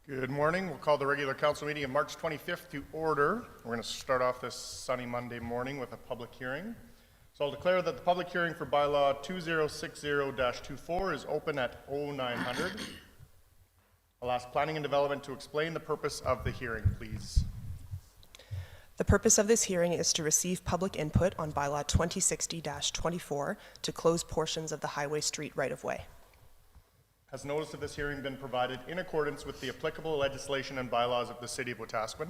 Good morning. We'll call the regular council meeting of March 25th to order. We're going to start off this sunny Monday morning with a public hearing. So I'll declare that the public hearing for bylaw 2060-24 is open at 0900. I'll ask Planning and Development to explain the purpose of the hearing, please. The purpose of this hearing is to receive public input on bylaw 2060-24 to close portions of the highway street right-of-way. Has notice of this hearing been provided in accordance with the applicable legislation and bylaws of the City of Wetaskiwin?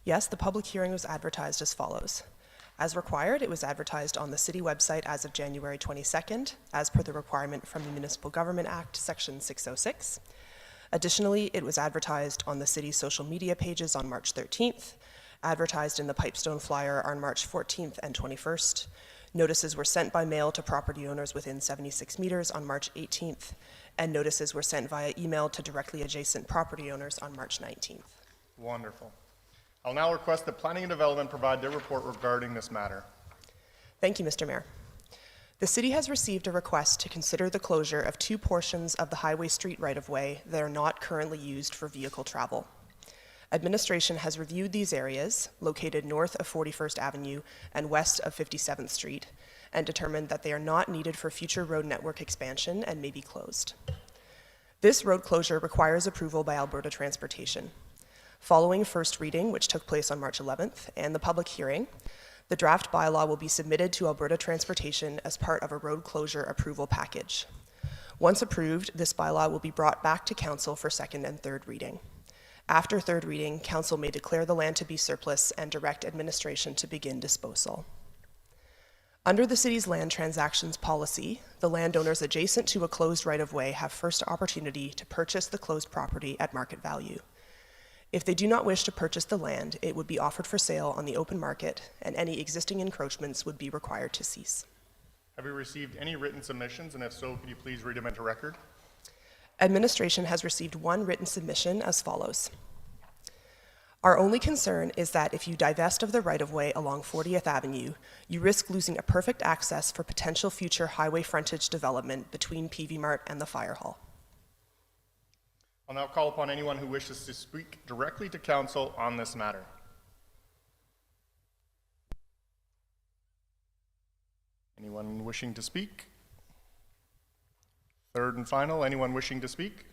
Yes, the public hearing was advertised as follows. As required, it was advertised on the city website as of January 22nd, as per the requirement from the Municipal Government Act, Section 606. Additionally, it was advertised on the city's social media pages on March 13th, advertised in the Pipestone Flyer on March 14th and 21st. Notices were sent by mail to property owners within 76 meters on March 18th, and notices were sent via email to directly adjacent property owners on March 19th. Wonderful. I'll now request that Planning and Development provide their report regarding this matter. Thank you, Mr. Mayor. The city has received a request to consider the closure of two portions of the highway street right-of-way that are not currently used for vehicle travel. Administration has reviewed these areas, located north of 41st Avenue and west of 57th Street, and determined that they are not needed for future road network expansion and may be closed. This road closure requires approval by Alberta Transportation. Following first reading, which took place on March 11th, and the public hearing, the draft bylaw will be submitted to Alberta Transportation as part of a road closure approval package. Once approved, this bylaw will be brought back to Council for second and third reading. After third reading, Council may declare the land to be surplus and direct administration to begin disposal. Under the city's land transactions policy, the landowners adjacent to a closed right-of-way have first opportunity to purchase the closed property at market value. If they do not wish to purchase the land, it would be offered for sale on the open market, and any existing encroachments would be required to cease. Have we received any written submissions, and if so, could you please read them into record? Administration has received one written submission as follows. Our only concern is that if you divest of the right-of-way along 40th Avenue, you risk losing a perfect access for potential future highway frontage development between PV Mart and the Fire Hall. I'll now call upon anyone who wishes to speak directly to Council on this matter. Anyone wishing to speak? Third and final, anyone wishing to speak?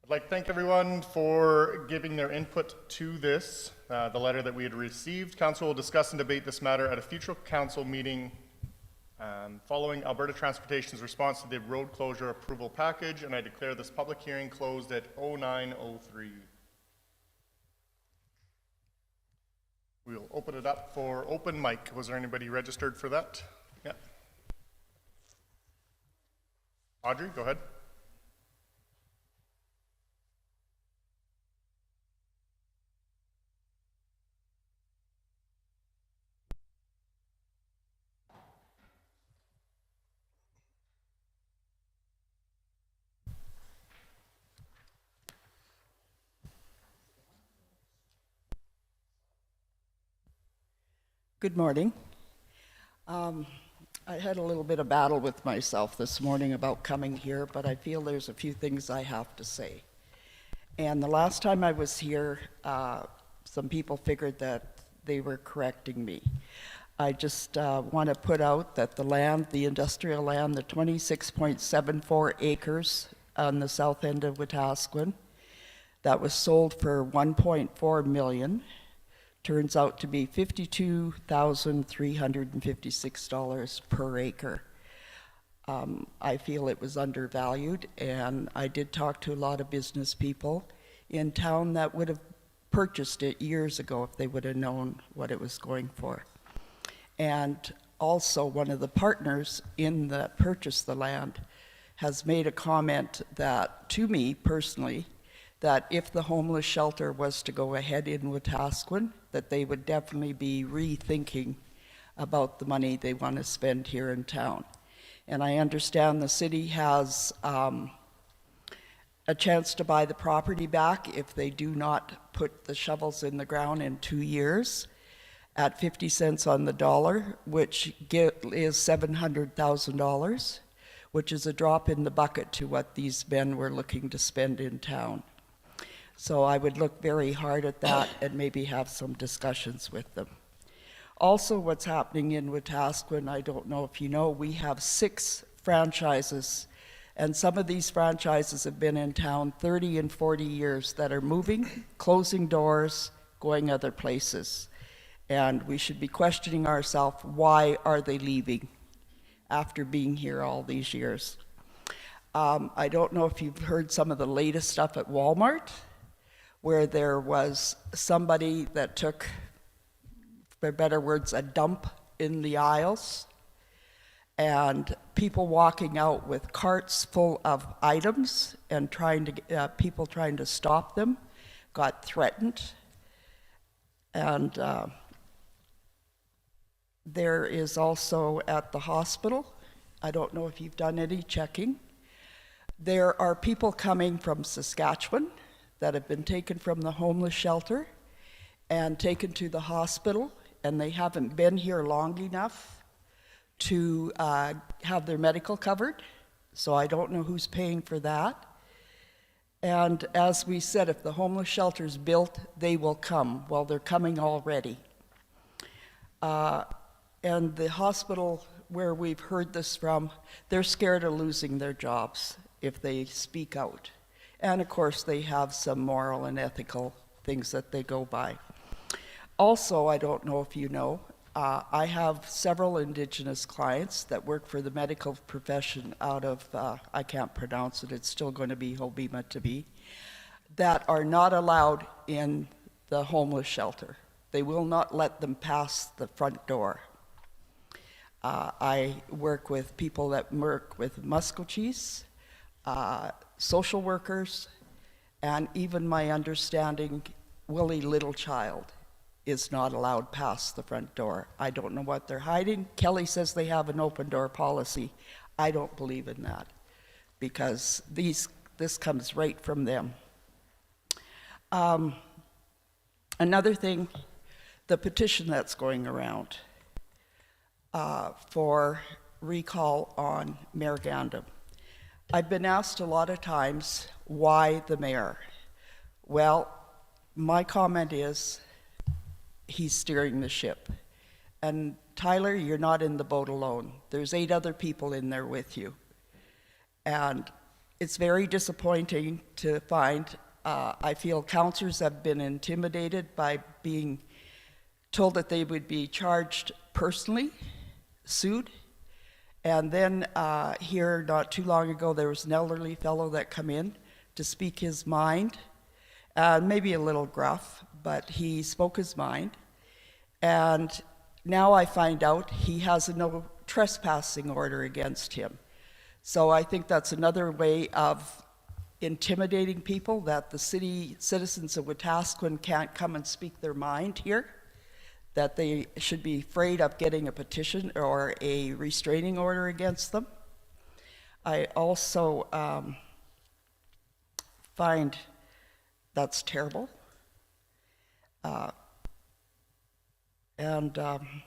I'd like to thank everyone for giving their input to this, the letter that we had received. Council will discuss and debate this matter at a future council meeting following Alberta Transportation's response to the road closure approval package, and I declare this public hearing closed at 0903. We'll open it up for open mic. Was there anybody registered for that? Yeah. Audrey, go ahead. Good morning. I had a little bit of battle with myself this morning about coming here, but I feel there's a few things I have to say. And the last time I was here, some people figured that they were correcting me. I just want to put out that the land, the industrial land, the 26.74 acres on the south end of Wetaskiwin, that was sold for $1.4 million. Turns out to be $52,356 per acre. I feel it was undervalued, and I did talk to a lot of business people in town that would have purchased it years ago if they would have known what it was going for. And also, one of the partners in that purchased the land has made a comment that, to me personally, that if the homeless shelter was to go ahead in Wetaskiwin, that they would definitely be rethinking about the money they want to spend here in town. And I understand the city has a chance to buy the property back if they do not put the shovels in the ground in 2 years at 50 cents on the dollar, which is $700,000. which is a drop in the bucket to what these men were looking to spend in town. So I would look very hard at that and maybe have some discussions with them. Also, what's happening in Wetaskiwin, I don't know if you know, we have 6 franchises, and some of these franchises have been in town 30 and 40 years that are moving, closing doors, going other places. And we should be questioning ourselves, why are they leaving after being here all these years? I don't know if you've heard some of the latest stuff at Walmart, where there was somebody that took, for better words, a dump in the aisles, and people walking out with carts full of items and people trying to stop them got threatened. And there is also at the hospital, I don't know if you've done any checking, there are people coming from Saskatchewan that have been taken from the homeless shelter and taken to the hospital, and they haven't been here long enough to have their medical covered, so I don't know who's paying for that. And as we said, if the homeless shelter's built, they will come. Well, they're coming already. And the hospital where we've heard this from, they're scared of losing their jobs if they speak out. And of course, they have some moral and ethical things that they go by. Also, I don't know if you know, I have several Indigenous clients that work for the medical profession out of, I can't pronounce it, it's still going to be Hobima-Tabi, that are not allowed in the homeless shelter. They will not let them pass the front door. I work with people that work with Muskogees, social workers, and even my understanding, Willie Littlechild is not allowed past the front door. I don't know what they're hiding. Kelly says they have an open door policy. I don't believe in that, because this comes right from them. Another thing, the petition that's going around for recall on Mayor Gandam. I've been asked a lot of times, why the mayor? Well, my comment is, he's steering the ship. And Tyler, you're not in the boat alone. There's 8 other people in there with you. And it's very disappointing to find, I feel councillors have been intimidated by being told that they would be charged personally, sued. And then here, not too long ago, there was an elderly fellow that come in to speak his mind, maybe a little gruff, but he spoke his mind. And now I find out he has a no trespassing order against him. So I think that's another way of intimidating people, that the citizens of Wetaskiwin can't come and speak their mind here, that they should be afraid of getting a petition or a restraining order against them. I also find that's terrible. And I'm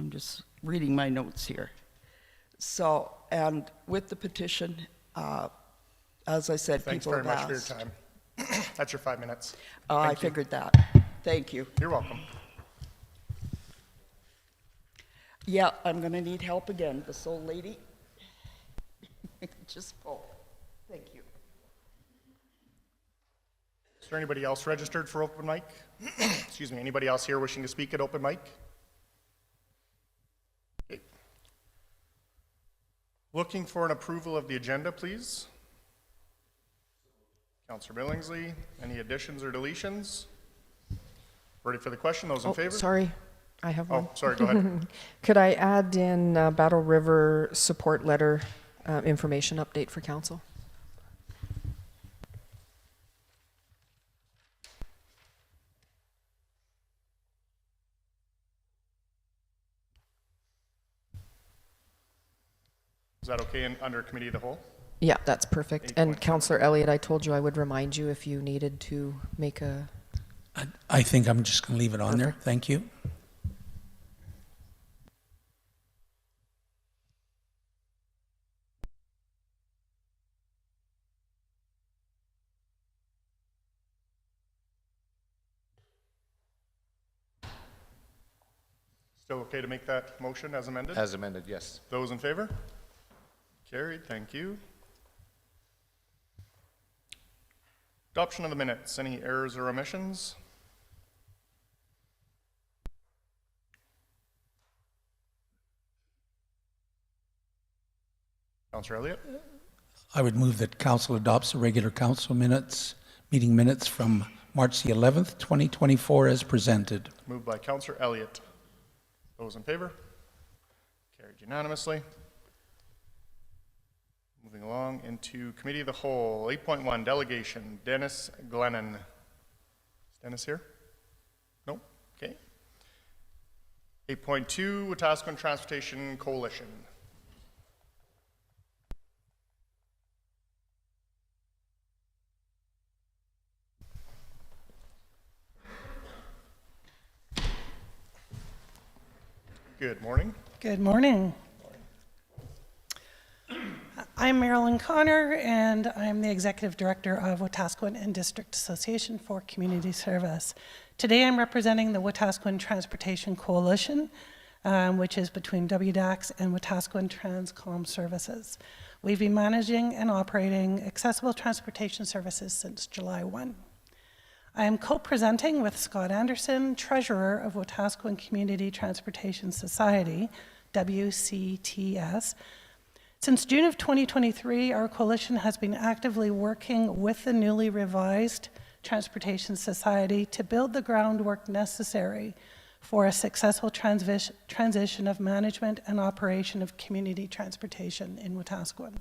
just reading my notes here. So, and with the petition, as I said, Thanks people very have much for your asked. time. That's your 5 minutes. I Thank you. figured that. Thank you. You're welcome. Yeah, I'm gonna need help again. This old lady just pulled. Thank you. Is there anybody else registered for open mic? Excuse me, anybody else here wishing to speak at open mic? Okay. Looking for an approval of the agenda, please. Councillor Billingsley, any additions or deletions? Ready for the question, those in favor? Sorry, I have one. Oh, sorry, go ahead. Could I add in Battle River support letter information update for council? Is that okay under committee of the whole? Yeah, that's perfect. And 8.1. Councillor Elliott, I told you I would remind you if you needed to make a... I think I'm just going to leave it on there. Thank you. Still okay to make that motion as amended? As amended, yes. Those in favor? Carried, thank you. Adoption of the minutes. Any errors or omissions? Councillor Elliott? I would move that council adopts the regular council minutes, meeting minutes from March the 11th, 2024 as presented. Moved by Councillor Elliott. Those in favor? Carried unanimously. Moving along into Committee of the Whole. 8.1, Delegation. Dennis Glenon. Is Dennis here? Nope. Okay. 8.2, Wetaskiwin Transportation Coalition. Good morning. Good morning. I'm Marilyn Connor, and I'm the Executive Director of Wetaskiwin and District Association for Community Service. Today I'm representing the Wetaskiwin Transportation Coalition, which is between WDAX and Wetaskiwin Transcom Services. We've been managing and operating accessible transportation services since July 1. I am co-presenting with Scott Anderson, Treasurer of Wetaskiwin Community Transportation Society, WCTS. Since June of 2023, our coalition has been actively working with the newly revised Transportation Society to build the groundwork necessary for a successful transition of management and operation of community transportation in Wetaskiwin.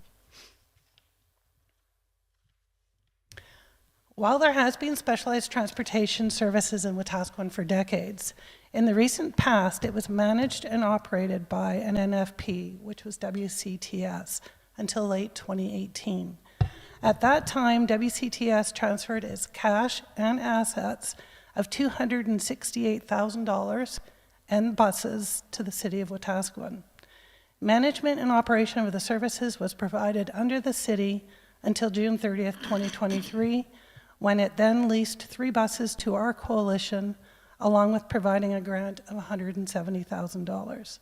While there has been specialized transportation services in Wetaskiwin for decades, in the recent past it was managed and operated by an NFP, which was WCTS, until late 2018. At that time, WCTS transferred its cash and assets of $268,000 and buses to the City of Wetaskiwin. Management and operation of the services was provided under the City until June 30th, 2023, when it then leased 3 buses to our coalition, along with providing a grant of $170,000.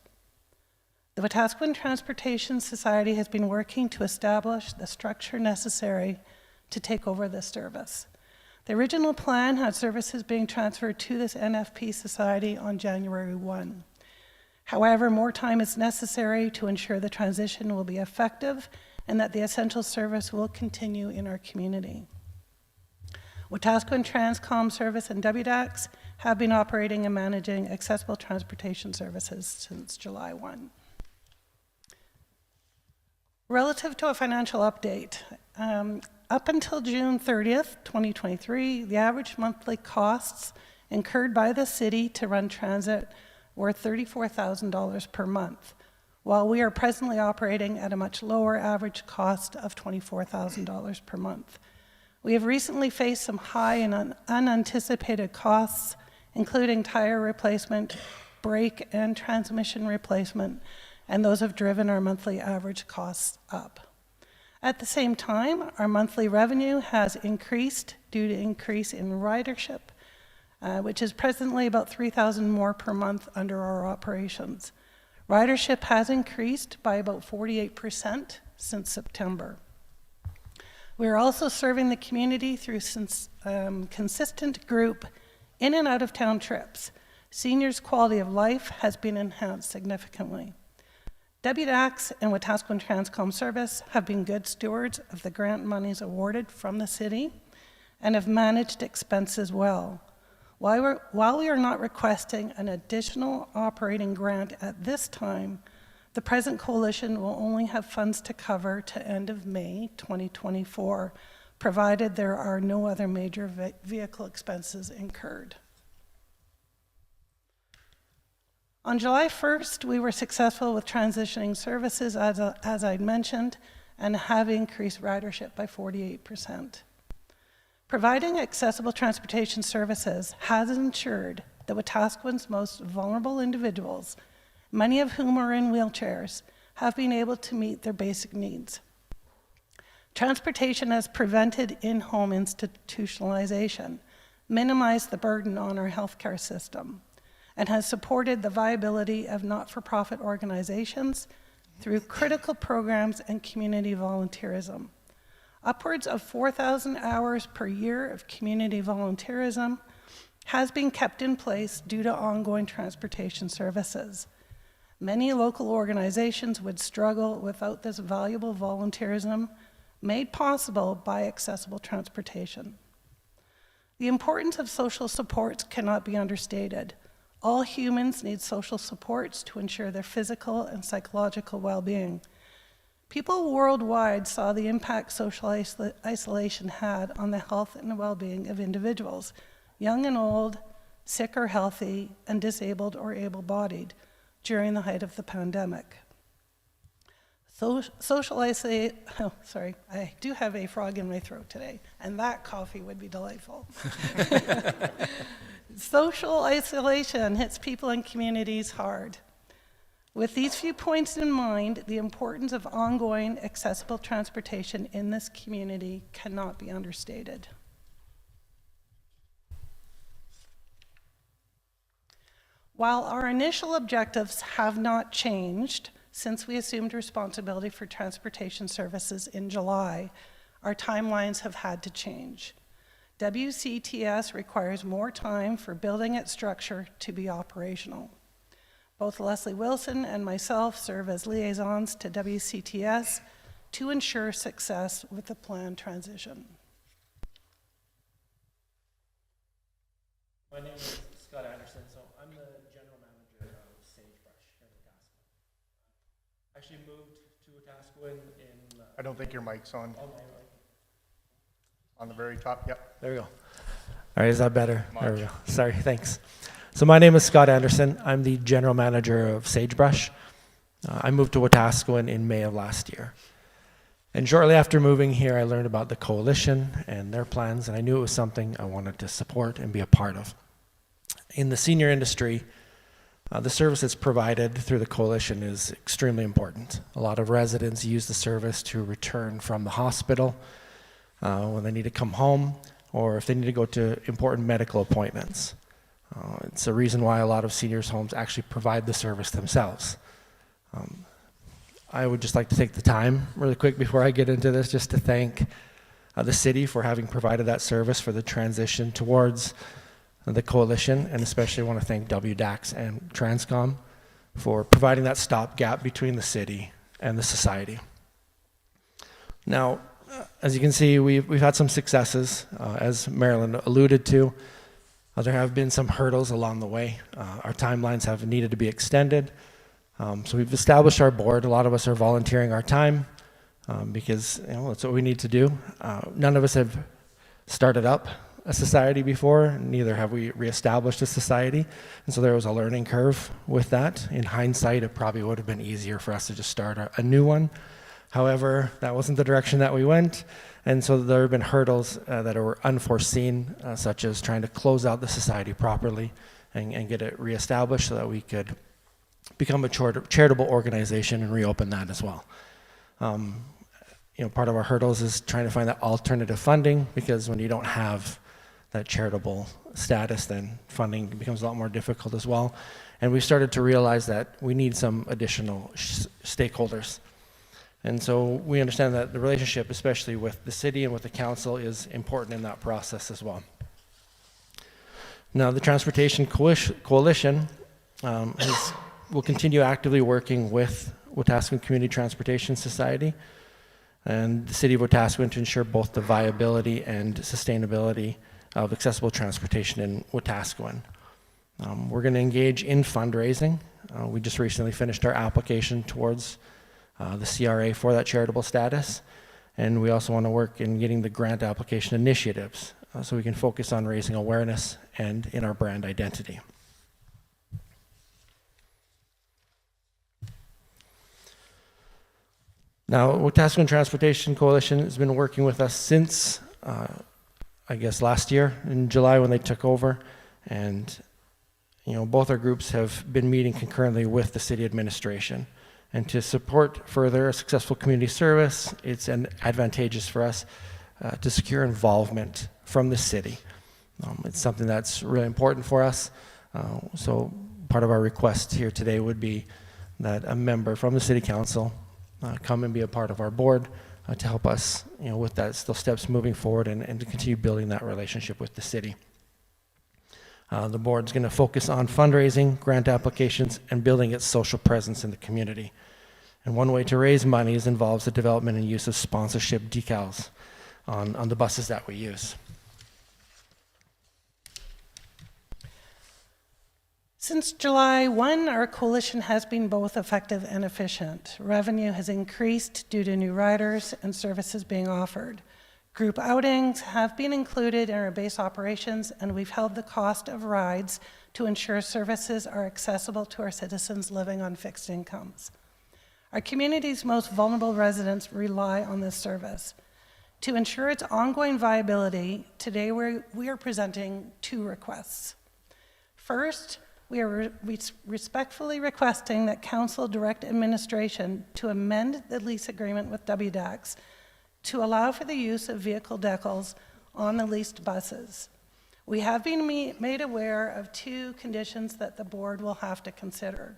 The Wetaskiwin Transportation Society has been working to establish the structure necessary to take over this service. The original plan had services being transferred to this NFP Society on January 1. However, more time is necessary to ensure the transition will be effective and that the essential service will continue in our community. Wetaskiwin Transcom Service and WDAX have been operating and managing accessible transportation services since July 1. Relative to a financial update, up until June 30th, 2023, the average monthly costs incurred by the city to run transit were $34,000 per month, while we are presently operating at a much lower average cost of $24,000 per month. We have recently faced some high and unanticipated costs, including tire replacement, brake and transmission replacement, and those have driven our monthly average costs up. At the same time, our monthly revenue has increased due to increase in ridership, which is presently about 3,000 more per month under our operations. Ridership has increased by about 48% since September. We are also serving the community through consistent group in and out of town trips. Seniors' quality of life has been enhanced significantly. WDAX and Wetaskiwin Transcom Service have been good stewards of the grant monies awarded from the city and have managed expenses well. While we are not requesting an additional operating grant at this time, the present coalition will only have funds to cover to end of May 2024, provided there are no other major vehicle expenses incurred. On July 1st, we were successful with transitioning services, as I'd mentioned, and have increased ridership by 48%. Providing accessible transportation services has ensured that Wetaskiwin's most vulnerable individuals, many of whom are in wheelchairs, have been able to meet their basic needs. Transportation has prevented in-home institutionalization, minimized the burden on our healthcare system, and has supported the viability of not-for-profit organizations through critical programs and community volunteerism. Upwards of 4,000 hours per year of community volunteerism has been kept in place due to ongoing transportation services. Many local organizations would struggle without this valuable volunteerism made possible by accessible transportation. The importance of social supports cannot be understated. All humans need social supports to ensure their physical and psychological well-being. People worldwide saw the impact social isolation had on the health and well-being of individuals, young and old, sick or healthy, and disabled or able-bodied, during the height of the pandemic. Social isolation, oh, sorry, I do have a frog in my throat today, and that coffee would be delightful. Social isolation hits people and communities hard. With these few points in mind, the importance of ongoing accessible transportation in this community cannot be understated. While our initial objectives have not changed since we assumed responsibility for transportation services in July, our timelines have had to change. WCTS requires more time for building its structure to be operational. Both Leslie Wilson and myself serve as liaisons to WCTS to ensure success with the planned transition. My name is Scott Anderson, so I'm the general manager of Sagebrush here in Wetaskiwin. I actually moved to Wetaskiwin in... I don't think your mic's on. Oh, On the very top, yep. there we go. All right, is that better? There we go. Sorry, thanks. So my name is Scott Anderson. I'm the general manager of Sagebrush. I moved to Wetaskiwin in May of last year. And shortly after moving here, I learned about the coalition and their plans, and I knew it was something I wanted to support and be a part of. In the senior industry, the service that's provided through the coalition is extremely important. A lot of residents use the service to return from the hospital when they need to come home, or if they need to go to important medical appointments. It's a reason why a lot of seniors' homes actually provide the service themselves. I would just like to take the time really quick before I get into this just to thank the city for having provided that service for the transition towards the coalition, and especially want to thank WDAX and Transcom for providing that stopgap between the city and the society. Now, as you can see, we've had some successes, as Marilyn alluded to. There have been some hurdles along the way. Our timelines have needed to be extended. So we've established our board. A lot of us are volunteering our time because that's what we need to do. None of us have started up a society before, neither have we reestablished a society. And so there was a learning curve with that. In hindsight, it probably would have been easier for us to just start a new one. However, that wasn't the direction that we went. And so there have been hurdles that were unforeseen, such as trying to close out the society properly and get it reestablished so that we could become a charitable organization and reopen that as well. Part of our hurdles is trying to find that alternative funding, because when you don't have that charitable status, then funding becomes a lot more difficult as well. And we started to realize that we need some additional stakeholders. And so we understand that the relationship, especially with the city and with the council, is important in that process as well. Now, the Transportation Coalition will continue actively working with Wetaskiwin Community Transportation Society and the City of Wetaskiwin to ensure both the viability and sustainability of accessible transportation in Wetaskiwin. We're going to engage in fundraising. We just recently finished our application towards the CRA for that charitable status, and we also want to work in getting the grant application initiatives so we can focus on raising awareness and in our brand identity. Now, Wetaskiwin Transportation Coalition has been working with us since, I guess, last year in July when they took over, and both our groups have been meeting concurrently with the city administration. And to support further a successful community service, it's advantageous for us to secure involvement from the city. It's something that's really important for us. So part of our request here today would be that a member from the City Council come and be a part of our board to help us, with those steps moving forward and to continue building that relationship with the city. The board's going to focus on fundraising, grant applications, and building its social presence in the community. And one way to raise money involves the development and use of sponsorship decals on the buses that we use. Since July 1, our coalition has been both effective and efficient. Revenue has increased due to new riders and services being offered. Group outings have been included in our base operations, and we've held the cost of rides to ensure services are accessible to our citizens living on fixed incomes. Our community's most vulnerable residents rely on this service. To ensure its ongoing viability, today we are presenting two requests. First, we are respectfully requesting that Council direct administration to amend the lease agreement with WDAX to allow for the use of vehicle decals on the leased buses. We have been made aware of two conditions that the board will have to consider.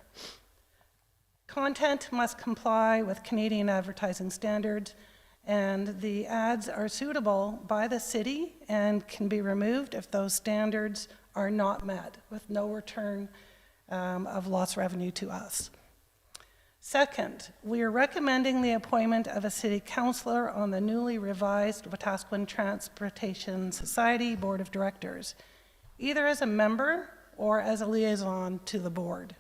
Content must comply with Canadian advertising standards, and the ads are suitable by the city and can be removed if those standards are not met, with no return of lost revenue to us. Second, we are recommending the appointment of a city councillor on the newly revised Wetaskiwin Transportation Society Board of Directors, either as a member or as a liaison to the board.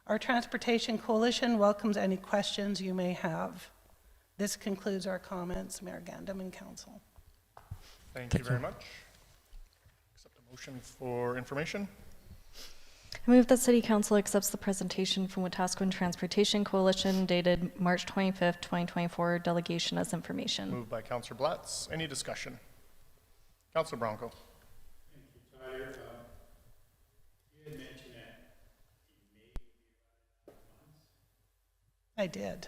Our Transportation Coalition welcomes any questions you may have. This concludes our comments, Mayor Gandam and Council. Thank you very much. Accept a motion for information. I move that City Council accepts the presentation from Wetaskiwin Transportation Coalition dated March 25th, 2024, delegation as information. Moved by Councillor Blatz. Any discussion? Councillor Bronco. Thank you, Tyler. You had mentioned that you may be running out of funds. I did.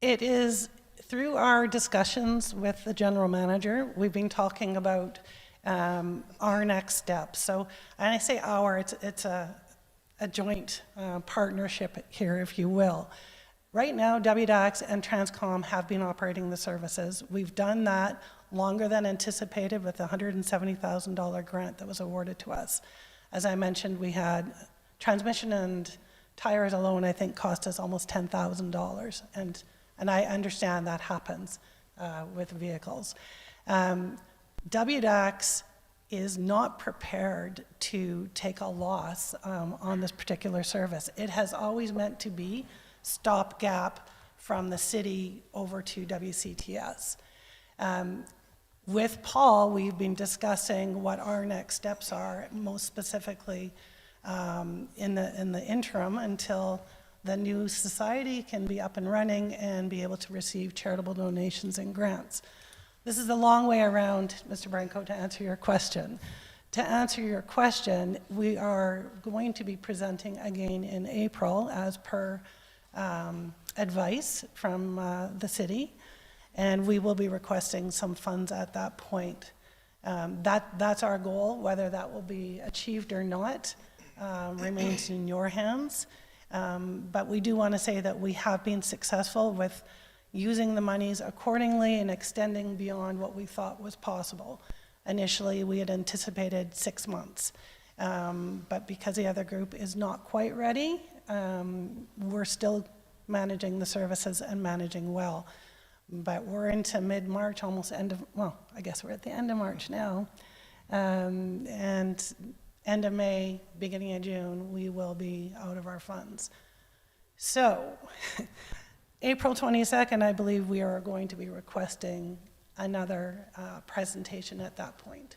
It is through our discussions with the general manager, we've been talking about our next steps. So, and I say our, it's a joint partnership here, if you will. Right now, WDAX and Transcom have been operating the services. We've done that longer than anticipated with the $170,000 grant that was awarded to us. As I mentioned, we had transmission and tires alone, I think, cost us almost $10,000. And I understand that happens with vehicles. WDAX is not prepared to take a loss on this particular service. It has always meant to be stopgap from the city over to WCTS. With Paul, we've been discussing what our next steps are, most specifically in the interim until the new society can be up and running and be able to receive charitable donations and grants. This is a long way around, Mr. Branco, to answer your question. To answer your question, we are going to be presenting again in April as per advice from the city, and we will be requesting some funds at that point. That's our goal. Whether that will be achieved or not remains in your hands. But we do want to say that we have been successful with using the monies accordingly and extending beyond what we thought was possible. Initially, we had anticipated 6 months, but because the other group is not quite ready, we're still managing the services and managing well. But we're into mid-March, almost I guess we're at the end of March now, and end of May, beginning of June, we will be out of our funds. So, April 22nd, I believe we are going to be requesting another presentation at that point.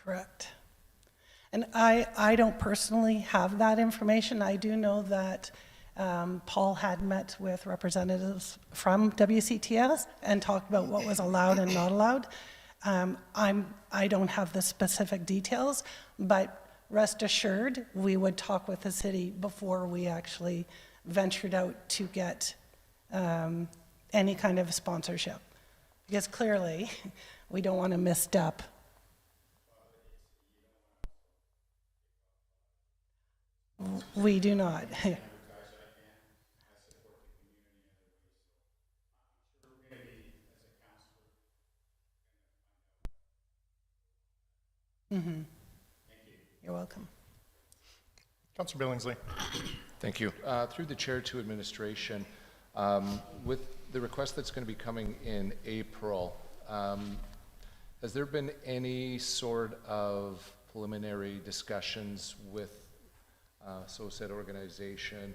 Correct. And I don't personally have that information. I do know that Paul had met with representatives from WCTS and talked about what was allowed and not allowed. I don't have the specific details, but rest assured, we would talk with the city before we actually ventured out to get any kind of sponsorship. Because clearly, we don't want to misstep. We do not. Mm-hmm. You're welcome. Councillor Billingsley. Thank you. Through the chair to administration, with the request that's going to be coming in April, has there been any sort of preliminary discussions with said organization?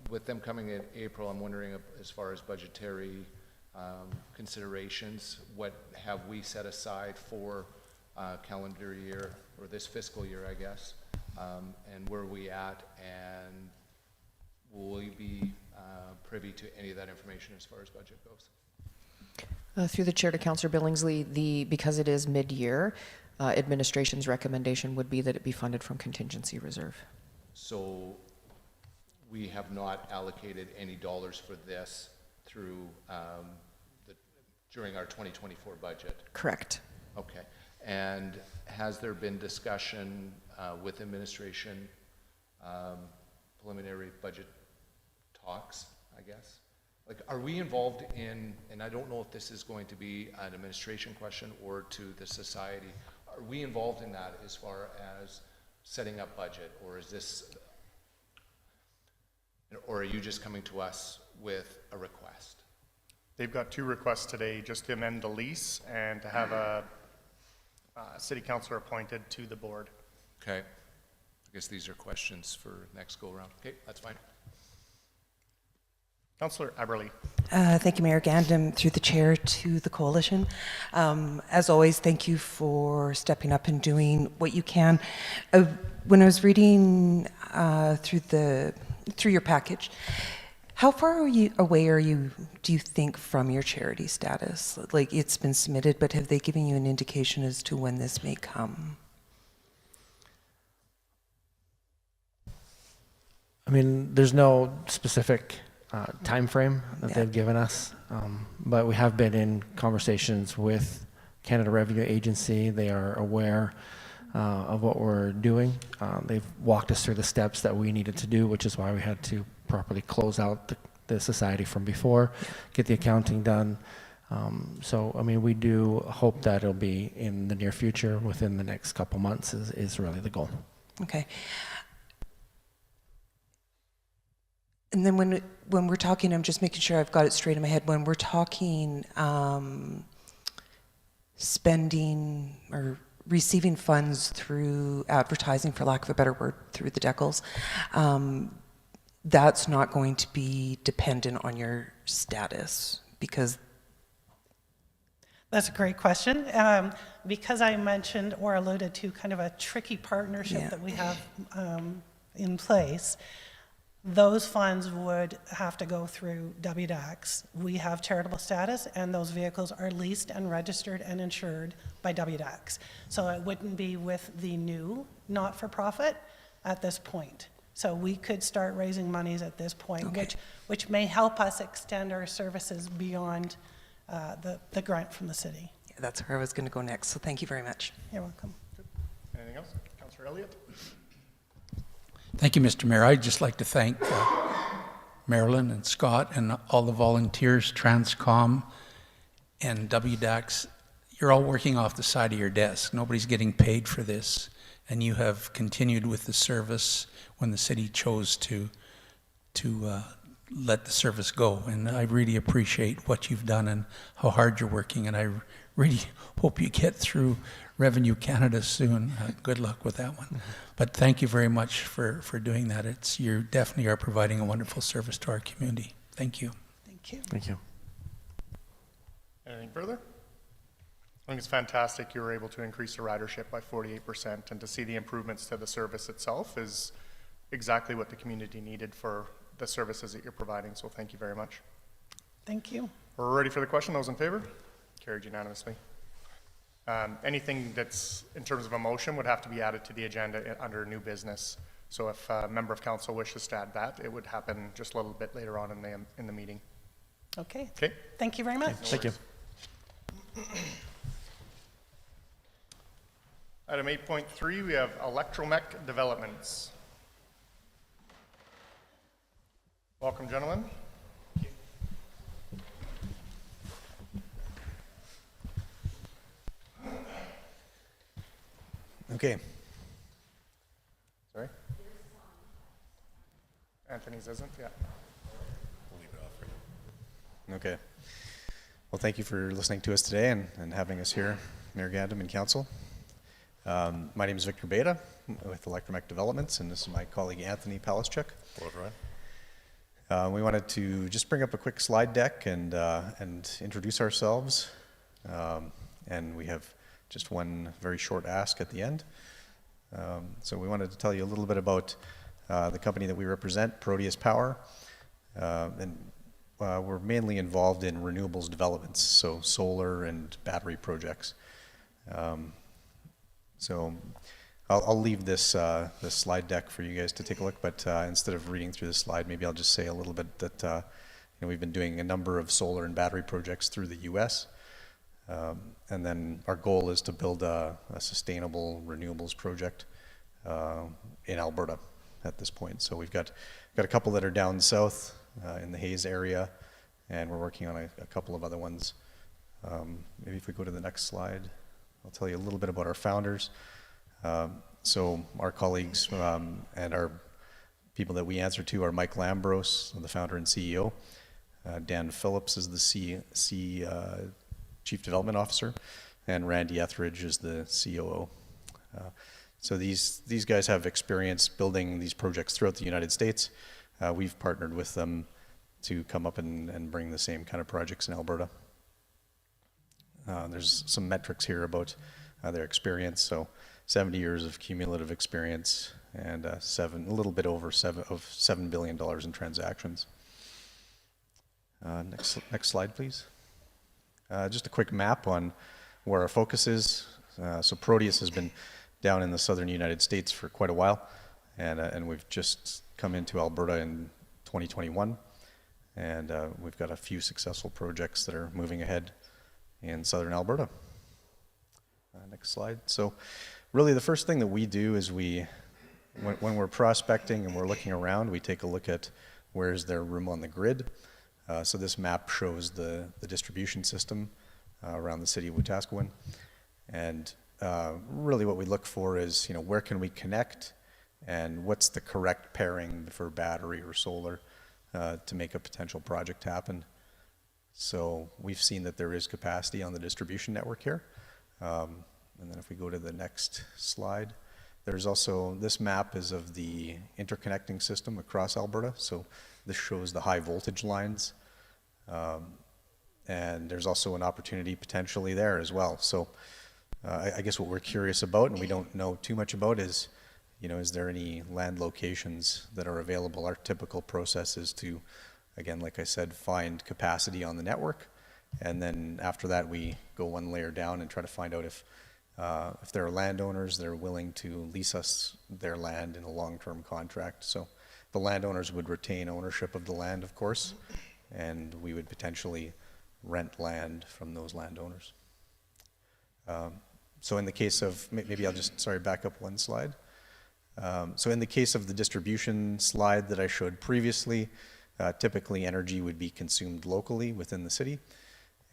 With them coming in April, I'm wondering as far as budgetary considerations, what have we set aside for calendar year, or this fiscal year, I guess, and where are we at, and will we be privy to any of that information as far as budget goes? Through the chair to Councillor Billingsley, because it is mid-year, administration's recommendation would be that it be funded from contingency reserve. So we have not allocated any dollars for this through during our 2024 budget? Correct. Okay. And has there been discussion with administration, preliminary budget talks, I guess? Like, are we involved in, and I don't know if this is going to be an administration question or to the society, are we involved in that as far as setting up budget, or is this, or are you just coming to us with a request? They've got two requests today, just to amend the lease and to have a city councilor appointed to the board. Okay. I guess these are questions for next go around. Okay, that's fine. Councillor Aberley. Thank you, Mayor Gandam, through the chair to the coalition. As always, thank you for stepping up and doing what you can. When I was reading through your package, how far away are you, do you think, from your charity status? Like, it's been submitted, but have they given you an indication as to when this may come? I mean, there's no specific time frame that they've given us, but we have been in conversations with Canada Revenue Agency. They are aware of what we're doing. They've walked us through the steps that we needed to do, which is why we had to properly close out the society from before, get the accounting done. So, I mean, we do hope that it'll be in the near future, within the next couple months is really the goal. Okay. And then when we're talking, I'm just making sure I've got it straight in my head. When we're talking spending or receiving funds through advertising, for lack of a better word, through the decals, that's not going to be dependent on your status, because... That's a great question. Because I mentioned or alluded to kind of a tricky partnership that we have in place, those funds would have to go through WDAX. We have charitable status, and those vehicles are leased and registered and insured by WDAX. So it wouldn't be with the new not-for-profit at this point. So we could start raising monies at this point, which may help us extend our services beyond the grant from the city. Yeah, that's where I was going to go next, so thank you very much. You're welcome. Anything else? Councillor Elliott. Thank you, Mr. Mayor. I'd just like to thank Marilyn and Scott and all the volunteers, Transcom and WDAX. You're all working off the side of your desk. Nobody's getting paid for this, and you have continued with the service when the city chose to let the service go. And I really appreciate what you've done and how hard you're working, and I really hope you get through Revenue Canada soon. Good luck with that one. But thank you very much for doing that. You definitely are providing a wonderful service to our community. Thank you. Thank you. Thank you. Anything further? I think it's fantastic you were able to increase the ridership by 48%, and to see the improvements to the service itself is exactly what the community needed for the services that you're providing, so thank you very much. Thank you. We're ready for the question. Those in favor? Carried unanimously. Anything that's in terms of a motion would have to be added to the agenda under new business. So if a member of council wishes to add that, it would happen just a little bit later on in the meeting. Okay. Okay. Thank you very much. Thank you. Item 8.3, we have Electromech developments. Welcome, gentlemen. Okay. Sorry? Anthony's isn't, yeah. Okay. Well, thank you for listening to us today and having us here, Mayor Gandam and Council. My name is Victor Beta with Electromech Developments, and this is my colleague Anthony Palaschuk. Hello, everyone. We wanted to just bring up a quick slide deck and introduce ourselves. And we have just one very short ask at the end. So we wanted to tell you a little bit about the company that we represent, Proteus Power. We're mainly involved in renewables developments, so solar and battery projects. So I'll leave this slide deck for you guys to take a look, but instead of reading through the slide, maybe I'll just say a little bit that we've been doing a number of solar and battery projects through the U.S., and then our goal is to build a sustainable renewables project in Alberta at this point. So we've got a couple that are down south in the Hayes area, and we're working on a couple of other ones. Maybe if we go to the next slide, I'll tell you a little bit about our founders. So our colleagues and our people that we answer to are Mike Lambros, the founder and CEO. Dan Phillips is the Chief Development Officer, and Randy Etheridge is the COO. So these guys have experience building these projects throughout the United States. We've partnered with them to come up and bring the same kind of projects in Alberta. There's some metrics here about their experience. So 70 years of cumulative experience and a little bit over $7 billion in transactions. Next slide, please. Just a quick map on where our focus is. So Proteus has been down in the southern United States for quite a while, and we've just come into Alberta in 2021, and we've got a few successful projects that are moving ahead in southern Alberta. Next slide. So really the first thing that we do is when we're prospecting and we're looking around, we take a look at where is there room on the grid. So this map shows the distribution system around the city of Wetaskiwin. And really what we look for is, where can we connect and what's the correct pairing for battery or solar to make a potential project happen. So we've seen that there is capacity on the distribution network here. And then if we go to the next slide, there's also, this map is of the interconnecting system across Alberta. So this shows the high voltage lines. And there's also an opportunity potentially there as well. So I guess what we're curious about, and we don't know too much about, is, is there any land locations that are available? Our typical process is to, again, like I said, find capacity on the network. And then after that, we go one layer down and try to find out if there are landowners that are willing to lease us their land in a long-term contract. So the landowners would retain ownership of the land, of course, and we would potentially rent land from those landowners. So in the case of, maybe I'll just, back up one slide. So in the case of the distribution slide that I showed previously, typically energy would be consumed locally within the city.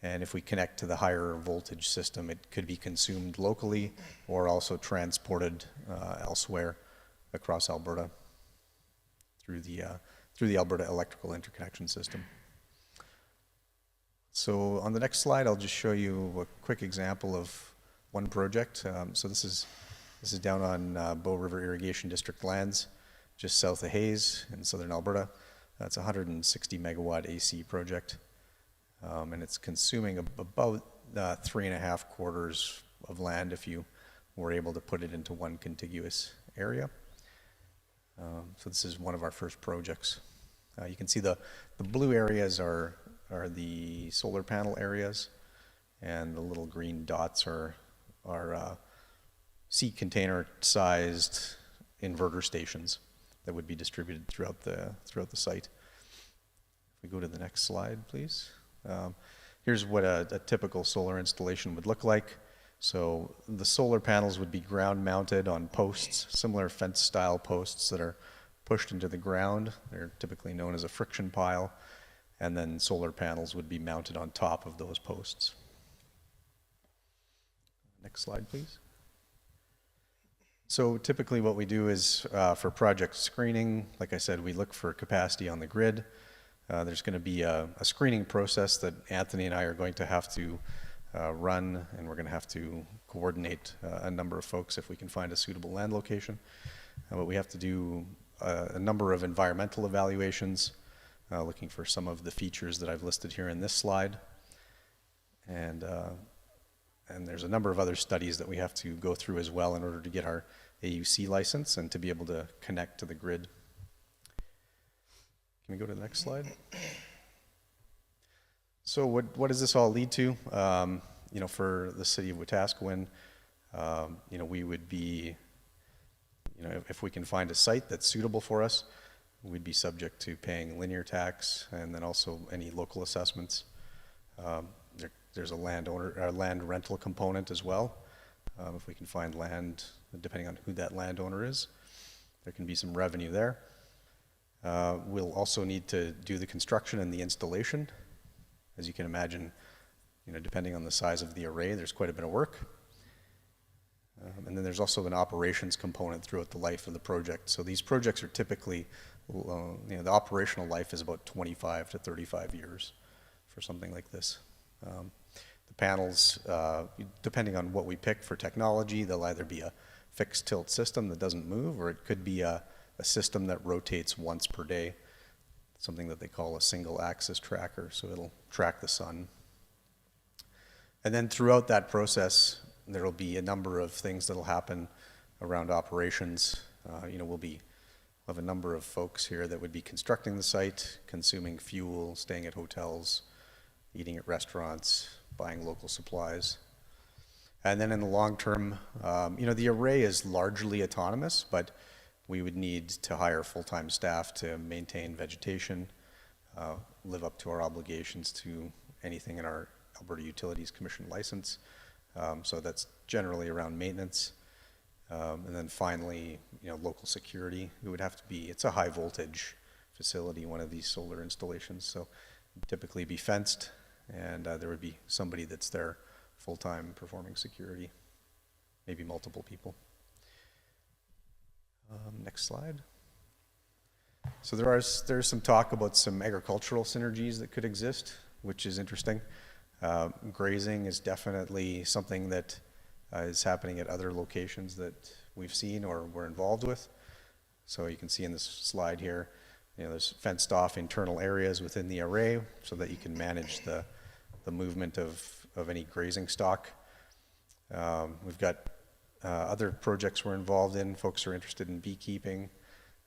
And if we connect to the higher voltage system, it could be consumed locally or also transported elsewhere across Alberta through the Alberta electrical interconnection system. So on the next slide, I'll just show you a quick example of one project. So this is down on Bow River Irrigation District lands, just south of Hayes in southern Alberta. That's a 160 megawatt AC project. And it's consuming about 3.5 quarters of land if you were able to put it into one contiguous area. So this is one of our first projects. You can see the blue areas are the solar panel areas, and the little green dots are sea container sized inverter stations that would be distributed throughout the site. If we go to the next slide, please. Here's what a typical solar installation would look like. So the solar panels would be ground mounted on posts, similar fence style posts that are pushed into the ground. They're typically known as a friction pile, and then solar panels would be mounted on top of those posts. Next slide, please. So typically what we do is for project screening, like I said, we look for capacity on the grid. There's going to be a screening process that Anthony and I are going to have to run, and we're going to have to coordinate a number of folks if we can find a suitable land location. But we have to do a number of environmental evaluations, looking for some of the features that I've listed here in this slide. And there's a number of other studies that we have to go through as well in order to get our AUC license and to be able to connect to the grid. Can we go to the next slide? So what does this all lead to? You know, for the city of Wetaskiwin, you know, we would be, you know, if we can find a site that's suitable for us, we'd be subject to paying linear tax and then also any local assessments. There's a land rental component as well. If we can find land, depending on who that landowner is, there can be some revenue there. We'll also need to do the construction and the installation. As you can imagine, you know, depending on the size of the array, there's quite a bit of work. And then there's also an operations component throughout the life of the project. So these projects are typically, you know, the operational life is about 25 to 35 years for something like this. The panels, depending on what we pick for technology, they'll either be a fixed tilt system that doesn't move, or it could be a system that rotates once per day, something that they call a single axis tracker, so it'll track the sun. And then throughout that process, there'll be a number of things that'll happen around operations. You know, we'll have a number of folks here that would be constructing the site, consuming fuel, staying at hotels, eating at restaurants, buying local supplies. And then in the long term, you know, the array is largely autonomous, but we would need to hire full-time staff to maintain vegetation, live up to our obligations to anything in our Alberta Utilities Commission license. So that's generally around maintenance. And then finally, you know, local security. It would have to be, it's a high voltage facility, one of these solar installations. So typically be fenced, and there would be somebody that's there full-time performing security, maybe multiple people. Next slide. So there's some talk about some agricultural synergies that could exist, which is interesting. Grazing is definitely something that is happening at other locations that we've seen or we're involved with. So you can see in this slide here, you know, there's fenced off internal areas within the array so that you can manage the movement of any grazing stock. We've got other projects we're involved in. Folks are interested in beekeeping.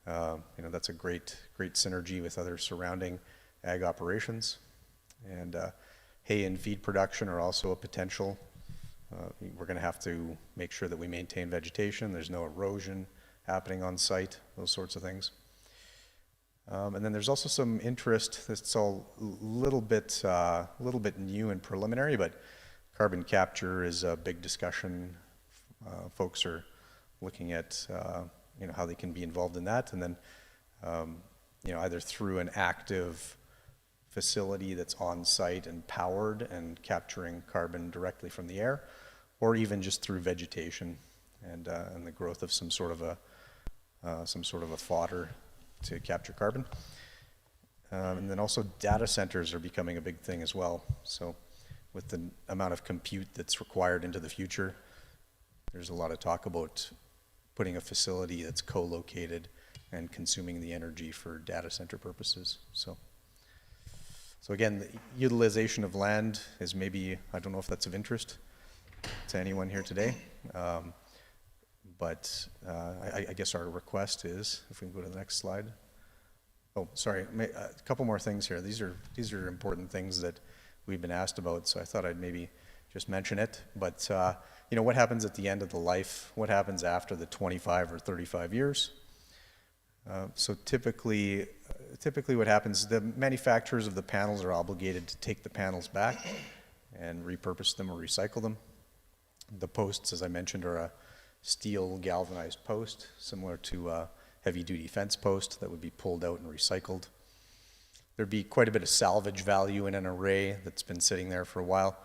You know, that's a great synergy with other surrounding ag operations. And hay and feed production are also a potential. We're going to have to make sure that we maintain vegetation. There's no erosion happening on site, those sorts of things. And then there's also some interest that's all a little bit new and preliminary, but carbon capture is a big discussion. Folks are looking at you know, how they can be involved in that, and then you know, either through an active facility that's on site and powered and capturing carbon directly from the air, or even just through vegetation and the growth of some sort of a fodder to capture carbon. And then also data centers are becoming a big thing as well. So with the amount of compute that's required into the future, there's a lot of talk about putting a facility that's co-located and consuming the energy for data center purposes. So So again, the utilization of land is maybe, I don't know if that's of interest to anyone here today. But I guess our request is, if we can go to the next slide. Oh, sorry, a couple more things here. These are important things that we've been asked about, so I thought I'd maybe just mention it. But you know, what happens at the end of the life? What happens after the 25 or 35 years? So typically what happens, the manufacturers of the panels are obligated to take the panels back and repurpose them or recycle them. The posts, as I mentioned, are a steel galvanized post, similar to a heavy-duty fence post that would be pulled out and recycled. There'd be quite a bit of salvage value in an array that's been sitting there for a while.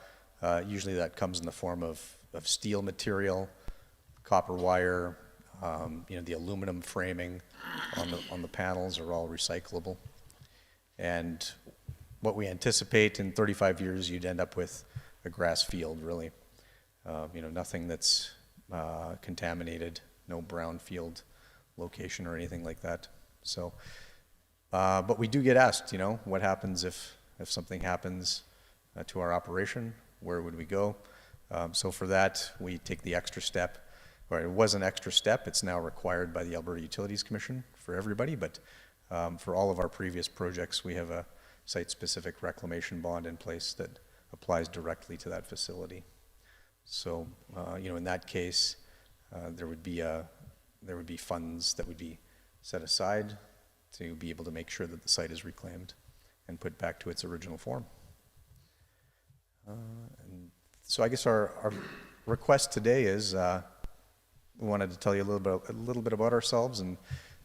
Usually that comes in the form of steel material, copper wire, you know, the aluminum framing on the panels are all recyclable. And what we anticipate in 35 years, you'd end up with a grass field, really. You know, nothing that's contaminated, no brownfield location or anything like that. So, but we do get asked, you know, what happens if something happens to our operation? Where would we go? So for that, we take the extra step. Or it was an extra step. It's now required by the Alberta Utilities Commission for everybody, but for all of our previous projects, we have a site-specific reclamation bond in place that applies directly to that facility. So, you know, in that case, there would be funds that would be set aside to be able to make sure that the site is reclaimed and put back to its original form. And so I guess our request today is we wanted to tell you a little bit about ourselves and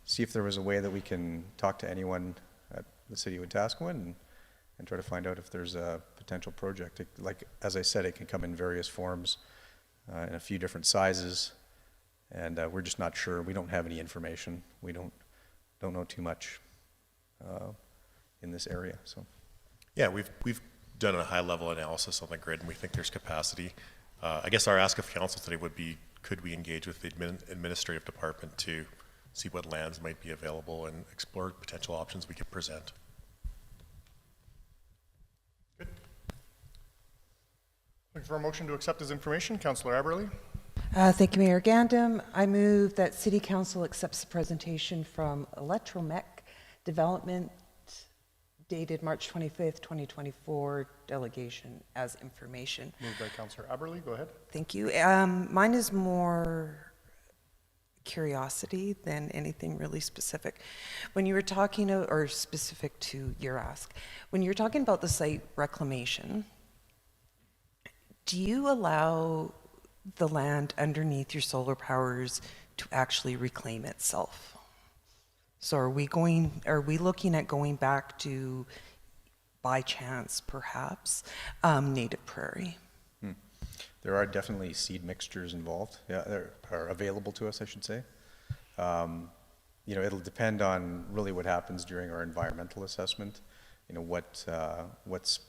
see if there was a way that we can talk to anyone at the City of Wetaskiwin and try to find out if there's a potential project. Like, as I said, it can come in various forms, in a few different sizes, and we're just not sure. We don't have any information. We don't know too much in this area. So, yeah, we've done a high-level analysis on the grid, and we think there's capacity. I guess our ask of council today would be, could we engage with the administrative department to see what lands might be available and explore potential options we could present? Good. Looking for a motion to accept as information. Councillor Aberley. Thank you, Mayor Gandam. I move that City Council accepts the presentation from Electromech Development dated March 25th, 2024, delegation as information. Moved by Councillor Aberley. Go ahead. Thank you. Mine is more curiosity than anything really specific. When you were talking, or specific to your ask, when you're talking about the site reclamation, do you allow the land underneath your solar powers to actually reclaim itself? So are we looking at going back to, by chance perhaps, native prairie? there are definitely seed mixtures involved. Yeah, they are available to us, I should say. You know, it'll depend on really what happens during our environmental assessment. You know, what's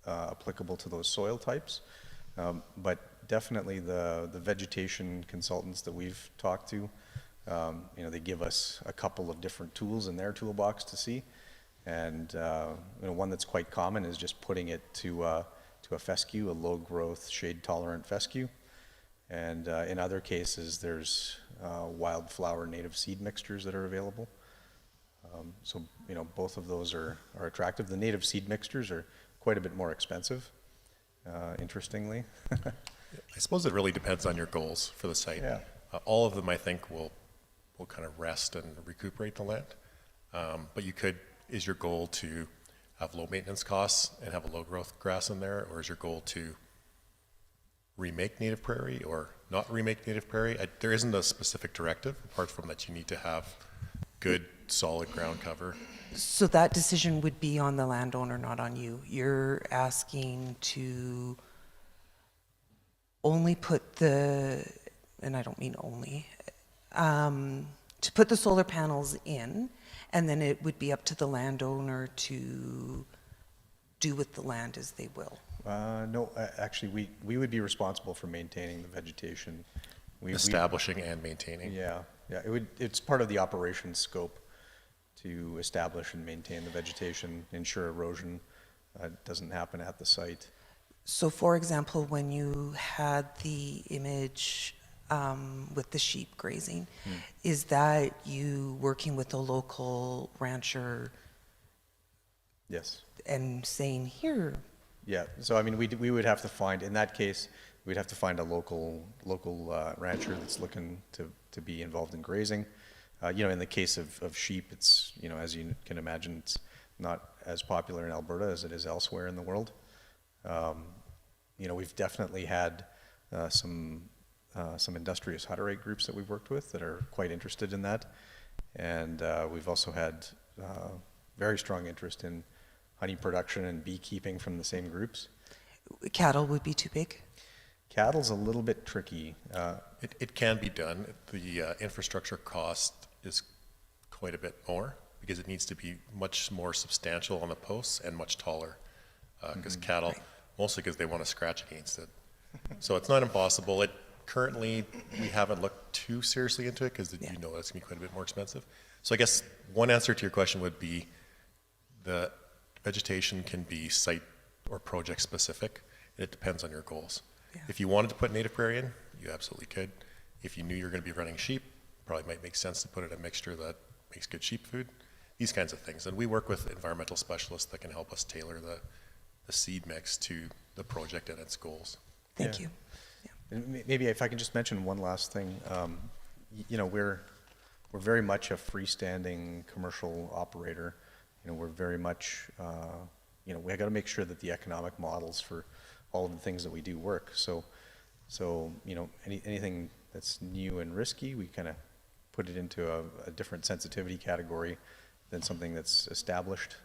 applicable to those soil types. But definitely the vegetation consultants that we've talked to, you know, they give us a couple of different tools in their toolbox to see. And you know, one that's quite common is just putting it to a fescue, a low-growth, shade-tolerant fescue. And in other cases, there's wildflower native seed mixtures that are available. So, you know, both of those are attractive. The native seed mixtures are quite a bit more expensive, interestingly. I suppose it really depends on your goals for the site. Yeah. All of them, I think, will kind of rest and recuperate the land. But you could, is your goal to have low maintenance costs and have a low growth grass in there, or is your goal to remake native prairie or not remake native prairie? There isn't a specific directive, apart from that you need to have good solid ground cover. So that decision would be on the landowner, not on you. You're asking to only put the, and I don't mean only, to put the solar panels in, and then it would be up to the landowner to do with the land as they will. No, actually, we would be responsible for maintaining the vegetation. Establishing and maintaining. Yeah, it's part of the operations scope to establish and maintain the vegetation, ensure erosion It doesn't happen at the site. So for example, when you had the image with the sheep grazing, is that you working with a local rancher? Yes. And saying, here? Yeah, so I mean, we would have to find, in that case, we'd have to find a local rancher that's looking to be involved in grazing. You know, in the case of sheep, it's, you know, as you can imagine, it's not as popular in Alberta as it is elsewhere in the world. You know, we've definitely had some industrious Hutterite groups that we've worked with that are quite interested in that. And we've also had very strong interest in honey production and beekeeping from the same groups. Cattle would be too big? Cattle's a little bit tricky. It can be done. The infrastructure cost is quite a bit more because it needs to be much more substantial on the posts and much taller. Because cattle, mostly because they want to scratch against it. So it's not impossible. Currently, we haven't looked too seriously into it because you know that's going to be quite a bit more expensive. So I guess one answer to your question would be the vegetation can be site or project specific. It depends on your goals. Yeah. If you wanted to put native prairie in, you absolutely could. If you knew you were going to be running sheep, probably might make sense to put in a mixture that makes good sheep food. These kinds of things. And we work with environmental specialists that can help us tailor the seed mix to the project and its goals. Thank you. Yeah. And maybe if I can just mention one last thing. You know, we're very much a freestanding commercial operator. You know, we're very much, you know, we got to make sure that the economic models for all of the things that we do work. So you know, anything that's new and risky, we kind of put it into a different sensitivity category than something that's established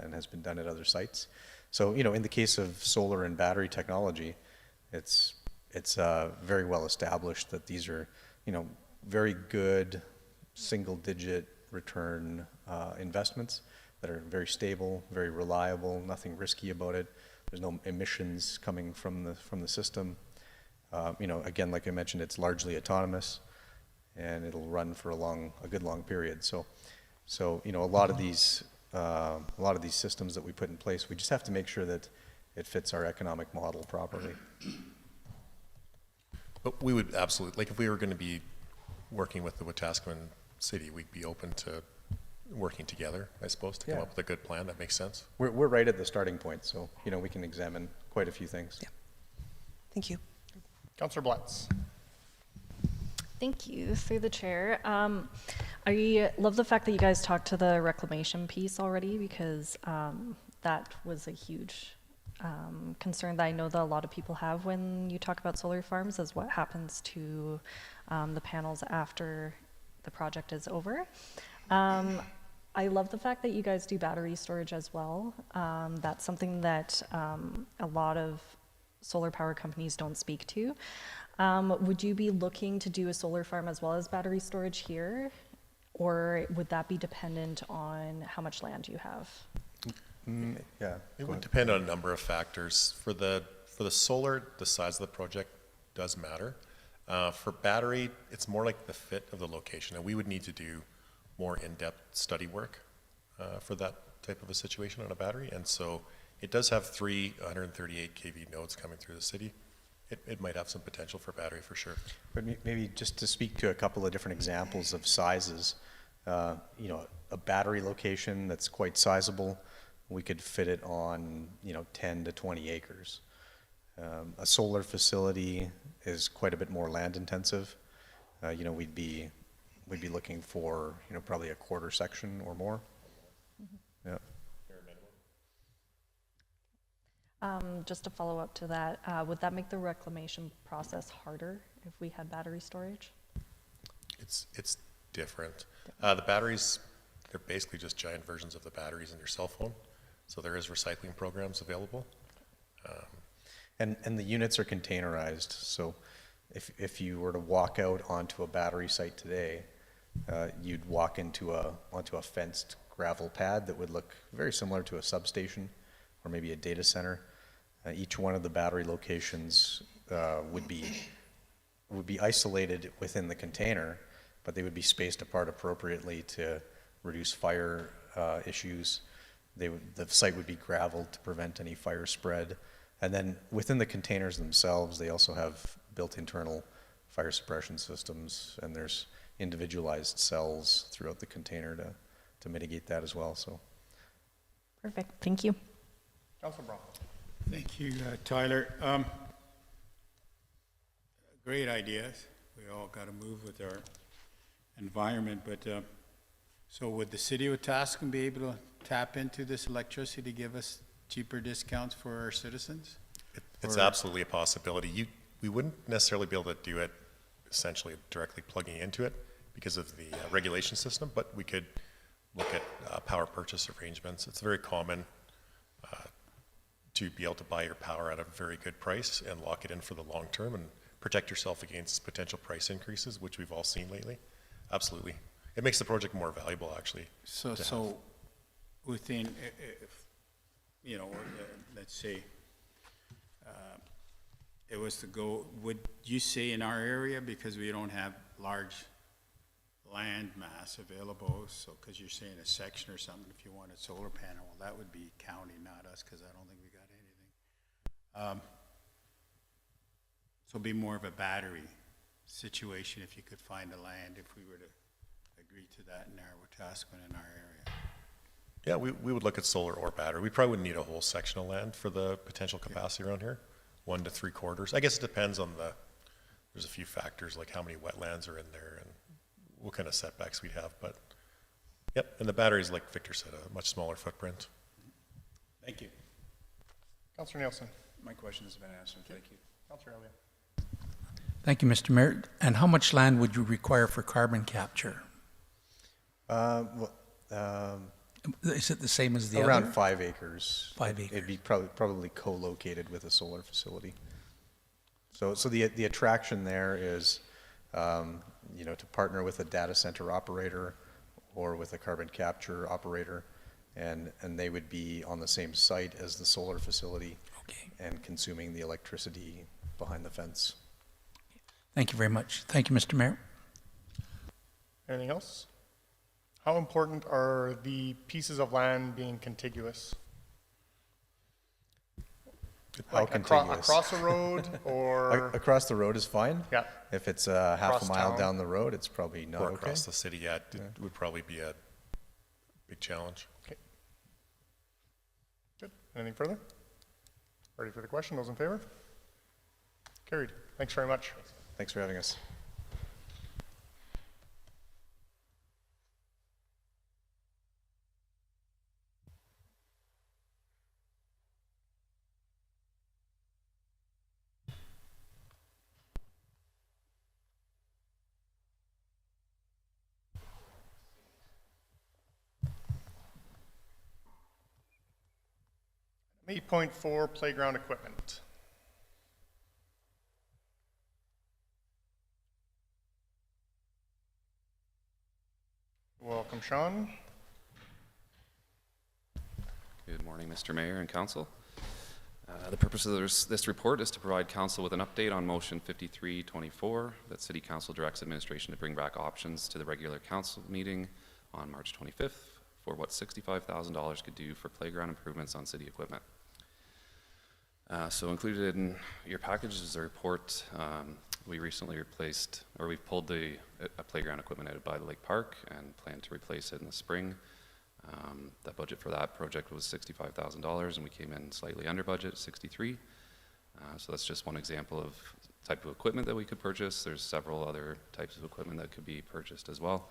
and has been done at other sites. So, you know, in the case of solar and battery technology, it's very well established that these are, you know, very good single-digit return investments that are very stable, very reliable, nothing risky about it. There's no emissions coming from the system. You know, again, like I mentioned, it's largely autonomous, and it'll run for a good long period. So you know, a lot of these systems that we put in place, we just have to make sure that it fits our economic model properly. But we would absolutely, like if we were going to be working with the Wetaskiwin City, we'd be open to working together, I suppose, to come up with a good plan that makes sense. We're right at the starting point, so you know, we can examine quite a few things. Yeah. Thank you. Councillor Blatz. Thank you, through the chair. I love the fact that you guys talked to the reclamation piece already, because that was a huge concern that I know that a lot of people have when you talk about solar farms, is what happens to the panels after the project is over. I love the fact that you guys do battery storage as well. That's something that a lot of solar power companies don't speak to. Would you be looking to do a solar farm as well as battery storage here? Or would that be dependent on how much land you have? Yeah. It would depend on a number of factors. For the solar, the size of the project does matter. For battery, it's more like the fit of the location, and we would need to do more in-depth study work for that type of a situation on a battery. And so it does have 3 138 kV nodes coming through the city. It might have some potential for battery for sure. But maybe just to speak to a couple of different examples of sizes, you know, a battery location that's quite sizable, we could fit it on, you know, 10 to 20 acres. A solar facility is quite a bit more land intensive. You know, we'd be looking for, you know, probably a quarter section or more. Mm-hmm. Yeah. Just to follow up to that, would that make the reclamation process harder if we had battery storage? It's different. The batteries, they're basically just giant versions of the batteries in your cell phone. So there is recycling programs available. And the units are containerized. So if you were to walk out onto a battery site today, you'd walk onto a fenced gravel pad that would look very similar to a substation or maybe a data center. Each one of the battery locations would be isolated within the container, but they would be spaced apart appropriately to reduce fire issues. the site would be gravelled to prevent any fire spread. And then within the containers themselves, they also have built internal fire suppression systems, and there's individualized cells throughout the container to mitigate that as well. So, Perfect. Thank you. Councilor Bronco. Thank you, Tyler. Great ideas. We all got to move with our environment, but so would the city of Wetaskiwin be able to tap into this electricity to give us cheaper discounts for our citizens? It's absolutely a possibility. We wouldn't necessarily be able to do it essentially directly plugging into it because of the regulation system, but we could look at power purchase arrangements. It's very common to be able to buy your power at a very good price and lock it in for the long term and protect yourself against potential price increases, which we've all seen lately. Absolutely. It makes the project more valuable, actually. So within, you know, let's say it was to go, would you say in our area, because we don't have large land mass available, so because you're saying a section or something, if you want a solar panel, well, that would be county, not us, because I don't think we got anything. So it'd be more of a battery situation if you could find the land, if we were to agree to that in our Wetaskiwin in our area. Yeah, we would look at solar or battery. We probably wouldn't need a whole section of land for the potential capacity around here, 1 to 3/4. I guess it depends on there's a few factors like how many wetlands are in there and what kind of setbacks we'd have, but yep, and the batteries, like Victor said, a much smaller footprint. Thank you. Councilor Nielsen. My question has been answered. Thank you. Councilor Elliott. Thank you, Mr. Mayor. And how much land would you require for carbon capture? Is it the same as the around other? 5 acres. 5 acres. It'd be probably co-located with a solar facility. So the attraction there is, you know, to partner with a data center operator or with a carbon capture operator, and they would be on the same site as the solar facility, okay, and consuming the electricity behind the fence. Thank you very much. Thank you, Mr. Mayor. Anything else? How important are the pieces of land being contiguous? How Like contiguous? across a road or? Across the road is fine. Yeah. If it's half Across a mile town. down the road, it's probably not Or okay. across the city, yeah, it would probably be a big challenge. Okay. Good. Anything further? Ready for the question? Those in favor? Carried. Thanks very much. Thanks for having us. Item 8.4, playground equipment. Welcome, Sean. Good morning, Mr. Mayor and Council. The purpose of this report is to provide Council with an update on Motion 5324 that City Council directs administration to bring back options to the regular Council meeting on March 25th for what $65,000 could do for playground improvements on city equipment. So included in your package is a report. We recently replaced, or we've pulled a playground equipment out by the Lake Park and plan to replace it in the spring. The budget for that project was $65,000 and we came in slightly under budget, $63,000. So that's just one example of type of equipment that we could purchase. There's several other types of equipment that could be purchased as well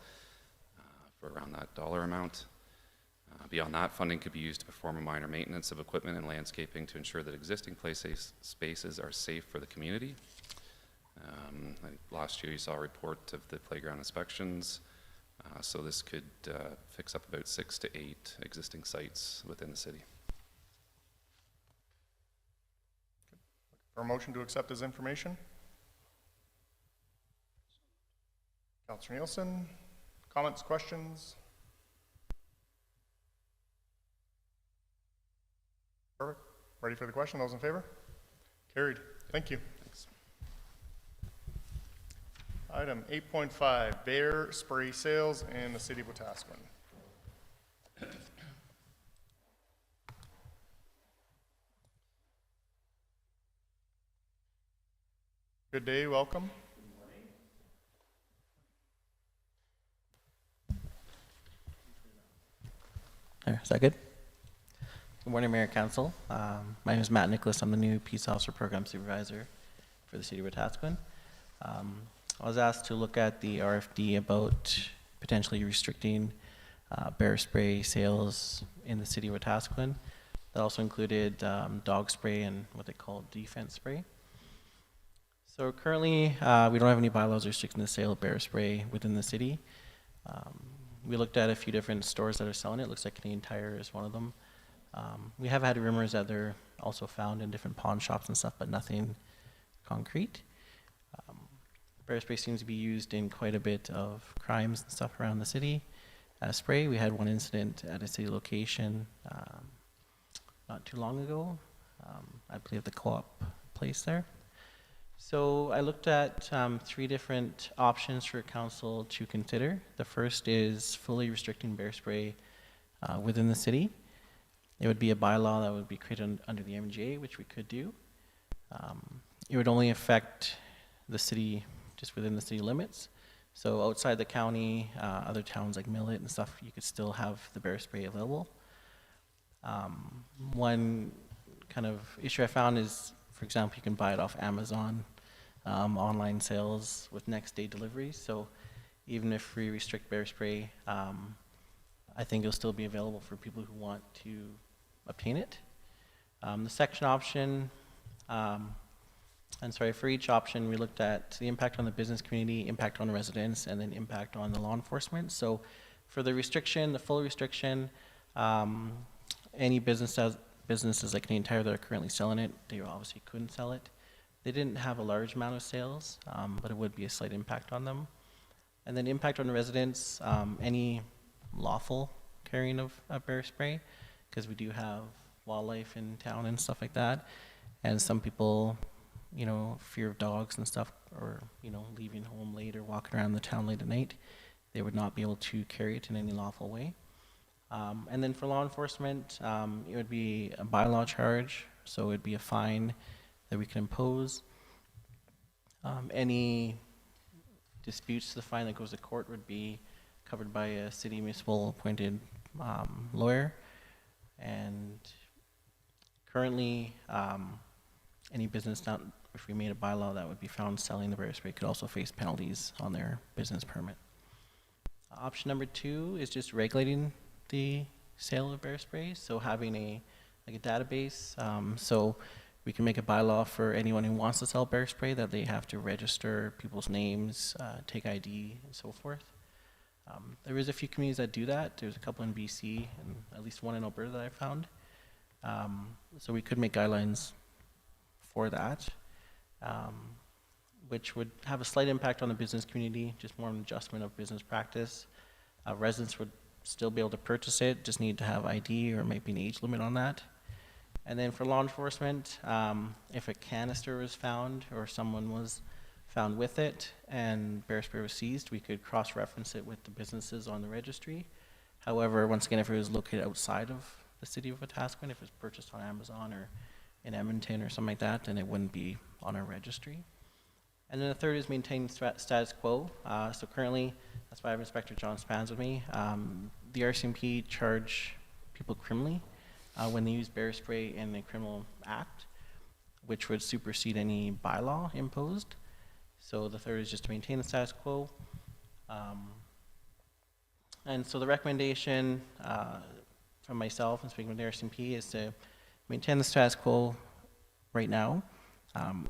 for around that dollar amount. Beyond that, funding could be used to perform a minor maintenance of equipment and landscaping to ensure that existing play spaces are safe for the community. Last year you saw a report of the playground inspections, so this could fix up about 6 to 8 existing sites within the city. For a motion to accept as information? Councilor Nielsen, comments, questions? Perfect. Ready for the question? Those in favor? Carried. Thank you. Thanks. Item 8.5, bear spray sales in the city of Wetaskiwin. Good day, welcome. Is that good? Good morning, Mayor Council. My name is Matt Nicholas. I'm the new Peace Officer Program Supervisor for the City of Wetaskiwin. I was asked to look at the RFD about potentially restricting bear spray sales in the City of Wetaskiwin. That also included dog spray and what they call defense spray. So currently, we don't have any bylaws restricting the sale of bear spray within the city. We looked at a few different stores that are selling it. Looks like Canadian Tire is one of them. We have had rumors that they're also found in different pawn shops and stuff, but nothing concrete. Bear spray seems to be used in quite a bit of crimes and stuff around the city. Spray, we had one incident at a city location not too long ago. I believe the co-op place there. So I looked at 3 different options for council to consider. The first is fully restricting bear spray within the city. It would be a bylaw that would be created under the MGA, which we could do. It would only affect the city, just within the city limits. So outside the county, other towns like Millet and stuff, you could still have the bear spray available. One kind of issue I found is, for example, you can buy it off Amazon, online sales with next day delivery. So even if we restrict bear spray, I think it'll still be available for people who want to obtain it. The second option, for each option, we looked at the impact on the business community, impact on residents, and then impact on the law enforcement. So for the restriction, the full restriction, any businesses like Canadian Tire that are currently selling it, they obviously couldn't sell it. They didn't have a large amount of sales, but it would be a slight impact on them. And then impact on the residents, any lawful carrying of bear spray, because we do have wildlife in town and stuff like that. And some people, you know, fear of dogs and stuff, or, you know, leaving home late or walking around the town late at night, they would not be able to carry it in any lawful way. And then for law enforcement, it would be a bylaw charge, so it would be a fine that we can impose. Any disputes to the fine that goes to court would be covered by a city municipal appointed lawyer. And currently, any business, not, if we made a bylaw that would be found selling the bear spray, could also face penalties on their business permit. Option number 2 is just regulating the sale of bear spray, so having a database, so we can make a bylaw for anyone who wants to sell bear spray that they have to register people's names, take ID, and so forth. There is a few communities that do that. There's a couple in BC and at least one in Alberta that I found. So we could make guidelines for that, which would have a slight impact on the business community, just more an adjustment of business practice. Residents would still be able to purchase it, just need to have ID or maybe an age limit on that. And then for law enforcement, if a canister was found or someone was found with it and bear spray was seized, we could cross-reference it with the businesses on the registry. However, once again, if it was located outside of the city of Wetaskiwin, if it was purchased on Amazon or in Edmonton or something like that, then it wouldn't be on our registry. And then the third is maintain status quo. So currently, that's why I have Inspector John Spans with me. The RCMP charge people criminally when they use bear spray in a criminal act, which would supersede any bylaw imposed. So the third is just to maintain the status quo. And so the recommendation from myself and speaking with the RCMP is to maintain the status quo right now.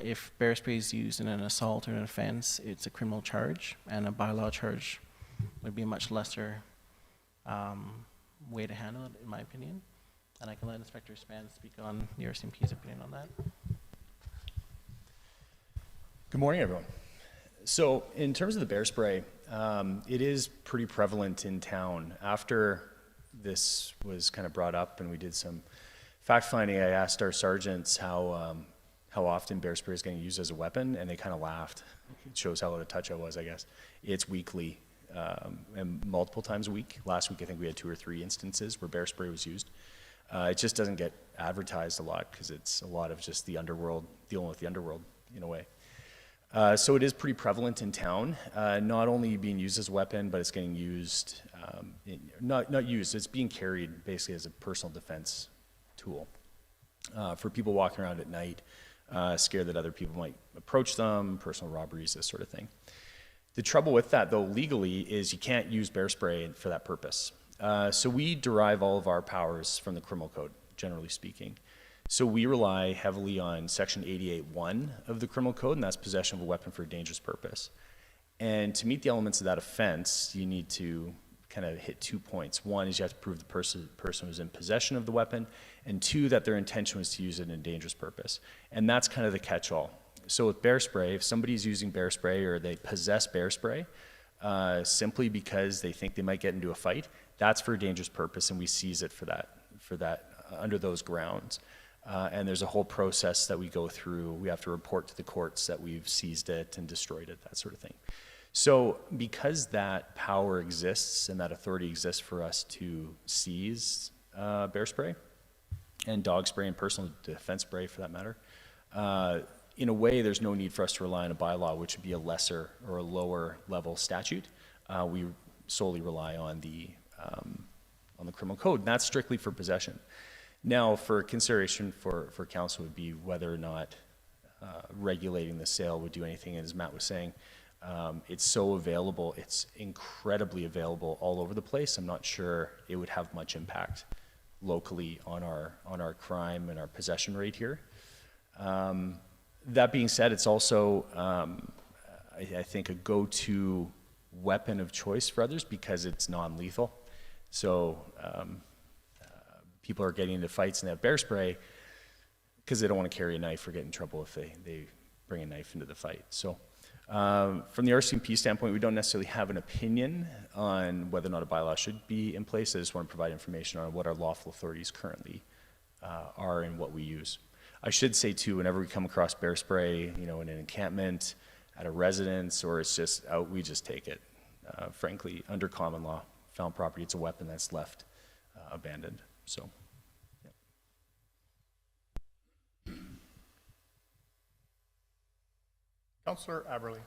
If bear spray is used in an assault or an offense, it's a criminal charge, and a bylaw charge would be a much lesser way to handle it, in my opinion. And I can let Inspector Span speak on the RCMP's opinion on that. Good morning, everyone. So in terms of the bear spray, it is pretty prevalent in town. After this was kind of brought up and we did some fact finding, I asked our sergeants how often bear spray is getting used as a weapon, and they kind of laughed. It shows how out of touch I was, I guess. It's weekly, and multiple times a week. Last week, I think we had 2 or 3 instances where bear spray was used. It just doesn't get advertised a lot because it's a lot of just the underworld, dealing with the underworld in a way. So it is pretty prevalent in town, not only being used as a weapon, but it's getting used, not used, it's being carried basically as a personal defense tool for people walking around at night, scared that other people might approach them, personal robberies, this sort of thing. The trouble with that, though, legally, is you can't use bear spray for that purpose. So we derive all of our powers from the criminal code, generally speaking. So we rely heavily on section 88(1) of the criminal code, and that's possession of a weapon for a dangerous purpose. And to meet the elements of that offense, you need to kind of hit 2 points. One is you have to prove the person was in possession of the weapon, and two, that their intention was to use it in a dangerous purpose. And that's kind of the catch-all. So with bear spray, if somebody's using bear spray or they possess bear spray simply because they think they might get into a fight, that's for a dangerous purpose, and we seize it for that under those grounds. And there's a whole process that we go through. We have to report to the courts that we've seized it and destroyed it, that sort of thing. So because that power exists and that authority exists for us to seize bear spray and dog spray and personal defense spray for that matter, in a way there's no need for us to rely on a bylaw, which would be a lesser or a lower level statute. We solely rely on the criminal code, and that's strictly for possession. Now, for consideration for council would be whether or not regulating the sale would do anything. As Matt was saying, it's so available, it's incredibly available all over the place. I'm not sure it would have much impact locally on our crime and our possession rate here. That being said, it's also, I think, a go-to weapon of choice for others because it's non-lethal. So people are getting into fights and they have bear spray because they don't want to carry a knife or get in trouble if they bring a knife into the fight. So from the RCMP standpoint, we don't necessarily have an opinion on whether or not a bylaw should be in place. I just want to provide information on what our lawful authorities currently are and what we use. I should say too, whenever we come across bear spray, in an encampment, at a residence, or it's just out, we just take it. Frankly, under common law, found property, it's a weapon that's left abandoned. So, yeah. Councillor Aberley.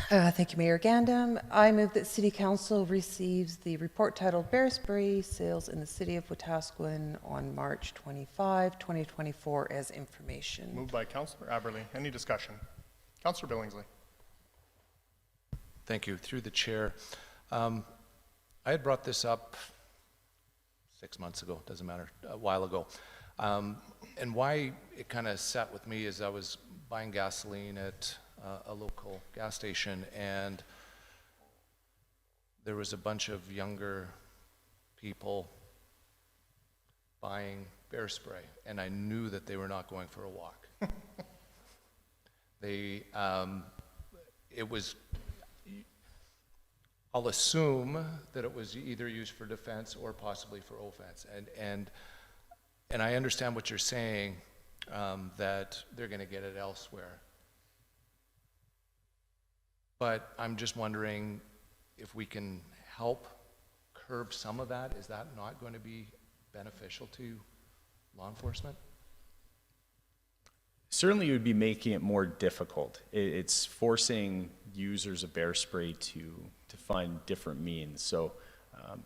Thank you, Mayor Gandam. I move that City Council receives the report titled Bear Spray Sales in the City of Wetaskiwin on March 25, 2024 as information. Moved by Councillor Aberley. Any discussion? Councillor Billingsley. Thank you. Through the chair. I had brought this up 6 months ago, doesn't matter, a while ago. And why it kind of sat with me is I was buying gasoline at a local gas station, and there was a bunch of younger people buying bear spray, and I knew that they were not going for a walk. I'll assume that it was either used for defense or possibly for offense, and I understand what you're saying, that they're going to get it elsewhere. But I'm just wondering if we can help curb some of that. Is that not going to be beneficial to law enforcement? Certainly, it would be making it more difficult. It's forcing users of bear spray to find different means. So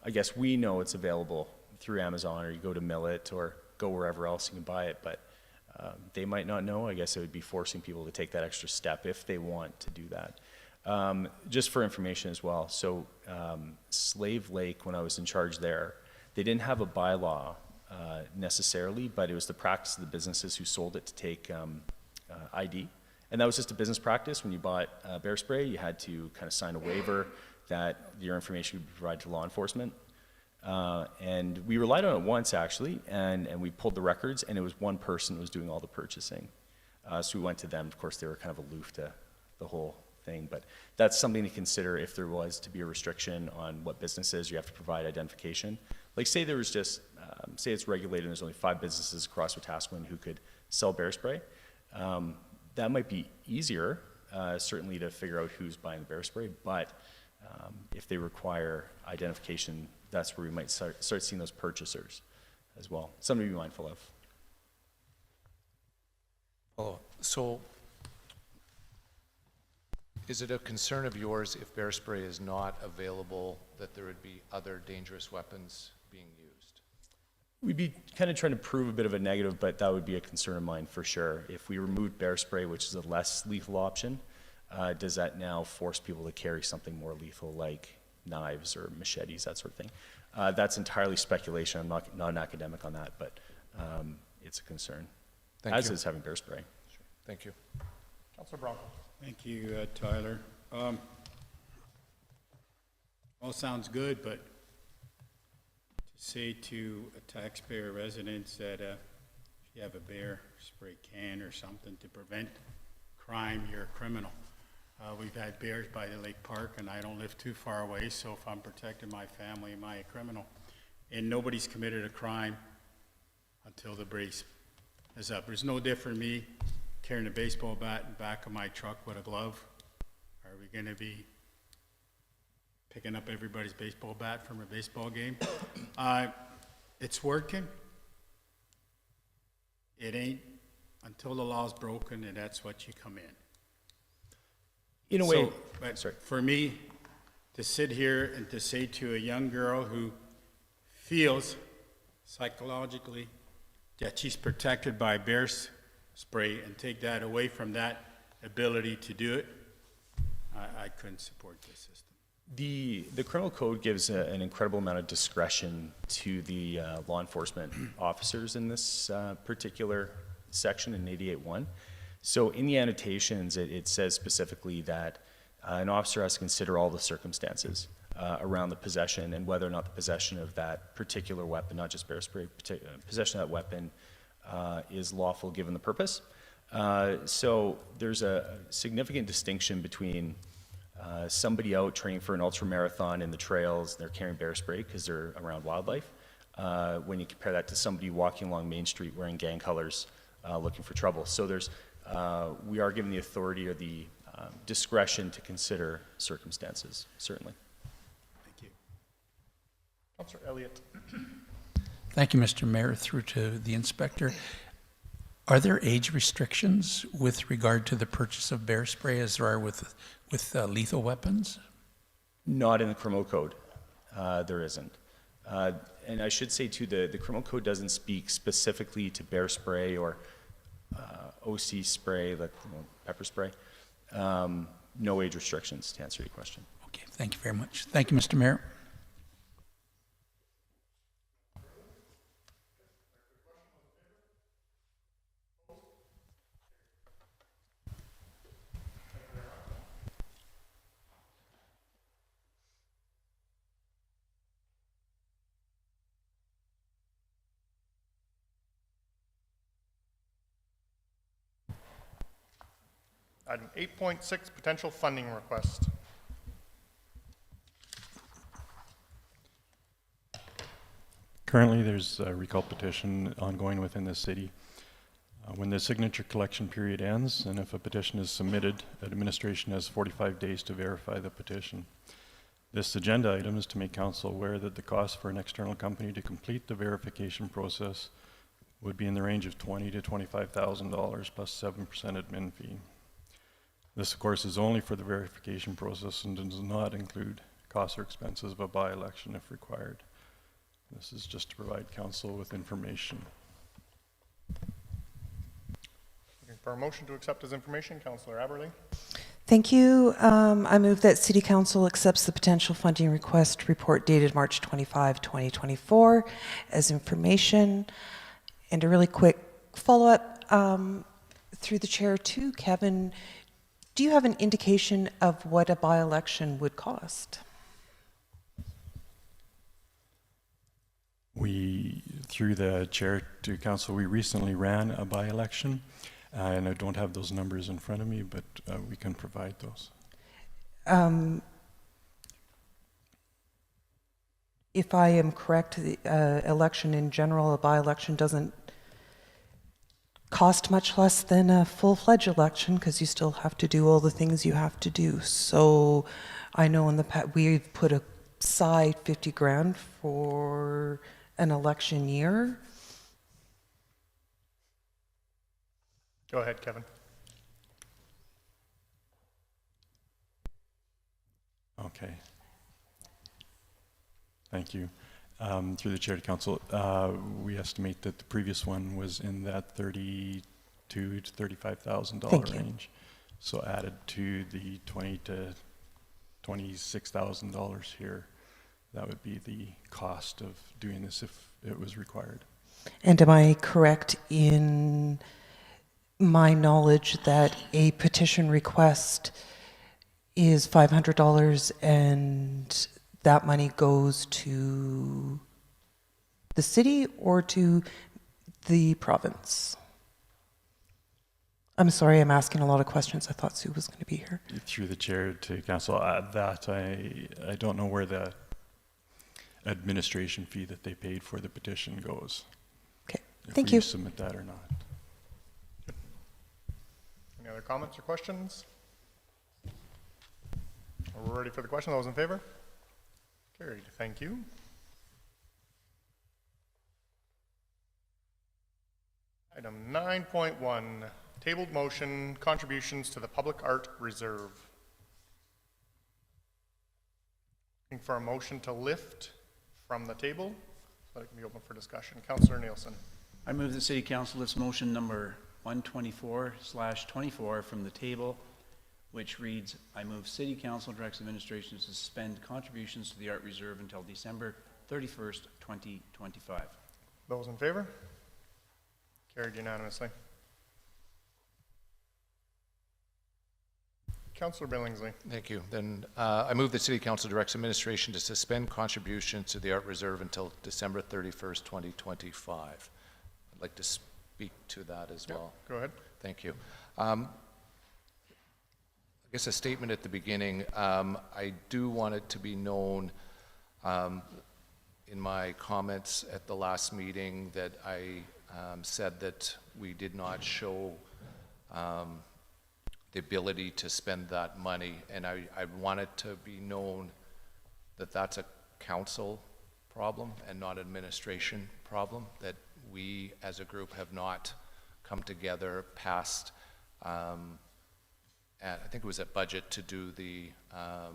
I guess we know it's available through Amazon, or you go to Millet or go wherever else you can buy it, but they might not know. I guess it would be forcing people to take that extra step if they want to do that. Just for information as well, so Slave Lake, when I was in charge there, they didn't have a bylaw necessarily, but it was the practice of the businesses who sold it to take ID. And that was just a business practice. When you bought bear spray, you had to kind of sign a waiver that your information would be provided to law enforcement. And we relied on it once, actually, and we pulled the records, and it was one person who was doing all the purchasing. So we went to them. Of course, they were kind of aloof to the whole thing, but that's something to consider if there was to be a restriction on what businesses you have to provide identification. Like, say there was just, say it's regulated and there's only 5 businesses across Wetaskiwin who could sell bear spray. That might be easier, certainly, to figure out who's buying the bear spray, but if they require identification, that's where we might start seeing those purchasers as well. Something to be mindful of. Oh, so Is it a concern of yours if bear spray is not available, that there would be other dangerous weapons being used? We'd be kind of trying to prove a bit of a negative, but that would be a concern of mine for sure. If we removed bear spray, which is a less lethal option, does that now force people to carry something more lethal like knives or machetes, that sort of thing? That's entirely speculation. I'm not an academic on that, but it's a concern. As is having bear spray. Sure. Thank you. Councilor Bronco. Thank you, Tyler. All sounds good, but to say to a taxpayer residents that if you have a bear spray can or something to prevent crime, you're a criminal. We've had bears by the lake park, and I don't live too far away, so if I'm protecting my family, am I a criminal? And nobody's committed a crime until the brace is up. There's no different me carrying a baseball bat in the back of my truck with a glove. Are we going to be picking up everybody's baseball bat from a baseball game? It's working. It ain't until the law's broken, and that's what you come in. In a way, but for me, to sit here and to say to a young girl who feels psychologically that she's protected by bear spray and take that away from that ability to do it, I couldn't support this system. The criminal code gives an incredible amount of discretion to the law enforcement officers in this particular section in 88.1. So in the annotations, it says specifically that an officer has to consider all the circumstances around the possession and whether or not the possession of that particular weapon, not just bear spray, possession of that weapon is lawful given the purpose. So there's a significant distinction between somebody out training for an ultramarathon in the trails, they're carrying bear spray because they're around wildlife, when you compare that to somebody walking along Main Street wearing gang colors looking for trouble. So there's, we are given the authority or the discretion to consider circumstances, certainly. Thank you. Councilor Elliott. Thank you, Mr. Mayor. Through to the inspector. Are there age restrictions with regard to the purchase of bear spray as there are with lethal weapons? Not in the criminal code. There isn't. And I should say too, the criminal code doesn't speak specifically to bear spray or OC spray, like pepper spray. No age restrictions, to answer your question. Okay, thank you very much. Thank you, Mr. Mayor. Item 8.6, potential funding request. Currently, there's a recall petition ongoing within the city. When the signature collection period ends, and if a petition is submitted, administration has 45 days to verify the petition. This agenda item is to make council aware that the cost for an external company to complete the verification process would be in the range of $20,000 to $25,000 plus 7% admin fee. This, of course, is only for the verification process and does not include costs or expenses of a by-election if required. This is just to provide council with information. Looking for a motion to accept as information, Councilor Aberle. Thank you. I move that City Council accepts the potential funding request report dated March 25, 2024 as information. And a really quick follow-up through the chair to Kevin. Do you have an indication of what a by-election would cost? We, through the chair to council, we recently ran a by-election, and I don't have those numbers in front of me, but we can provide those. If I am correct, the election in general, a by-election doesn't cost much less than a full-fledged election because you still have to do all the things you have to do. So I know in the past we've put aside 50 grand for an election year. Go ahead, Kevin. Okay. Thank you. Through the chair to council, we estimate that the previous one was in that $32,000 to $35,000 range. So added to the $20,000 to $26,000 here, that would be the cost of doing this if it was required. And am I correct in my knowledge that a petition request is $500 and that money goes to the city or to the province? I'm sorry, I'm asking a lot of questions. I thought Sue was going to be here. Through the chair to council, that I don't know where the administration fee that they paid for the petition goes. Okay, if thank we you. Submit that or not. Any other comments or questions? We're ready for the question. Those in favor? Carried. Thank you. Item 9.1, tabled motion, contributions to the Public Art Reserve. Looking for a motion to lift from the table so that it can be open for discussion. Councillor Nielsen. I move the City Council lifts motion number 124/24 from the table, which reads, I move City Council directs administration to suspend contributions to the Art Reserve until December 31st, 2025. Those in favor? Carried unanimously. Councillor Billingsley. Thank you. Then I move the City Council directs administration to suspend contributions to the Art Reserve until December 31st, 2025. I'd like to speak to that as well. Go ahead. Thank you. I guess a statement at the beginning. I do want it to be known in my comments at the last meeting that I said that we did not show the ability to spend that money, and I want it to be known that that's a council problem and not administration problem, that we as a group have not come together past I think it was at budget to do the I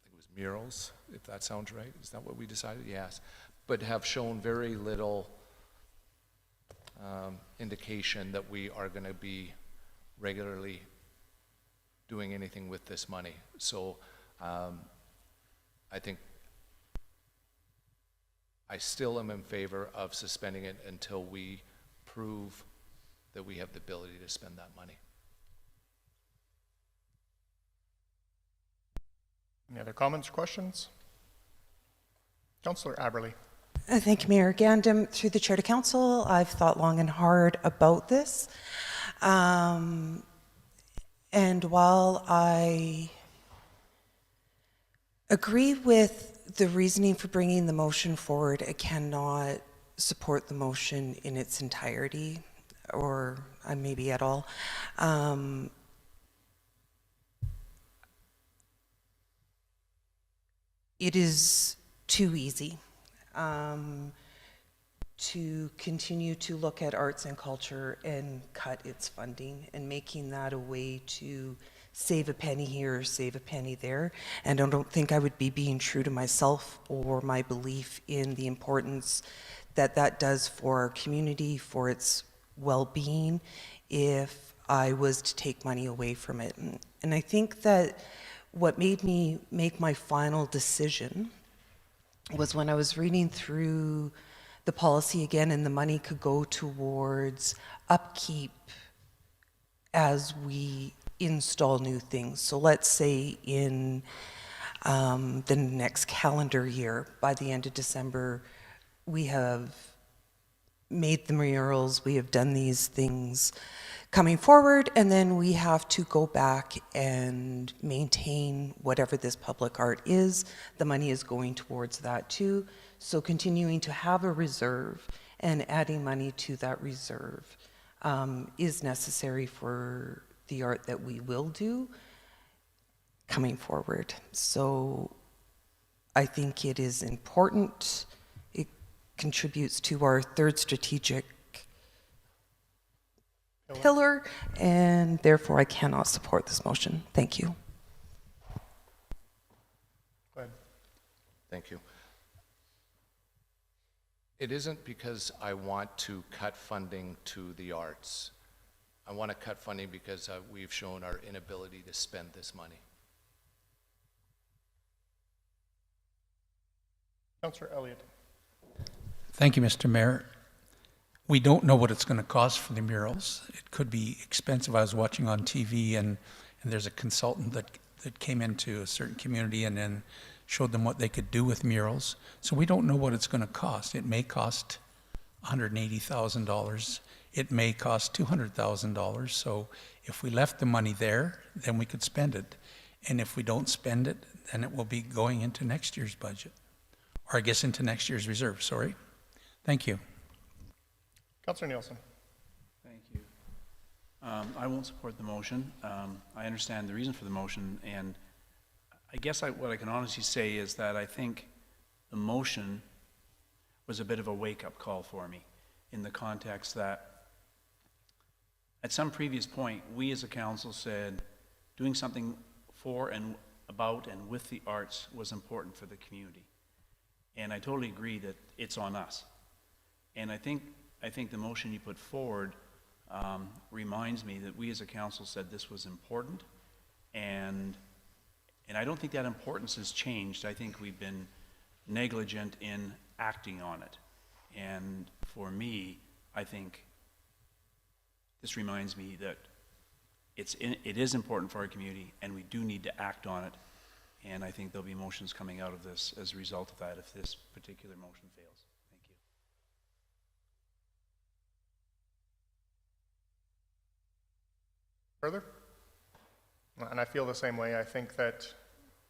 think it was murals, if that sounds right. Is that what we decided? Yes. But have shown very little indication that we are going to be regularly doing anything with this money. So I think I still am in favor of suspending it until we prove that we have the ability to spend that money. Any other comments or questions? Councillor Aberley. Thank you, Mayor Gandam. Through the chair to council, I've thought long and hard about this. And while I agree with the reasoning for bringing the motion forward, I cannot support the motion in its entirety, or maybe at all. It is too easy to continue to look at arts and culture and cut its funding and making that a way to save a penny here, save a penny there. And I don't think I would be being true to myself or my belief in the importance that that does for our community, for its well-being, if I was to take money away from it. And I think that what made me make my final decision was when I was reading through the policy again, and the money could go towards upkeep as we install new things. So let's say in the next calendar year, by the end of December, we have made the murals, we have done these things coming forward, and then we have to go back and maintain whatever this public art is. The money is going towards that too. So continuing to have a reserve and adding money to that reserve is necessary for the art that we will do coming forward. So I think it is important. It contributes to our third strategic pillar, and therefore I cannot support this motion. Thank you. Thank you. It isn't because I want to cut funding to the arts. I want to cut funding because we've shown our inability to spend this money. Councillor Elliott. Thank you, Mr. Mayor. We don't know what it's going to cost for the murals. It could be expensive. I was watching on TV, and there's a consultant that came into a certain community and then showed them what they could do with murals. So we don't know what it's going to cost. It may cost $180,000. It may cost $200,000. So if we left the money there, then we could spend it. And if we don't spend it, then it will be going into next year's budget. Or I guess into next year's reserve, sorry. Thank you. Councillor Nielsen. Thank you. I won't support the motion. I understand the reason for the motion, and I guess what I can honestly say is that I think the motion was a bit of a wake-up call for me, in the context that at some previous point, we as a council said doing something for and about and with the arts was important for the community. And I totally agree that it's on us. And I think the motion you put forward reminds me that we as a council said this was important, and I don't think that importance has changed. I think we've been negligent in acting on it. And for me, I think this reminds me that it is important for our community, and we do need to act on it. And I think there'll be motions coming out of this as a result of that if this particular motion fails. Thank you. Further? And I feel the same way. I think that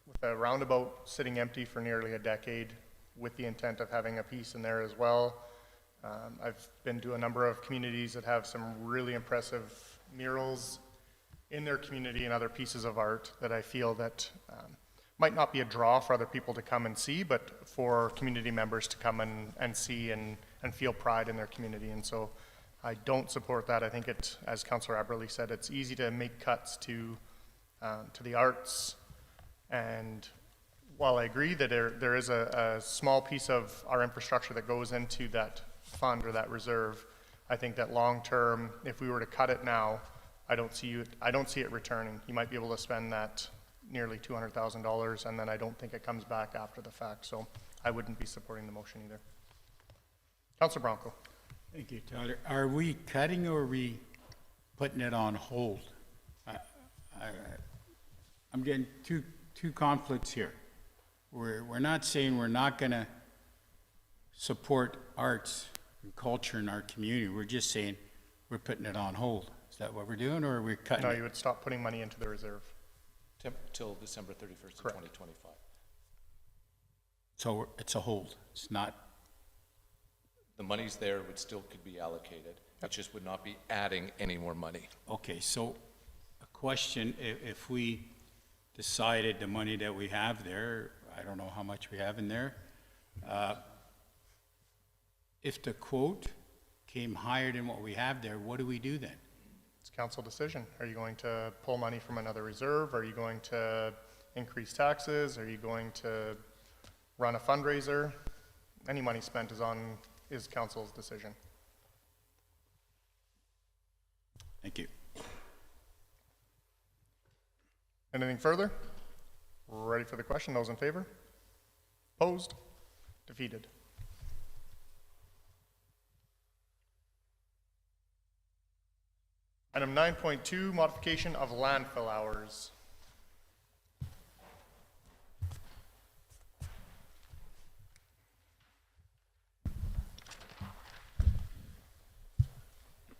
with a roundabout sitting empty for nearly a decade, with the intent of having a piece in there as well, I've been to a number of communities that have some really impressive murals in their community and other pieces of art that I feel that might not be a draw for other people to come and see, but for community members to come and see and feel pride in their community. And so I don't support that. I think it, as Councillor Aberle said, it's easy to make cuts to the arts. And while I agree that there is a small piece of our infrastructure that goes into that fund or that reserve, I think that long term, if we were to cut it now, I don't see it returning. You might be able to spend that nearly $200,000, and then I don't think it comes back after the fact. So I wouldn't be supporting the motion either. Councillor Bronco. Thank you, Tyler. Are we cutting or are we putting it on hold? I'm getting two conflicts here. We're not saying we're not going to support arts and culture in our community. We're just saying we're putting it on hold. Is that what we're doing, or are we cutting No, it? you would stop putting money into the reserve. Till December 31st of 2025. So it's a hold. It's not. The monies there could be allocated. It just would not be adding any more money. Okay, so a question, if we decided the money that we have there, I don't know how much we have in there, if the quote came higher than what we have there, what do we do then? It's a council decision. Are you going to pull money from another reserve? Are you going to increase taxes? Are you going to run a fundraiser? Any money spent is council's decision. Thank you. Anything further? Ready for the question? Those in favor? Opposed? Defeated. Item 9.2, modification of landfill hours.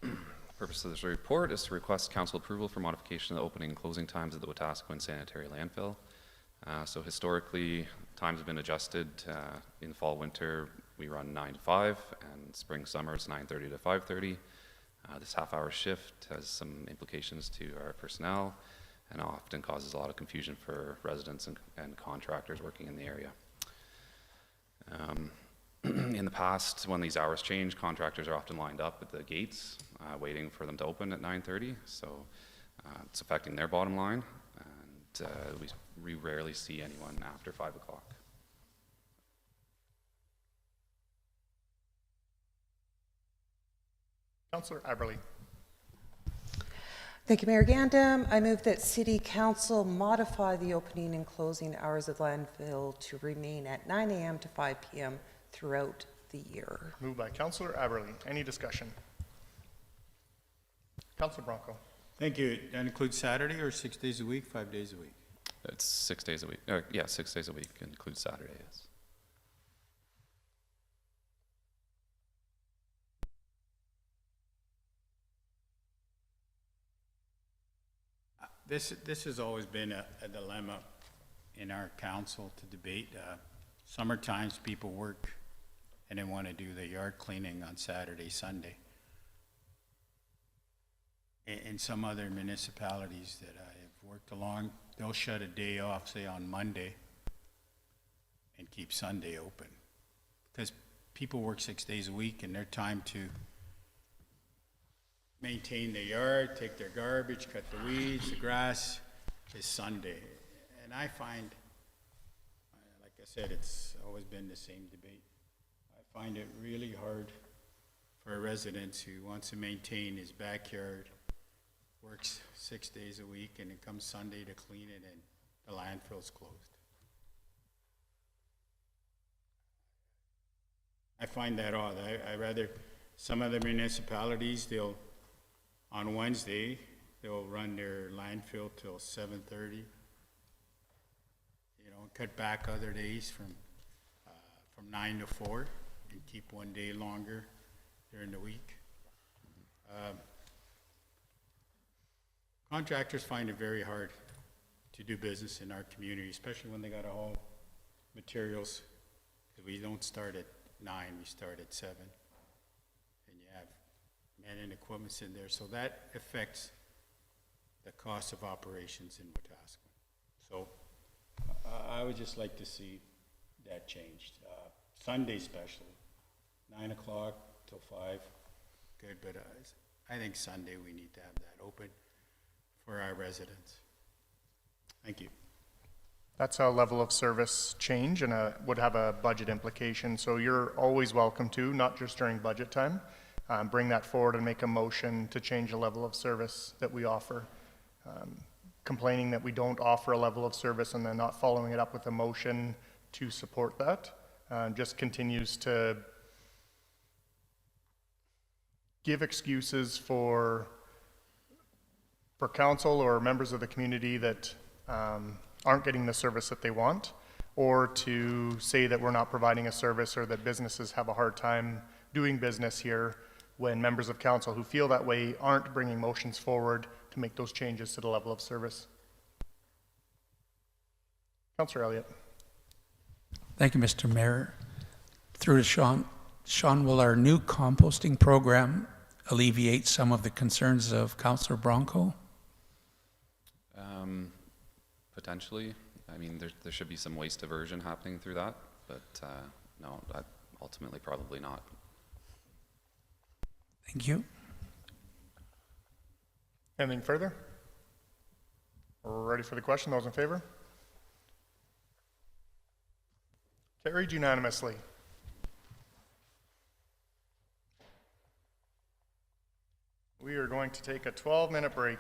The purpose of this report is to request council approval for modification of the opening and closing times of the Wetaskiwin sanitary landfill. So historically, times have been adjusted. In fall, winter, we run 9 to 5, and spring, summer, it's 9:30 to 5:30. This half-hour shift has some implications to our personnel and often causes a lot of confusion for residents and contractors working in the area. In the past, when these hours change, contractors are often lined up at the gates waiting for them to open at 9:30, so it's affecting their bottom line, and we rarely see anyone after 5 o'clock. Councillor Aberle. Thank you, Mayor Gandam. I move that City Council modify the opening and closing hours of landfill to remain at 9 a.m. to 5 p.m. throughout the year. Moved by Councillor Aberle. Any discussion? Councillor Bronco. Thank you. That includes Saturday or 6 days a week, 5 days a week? It's 6 days a week. Yeah, 6 days a week, includes Saturday, yes. This has always been a dilemma in our council to debate. Summer times people work and they want to do the yard cleaning on Saturday, Sunday. In some other municipalities that I have worked along, they'll shut a day off, say on Monday, and keep Sunday open. Because people work 6 days a week and their time to maintain their yard, take their garbage, cut the weeds, the grass, is Sunday. And I find, like I said, it's always been the same debate. I find it really hard for a resident who wants to maintain his backyard, works 6 days a week, and it comes Sunday to clean it and the landfill's closed. I find that odd. I rather, some other municipalities, on Wednesday, they'll run their landfill till 7:30. Cut back other days from 9 to 4 and keep one day longer during the week. Contractors find it very hard to do business in our community, especially when they got to haul materials. We don't start at 9, we start at 7. And you have men and equipment in there, so that affects the cost of operations in Wetaskiwin. So I would just like to see that changed. Sunday especially, 9 o'clock till 5, good, but I think Sunday we need to have that open for our residents. Thank you. That's a level of service change and would have a budget implication. So you're always welcome to, not just during budget time, bring that forward and make a motion to change the level of service that we offer. Complaining that we don't offer a level of service and then not following it up with a motion to support that just continues to give excuses for council or members of the community that aren't getting the service that they want, or to say that we're not providing a service or that businesses have a hard time doing business here when members of council who feel that way aren't bringing motions forward to make those changes to the level of service. Councillor Elliott. Thank you, Mr. Mayor. Through to Sean. Sean, will our new composting program alleviate some of the concerns of Councillor Bronco? Potentially. I mean, there should be some waste diversion happening through that, but no, ultimately probably not. Thank you. Anything further? We're ready for the question. Those in favor? Carried unanimously. We are going to take a 12-minute break.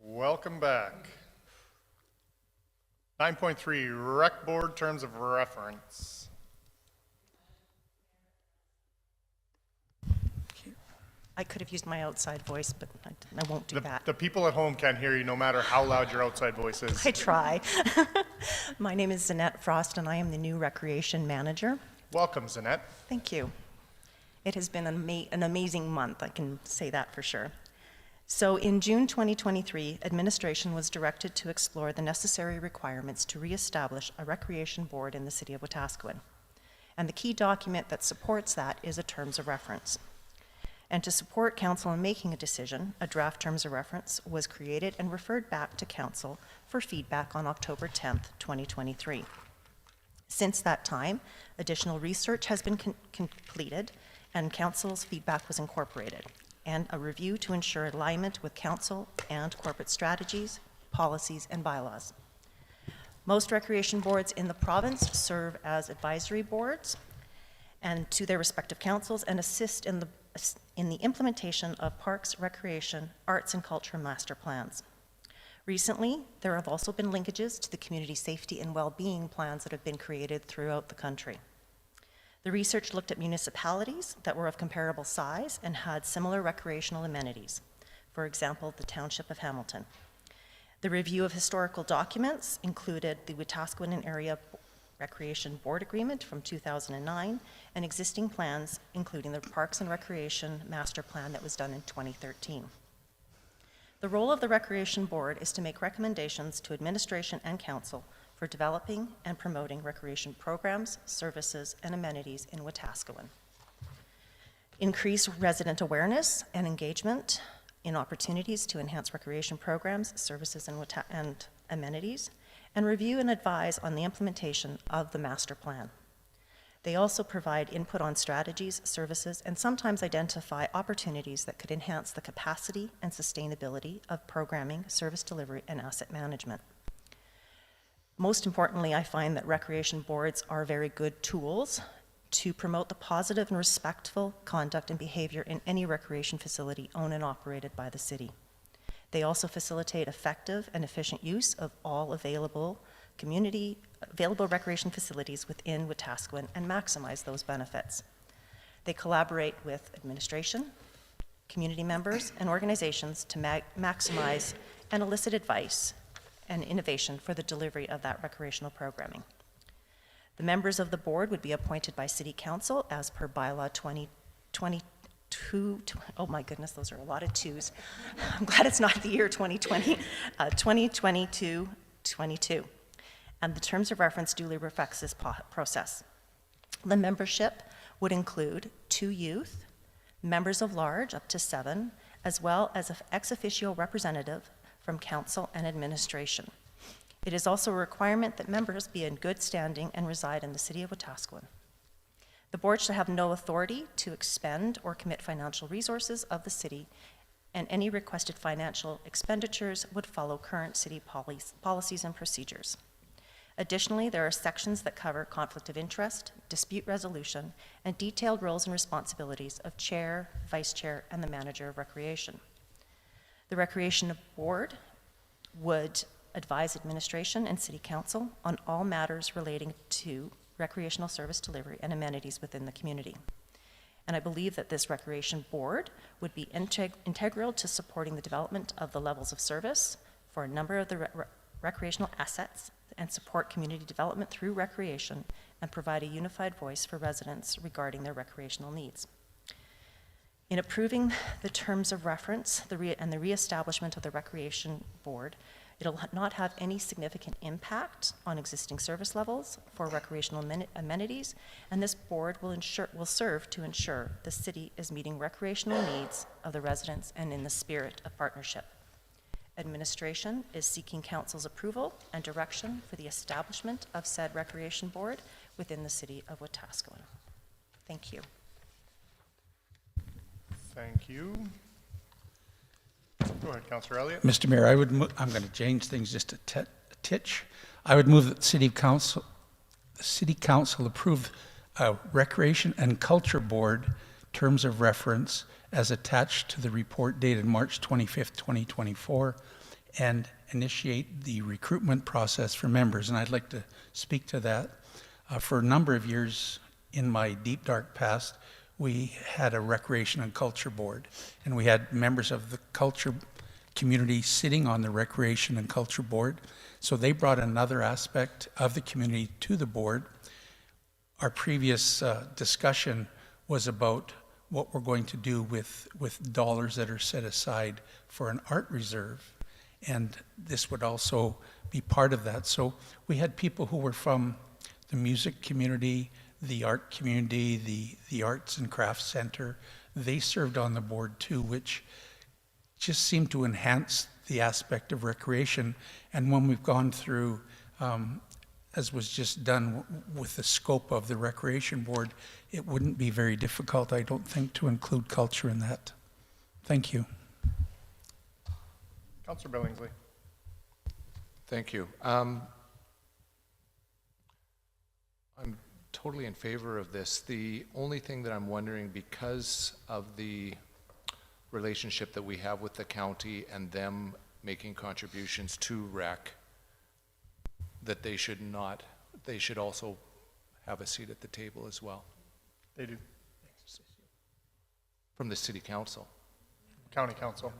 Welcome back. 9.3, Rec Board Terms of Reference. I could have used my outside voice, but I won't do that. The people at home can't hear you no matter how loud your outside voice is. I try. My name is Zanette Frost, and I am the new Recreation Manager. Welcome, Zanette. Thank you. It has been an amazing month, I can say that for sure. So in June 2023, administration was directed to explore the necessary requirements to reestablish a recreation board in the city of Wetaskiwin. And the key document that supports that is a terms of reference. And to support council in making a decision, a draft terms of reference was created and referred back to council for feedback on October 10th, 2023. Since that time, additional research has been completed and council's feedback was incorporated, and a review to ensure alignment with council and corporate strategies, policies, and bylaws. Most recreation boards in the province serve as advisory boards and to their respective councils and assist in the implementation of parks, recreation, arts, and culture master plans. Recently, there have also been linkages to the community safety and well-being plans that have been created throughout the country. The research looked at municipalities that were of comparable size and had similar recreational amenities, for example, the Township of Hamilton. The review of historical documents included the Wetaskiwin Area Recreation Board Agreement from 2009 and existing plans, including the Parks and Recreation Master Plan that was done in 2013. The role of the Recreation Board is to make recommendations to administration and council for developing and promoting recreation programs, services, and amenities in Wetaskiwin. Increase resident awareness and engagement in opportunities to enhance recreation programs, services, and amenities, and review and advise on the implementation of the master plan. They also provide input on strategies, services, and sometimes identify opportunities that could enhance the capacity and sustainability of programming, service delivery, and asset management. Most importantly, I find that recreation boards are very good tools to promote the positive and respectful conduct and behavior in any recreation facility owned and operated by the city. They also facilitate effective and efficient use of all available recreation facilities within Wetaskiwin and maximize those benefits. They collaborate with administration, community members, and organizations to maximize and elicit advice and innovation for the delivery of that recreational programming. The members of the board would be appointed by City Council as per Bylaw 2022. Oh my goodness, those are a lot of twos. I'm glad it's not the year 2020, 2022. And the terms of reference duly reflects this process. The membership would include 2 youth, members of large up to 7, as well as an ex officio representative from council and administration. It is also a requirement that members be in good standing and reside in the city of Wetaskiwin. The board shall have no authority to expend or commit financial resources of the city, and any requested financial expenditures would follow current city policies and procedures. Additionally, there are sections that cover conflict of interest, dispute resolution, and detailed roles and responsibilities of chair, vice chair, and the manager of recreation. The Recreation Board would advise administration and City Council on all matters relating to recreational service delivery and amenities within the community. And I believe that this Recreation Board would be integral to supporting the development of the levels of service for a number of the recreational assets and support community development through recreation and provide a unified voice for residents regarding their recreational needs. In approving the terms of reference and the reestablishment of the Recreation Board, it'll not have any significant impact on existing service levels for recreational amenities, and this board will serve to ensure the city is meeting recreational needs of the residents and in the spirit of partnership. Administration is seeking council's approval and direction for the establishment of said Recreation Board within the city of Wetaskiwin. Thank you. Thank you. Go ahead, Councillor Elliott. Mr. Mayor, I'm going to change things just a titch. I would move that the City Council approve a Recreation and Culture Board terms of reference as attached to the report dated March 25th, 2024, and initiate the recruitment process for members. And I'd like to speak to that. For a number of years in my deep, dark past, we had a recreation and culture board, and we had members of the culture community sitting on the recreation and culture board. So they brought another aspect of the community to the board. Our previous discussion was about what we're going to do with dollars that are set aside for an art reserve. And this would also be part of that. So we had people who were from the music community, the art community, the Arts and Crafts Center. They served on the board too, which just seemed to enhance the aspect of recreation. And when we've gone through, as was just done with the scope of the Recreation Board, it wouldn't be very difficult, I don't think, to include culture in that. Thank you. Councillor Billingsley. Thank you. I'm totally in favor of this. The only thing that I'm wondering, because of the relationship that we have with the county and them making contributions to rec, that they should also have a seat at the table as well. They do. From the city council. County council.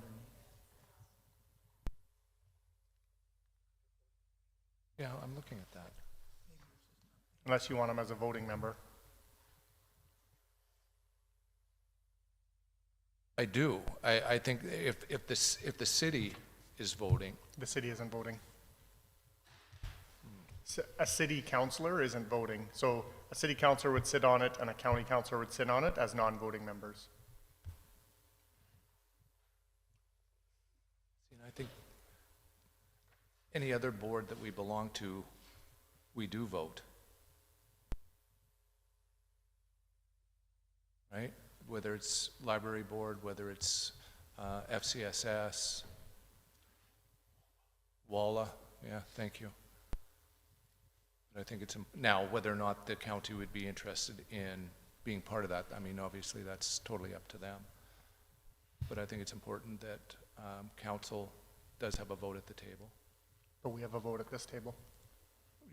Yeah, I'm looking at that. Unless you want them as a voting member. I do. I think if the city is voting. The city isn't voting. A city councillor isn't voting. So a city councillor would sit on it and a county councillor would sit on it as non-voting members. I think any other board that we belong to, we do vote. Right? Whether it's library board, whether it's FCSS, WALA, yeah, thank you. But I think it's, now whether or not the county would be interested in being part of that, I mean, obviously that's totally up to them. But I think it's important that council does have a vote at the table. But we have a vote at this table.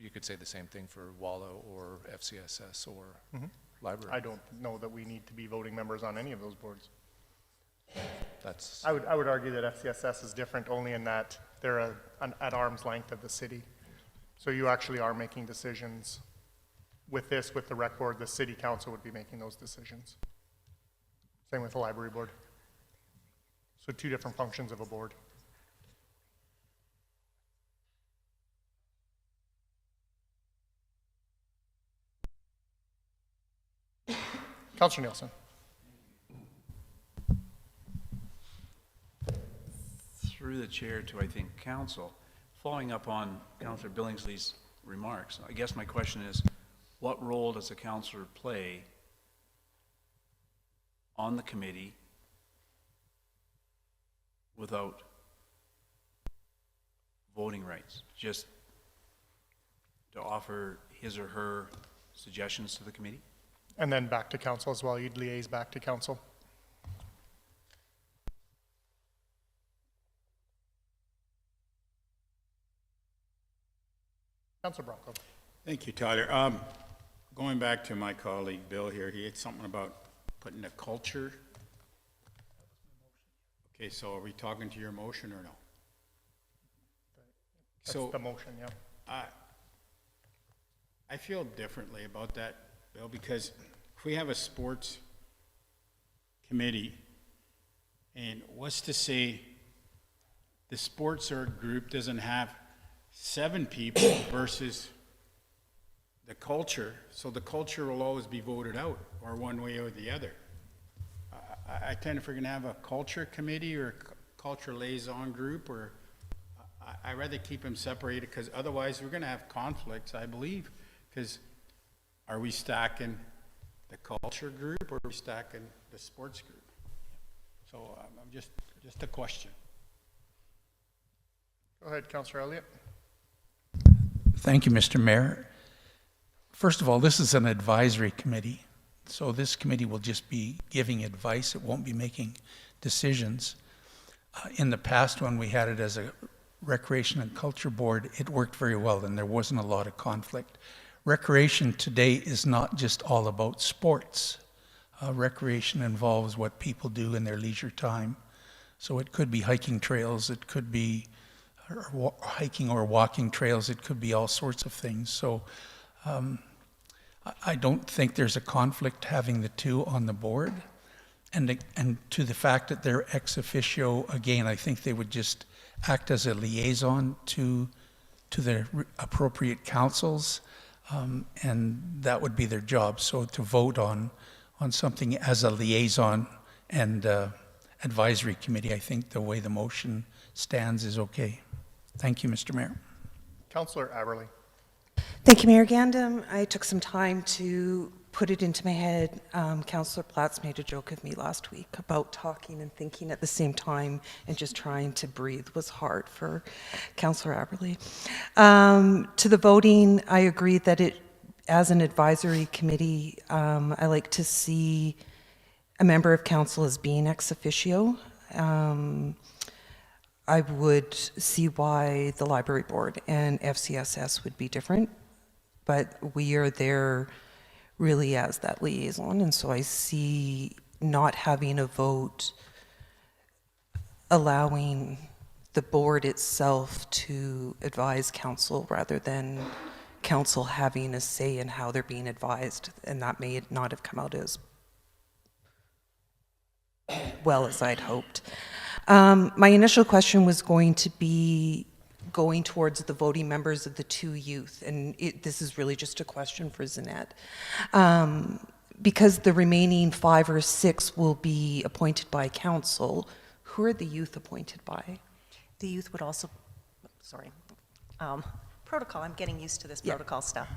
You could say the same thing for WALA or FCSS or library. I don't know that we need to be voting members on any of those boards. That's. I would argue that FCSS is different only in that they're at arm's length of the city. So you actually are making decisions. With this, with the rec board, the city council would be making those decisions. Same with the library board. So two different functions of a board. Councillor Nielsen. Through the chair to, I think, council, following up on Councillor Billingsley's remarks, I guess my question is, what role does a councillor play on the committee without voting rights? Just to offer his or her suggestions to the committee? And then back to council as well. You'd liaise back to council. Councilor Bronco. Thank you, Tyler. Going back to my colleague Bill here, he had something about putting the culture. Okay, so are we talking to your motion or no? That's the motion, yeah. I feel differently about that, Bill, because if we have a sports committee, and what's to say the sports group doesn't have 7 people versus the culture, so the culture will always be voted out, or one way or the other. I tend, if we're going to have a culture committee or a culture liaison group, or I'd rather keep them separated, because otherwise we're going to have conflicts, I believe, because are we stacking the culture group or are we stacking the sports group? So I'm just a question. Go ahead, Councillor Elliott. Thank you, Mr. Mayor. First of all, this is an advisory committee, so this committee will just be giving advice. It won't be making decisions. In the past, when we had it as a Recreation and Culture Board, it worked very well and there wasn't a lot of conflict. Recreation today is not just all about sports. Recreation involves what people do in their leisure time. So it could be hiking trails, it could be hiking or walking trails, it could be all sorts of things. So I don't think there's a conflict having the two on the board. And to the fact that they're ex officio, again, I think they would just act as a liaison to the appropriate councils, and that would be their job. So to vote on something as a liaison and advisory committee, I think the way the motion stands is okay. Thank you, Mr. Mayor. Councillor Aberley. Thank you, Mayor Gandam. I took some time to put it into my head. Councillor Platts made a joke of me last week about talking and thinking at the same time and just trying to breathe was hard for Councillor Aberley. To the voting, I agree that it, as an advisory committee, I like to see a member of council as being ex officio. I would see why the library board and FCSS would be different, but we are there really as that liaison, and so I see not having a vote allowing the board itself to advise council rather than council having a say in how they're being advised, and that may not have come out as well as I'd hoped. My initial question was going to be going towards the voting members of the two youth, and this is really just a question for Zanette. Because the remaining 5 or 6 will be appointed by council, who are the youth appointed by? The youth would also, sorry, protocol, I'm getting used to this protocol stuff.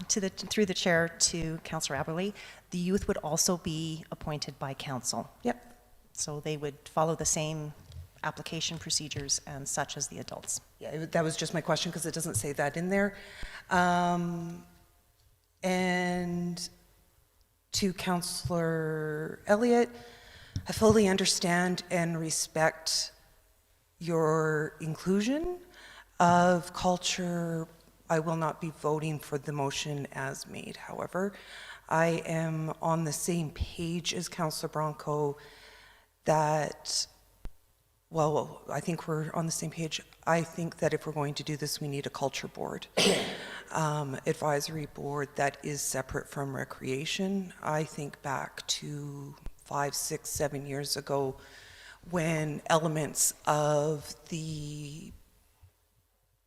Through the chair to Councillor Aberley, the youth would also be appointed by council. Yep. So they would follow the same application procedures and such as the adults. Yeah, that was just my question because it doesn't say that in there. And to Councillor Elliott, I fully understand and respect your inclusion of culture. I will not be voting for the motion as made. However, I am on the same page as Councillor Bronco that, well, I think we're on the same page. I think that if we're going to do this, we need a culture board, advisory board that is separate from recreation. I think back to 5, 6, 7 years ago when elements of the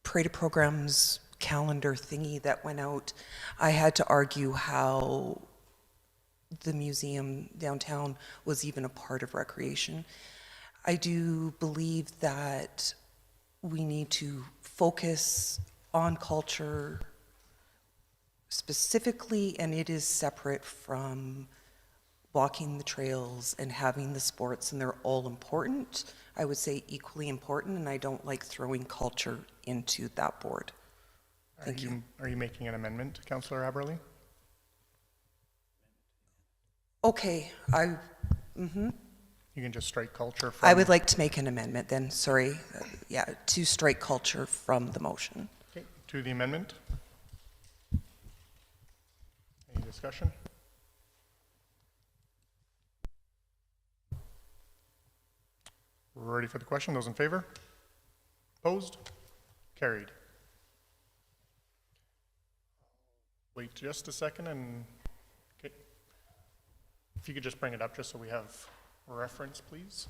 Parade of Programs calendar thingy that went out, I had to argue how the museum downtown was even a part of recreation. I do believe that we need to focus on culture specifically, and it is separate from walking the trails and having the sports, and they're all important. I would say equally important, and I don't like throwing culture into that board. Thank you. Are you making an amendment, Councillor Aberley? Okay, You can just strike culture from... I would like to make an amendment then, sorry. Yeah, to strike culture from the motion. Okay, to the amendment. Any discussion? We're ready for the question. Those in favor? Opposed? Carried. Wait just a second and... Okay. If you could just bring it up just so we have reference, please.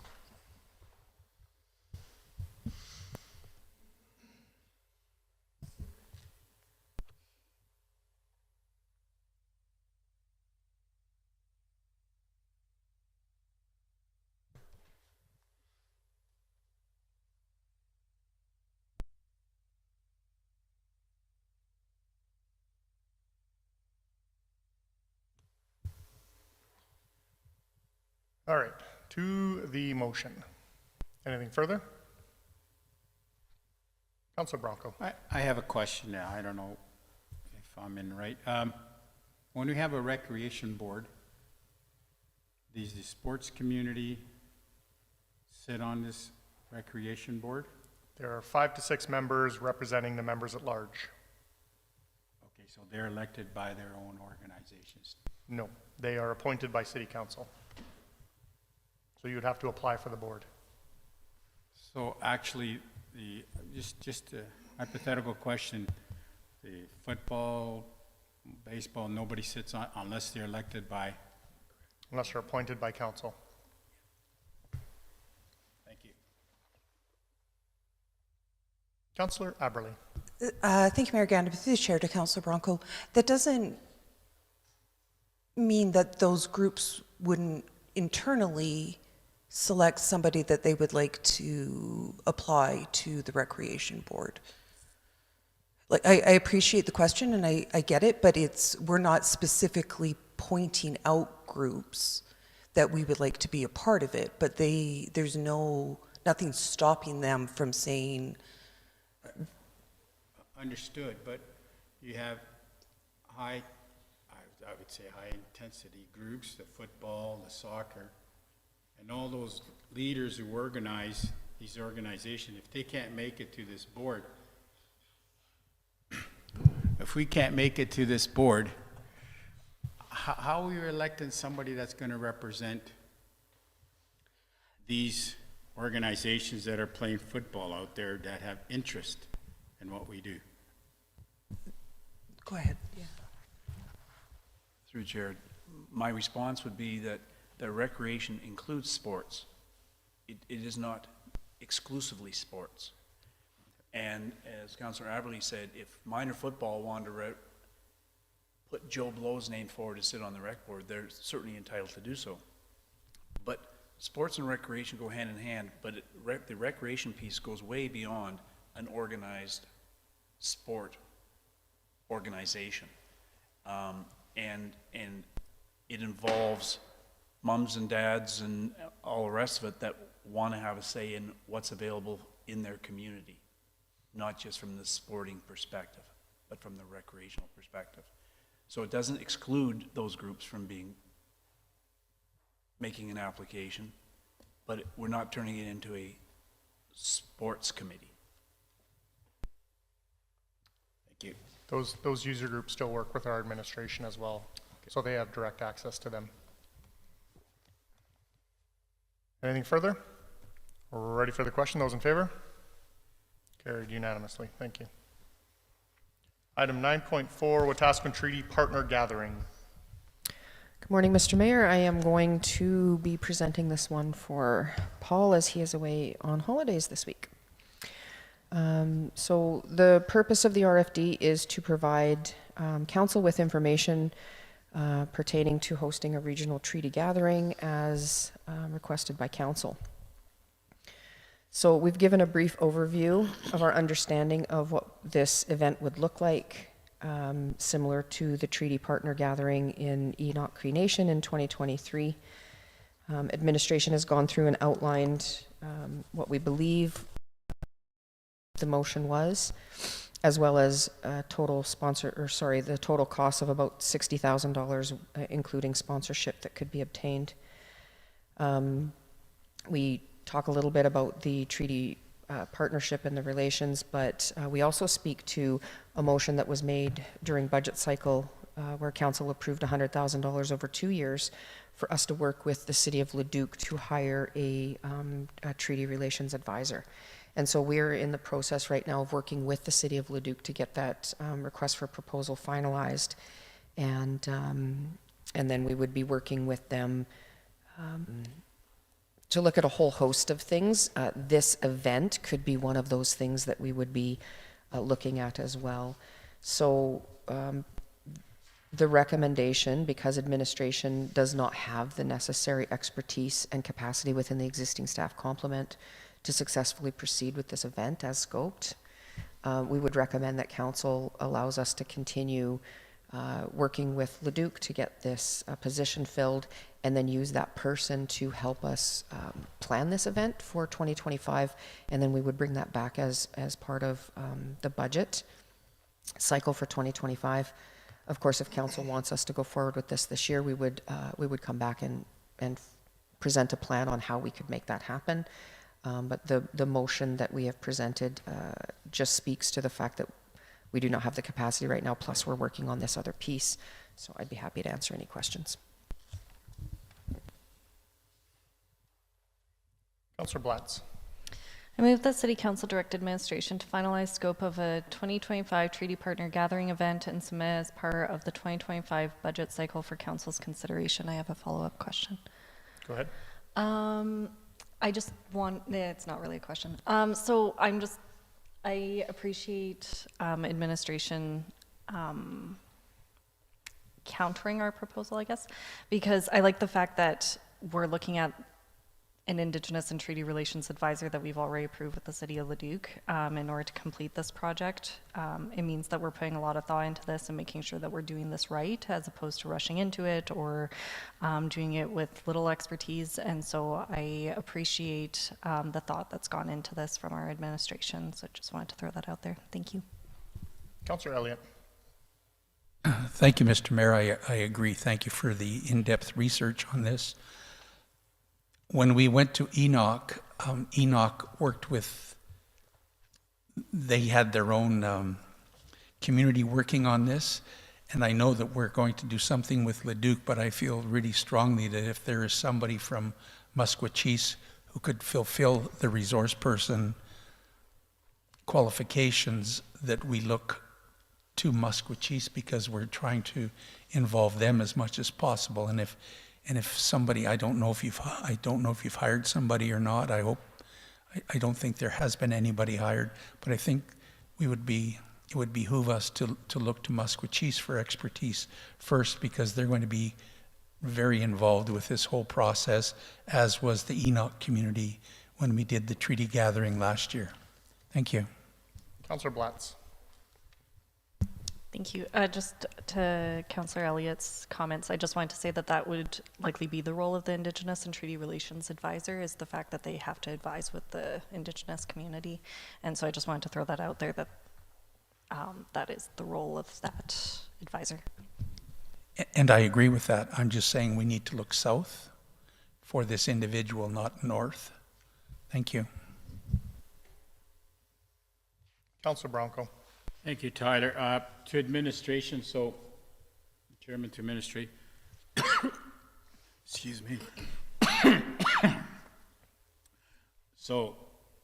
All right, to the motion. Anything further? Councilor Bronco. I have a question now. I don't know if I'm in right. When we have a recreation board, does the sports community sit on this recreation board? There are 5 to 6 members representing the members at large. Okay, so they're elected by their own organizations. No, they are appointed by city council. So you would have to apply for the board. So actually, just a hypothetical question, the football, baseball, nobody sits on unless they're elected by? Unless they're appointed by council. Thank you. Councillor Aberley. Thank you, Mayor Gandam. Through the chair to Councillor Bronco. That doesn't mean that those groups wouldn't internally select somebody that they would like to apply to the recreation board. Like, I appreciate the question and I get it, but we're not specifically pointing out groups that we would like to be a part of it, but there's nothing stopping them from saying. Understood, but you have I would say high intensity groups, the football, the soccer, and all those leaders who organize these organizations. If they can't make it to this board, if we can't make it to this board, how are we electing somebody that's going to represent these organizations that are playing football out there that have interest in what we do? Go ahead. Yeah. Through the chair, my response would be that the recreation includes sports. It is not exclusively sports. And as Councillor Aberley said, if minor football wanted to put Joe Blow's name forward to sit on the rec board, they're certainly entitled to do so. But sports and recreation go hand in hand, but the recreation piece goes way beyond an organized sport organization. And it involves mums and dads and all the rest of it that want to have a say in what's available in their community, not just from the sporting perspective, but from the recreational perspective. So it doesn't exclude those groups from making an application, but we're not turning it into a sports committee. Thank you. Those user groups still work with our administration as well, so they have direct access to them. Anything further? We're ready for the question. Those in favor? Carried unanimously. Thank you. Item 9.4, Wetaskiwin Treaty Partner Gathering. Good morning, Mr. Mayor. I am going to be presenting this one for Paul as he is away on holidays this week. So the purpose of the RFD is to provide council with information pertaining to hosting a regional treaty gathering as requested by council. So we've given a brief overview of our understanding of what this event would look like, similar to the treaty partner gathering in Enoch Cree Nation in 2023. Administration has gone through and outlined what we believe the motion was, as well as the total cost of about $60,000, including sponsorship that could be obtained. We talk a little bit about the treaty partnership and the relations, but we also speak to a motion that was made during budget cycle where council approved $100,000 over 2 years for us to work with the city of Leduc to hire a treaty relations advisor. And so we're in the process right now of working with the city of Leduc to get that request for proposal finalized. And then we would be working with them to look at a whole host of things. This event could be one of those things that we would be looking at as well. So the recommendation, because administration does not have the necessary expertise and capacity within the existing staff complement to successfully proceed with this event as scoped, we would recommend that council allows us to continue working with Leduc to get this position filled, and then use that person to help us plan this event for 2025, and then we would bring that back as part of the budget cycle for 2025. Of course, if council wants us to go forward with this year, we would come back and present a plan on how we could make that happen. But the motion that we have presented just speaks to the fact that we do not have the capacity right now, plus we're working on this other piece. So I'd be happy to answer any questions. Councillor Blatz. I move that City Council direct administration to finalize scope of a 2025 treaty partner gathering event and submit as part of the 2025 budget cycle for Council's consideration. I have a follow-up question. Go ahead. I just want, it's not really a question. I appreciate administration countering our proposal, I guess, because I like the fact that we're looking at an Indigenous and Treaty Relations advisor that we've already approved with the City of Leduc in order to complete this project. It means that we're putting a lot of thought into this and making sure that we're doing this right as opposed to rushing into it or doing it with little expertise. And so I appreciate the thought that's gone into this from our administration. So I just wanted to throw that out there. Thank you. Councillor Elliott. Thank you, Mr. Mayor. I agree. Thank you for the in-depth research on this. When we went to Enoch, Enoch worked with, they had their own community working on this, and I know that we're going to do something with Leduc, but I feel really strongly that if there is somebody from Musqueam who could fulfill the resource person qualifications, that we look to Musqueam, because we're trying to involve them as much as possible. And if somebody, I don't know if you've hired somebody or not. I don't think there has been anybody hired, but I think it would behoove us to look to Musqueam for expertise first, because they're going to be very involved with this whole process, as was the Enoch community when we did the treaty gathering last year. Thank you. Councillor Blatz. Thank you. Just to Councillor Elliott's comments, I just wanted to say that that would likely be the role of the Indigenous and Treaty Relations Advisor, is the fact that they have to advise with the Indigenous community. And so I just wanted to throw that out there, that that is the role of that advisor. And I agree with that. I'm just saying we need to look south for this individual, not north. Thank you. Councillor Bronco. Thank you, Tyler. To administration, so Chairman to Ministry. Excuse me. So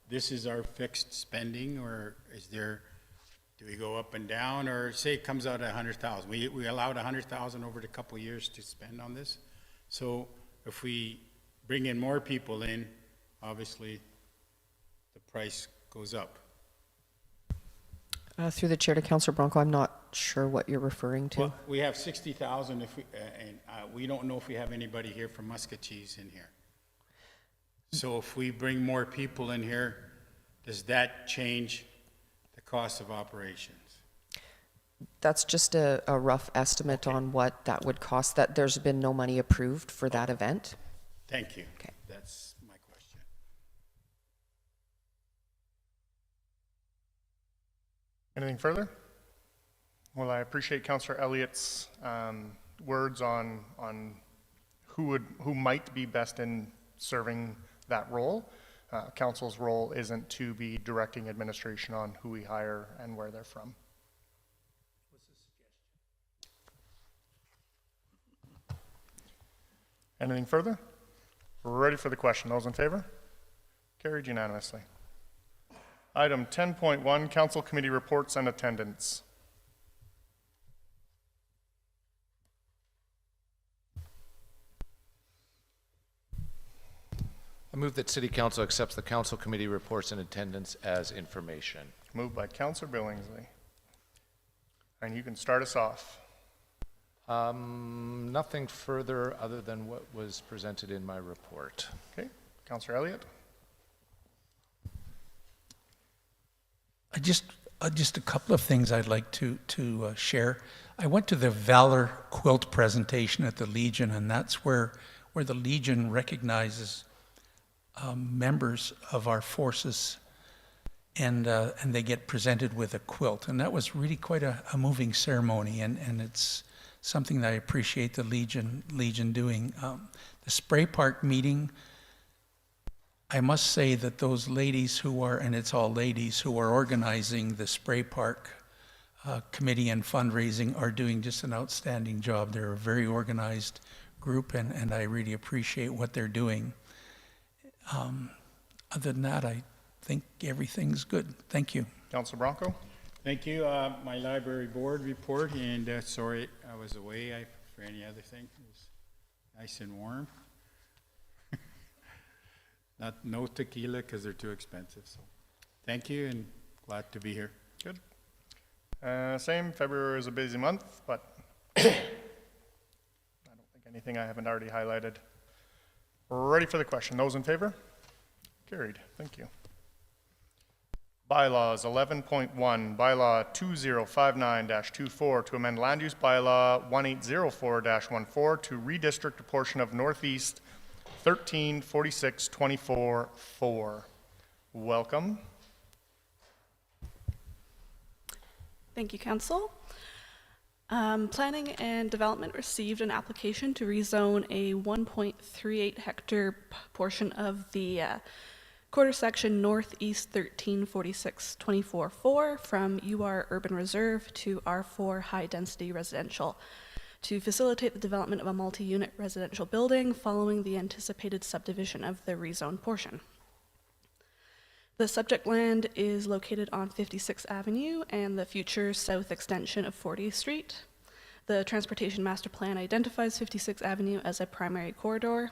this is our fixed spending, or do we go up and down, or say it comes out at 100,000? We allowed 100,000 over the couple of years to spend on this. So if we bring in more people in, obviously the price goes up. Through the chair to Councillor Bronco, I'm not sure what you're referring to. Well, we have 60,000 and we don't know if we have anybody here from Musqueam in here. So if we bring more people in here, does that change the cost of operations? That's just a rough estimate on what that would cost. That there's been no money approved for that event. Thank you. Okay. That's my question. Anything further? Well, I appreciate Councillor Elliott's words on who might be best in serving that role. Council's role isn't to be directing administration on who we hire and where they're from. What's the suggestion? Anything further? We're ready for the question. Those in favor? Carried unanimously. Item 10.1, Council Committee Reports and Attendance. I move that City Council accepts the Council Committee reports and attendance as information. Moved by Councillor Billingsley. And you can start us off. Nothing further other than what was presented in my report. Okay, Councillor Elliott. Just a couple of things I'd like to share. I went to the Valor Quilt presentation at the Legion, and that's where the Legion recognizes members of our forces, and they get presented with a quilt, and that was really quite a moving ceremony, and it's something that I appreciate the Legion doing. The spray park meeting, I must say that those ladies who are, and it's all ladies, who are organizing the spray park committee and fundraising are doing just an outstanding job. They're a very organized group, and I really appreciate what they're doing. Other than that, I think everything's good. Thank you. Councilor Bronco? Thank you. My library board report, and sorry I was away for any other thing. It was nice and warm. No tequila because they're too expensive. So thank you, and glad to be here. Good. Same, February is a busy month, but I don't think anything I haven't already highlighted. Ready for the question. Those in favor? Carried. Thank you. Bylaws 11.1, Bylaw 2059-24 to amend Land Use Bylaw 1804-14 to redistrict a portion of Northeast 1346-24-4. Welcome. Thank you, Council. Planning and Development received an application to rezone a 1.38 hectare portion of the quarter section Northeast 1346-24-4 from UR Urban Reserve to R4 High Density Residential to facilitate the development of a multi-unit residential building following the anticipated subdivision of the rezoned portion. The subject land is located on 56th Avenue and the future south extension of 40th Street. The Transportation Master Plan identifies 56th Avenue as a primary corridor,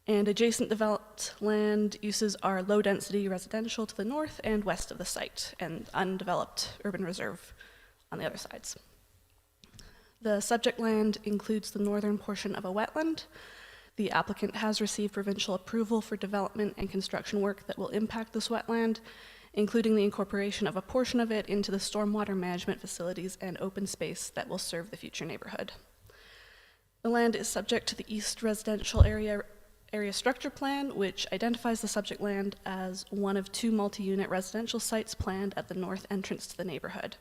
and adjacent developed land uses are low-density residential to the north and west of the site, and undeveloped urban reserve on the other sides. The subject land includes the northern portion of a wetland. The applicant has received provincial approval for development and construction work that will impact this wetland, including the incorporation of a portion of it into the stormwater management facilities and open space that will serve the future neighborhood. The land is subject to the East Residential Area Structure Plan, which identifies the subject land as one of 2 multi-unit residential sites planned at the north entrance to the neighborhood.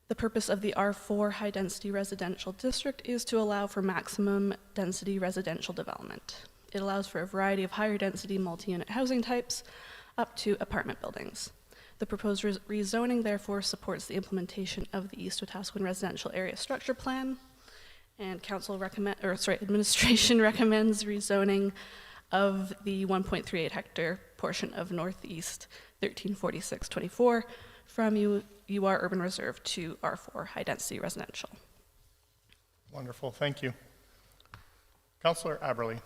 The purpose of the R4 High Density Residential District is to allow for maximum density residential development. It allows for a variety of higher density multi-unit housing types up to apartment buildings. The proposed rezoning therefore supports the implementation of the East Wetaskiwin Residential Area Structure Plan, and administration recommends rezoning of the 1.38 hectare portion of Northeast 1346-24 from UR Urban Reserve to R4 High Density Residential. Wonderful, thank you. Councillor Aberley.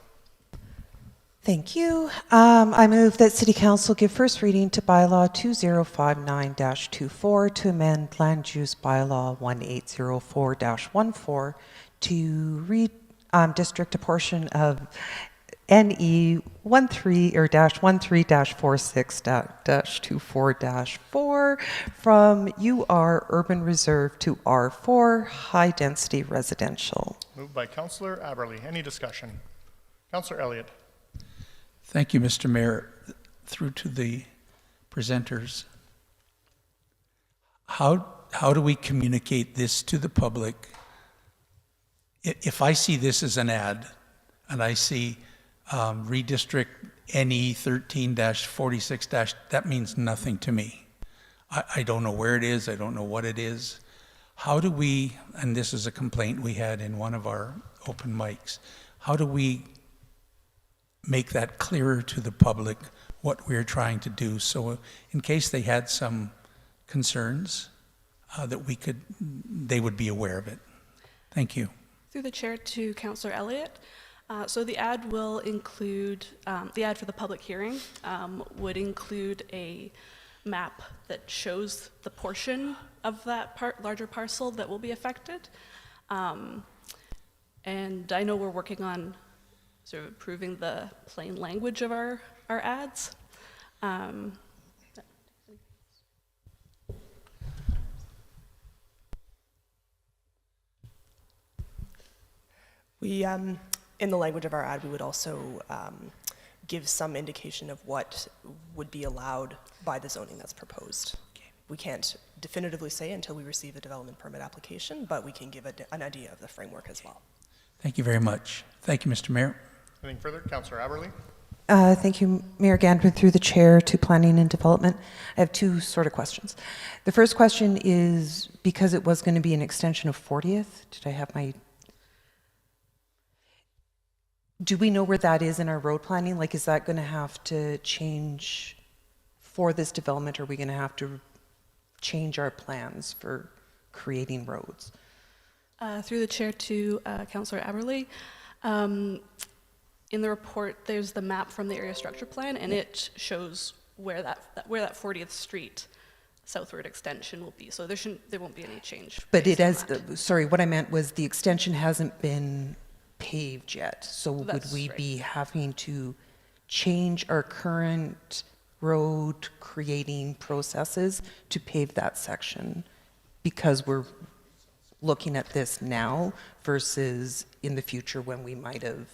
Thank you. I move that City Council give first reading to Bylaw 2059-24 to amend Land Use Bylaw 1804-14 to redistrict a portion of NE 13-46-24-4 from UR Urban Reserve to R4 High Density Residential. Moved by Councillor Aberley. Any discussion? Councillor Elliott. Thank you, Mr. Mayor. Through to the presenters. How do we communicate this to the public? If I see this as an ad and I see redistrict NE 13-46- that means nothing to me. I don't know where it is, I don't know what it is. How do we, and this is a complaint we had in one of our open mics, how do we make that clearer to the public what we're trying to do, so in case they had some concerns that they would be aware of it? Thank you. Through the chair to Councillor Elliott. So the ad will include, the ad for the public hearing would include a map that shows the portion of that larger parcel that will be affected. And I know we're working on sort of improving the plain language of our ads. We, in the language of our ad, we would also give some indication of what would be allowed by the zoning that's proposed. We can't definitively say until we receive the development permit application, but we can give an idea of the framework as well. Thank you very much. Thank you, Mr. Mayor. Anything further? Councillor Aberley. Thank you, Mayor Gandam, through the chair to Planning and Development. I have two sort of questions. The first question is, because it was going to be an extension of 40th, did I have my... Do we know where that is in our road planning? Like, is that going to have to change for this development? Or are we going to have to change our plans for creating roads? Through the chair to Councillor Aberley. In the report, there's the map from the area structure plan, and it shows where that 40th Street southward extension will be. So there won't be any change. But it has, sorry, what I meant was the extension hasn't been paved yet. So would we be having to change our current road creating processes to pave that section because we're looking at this now versus in the future when we might have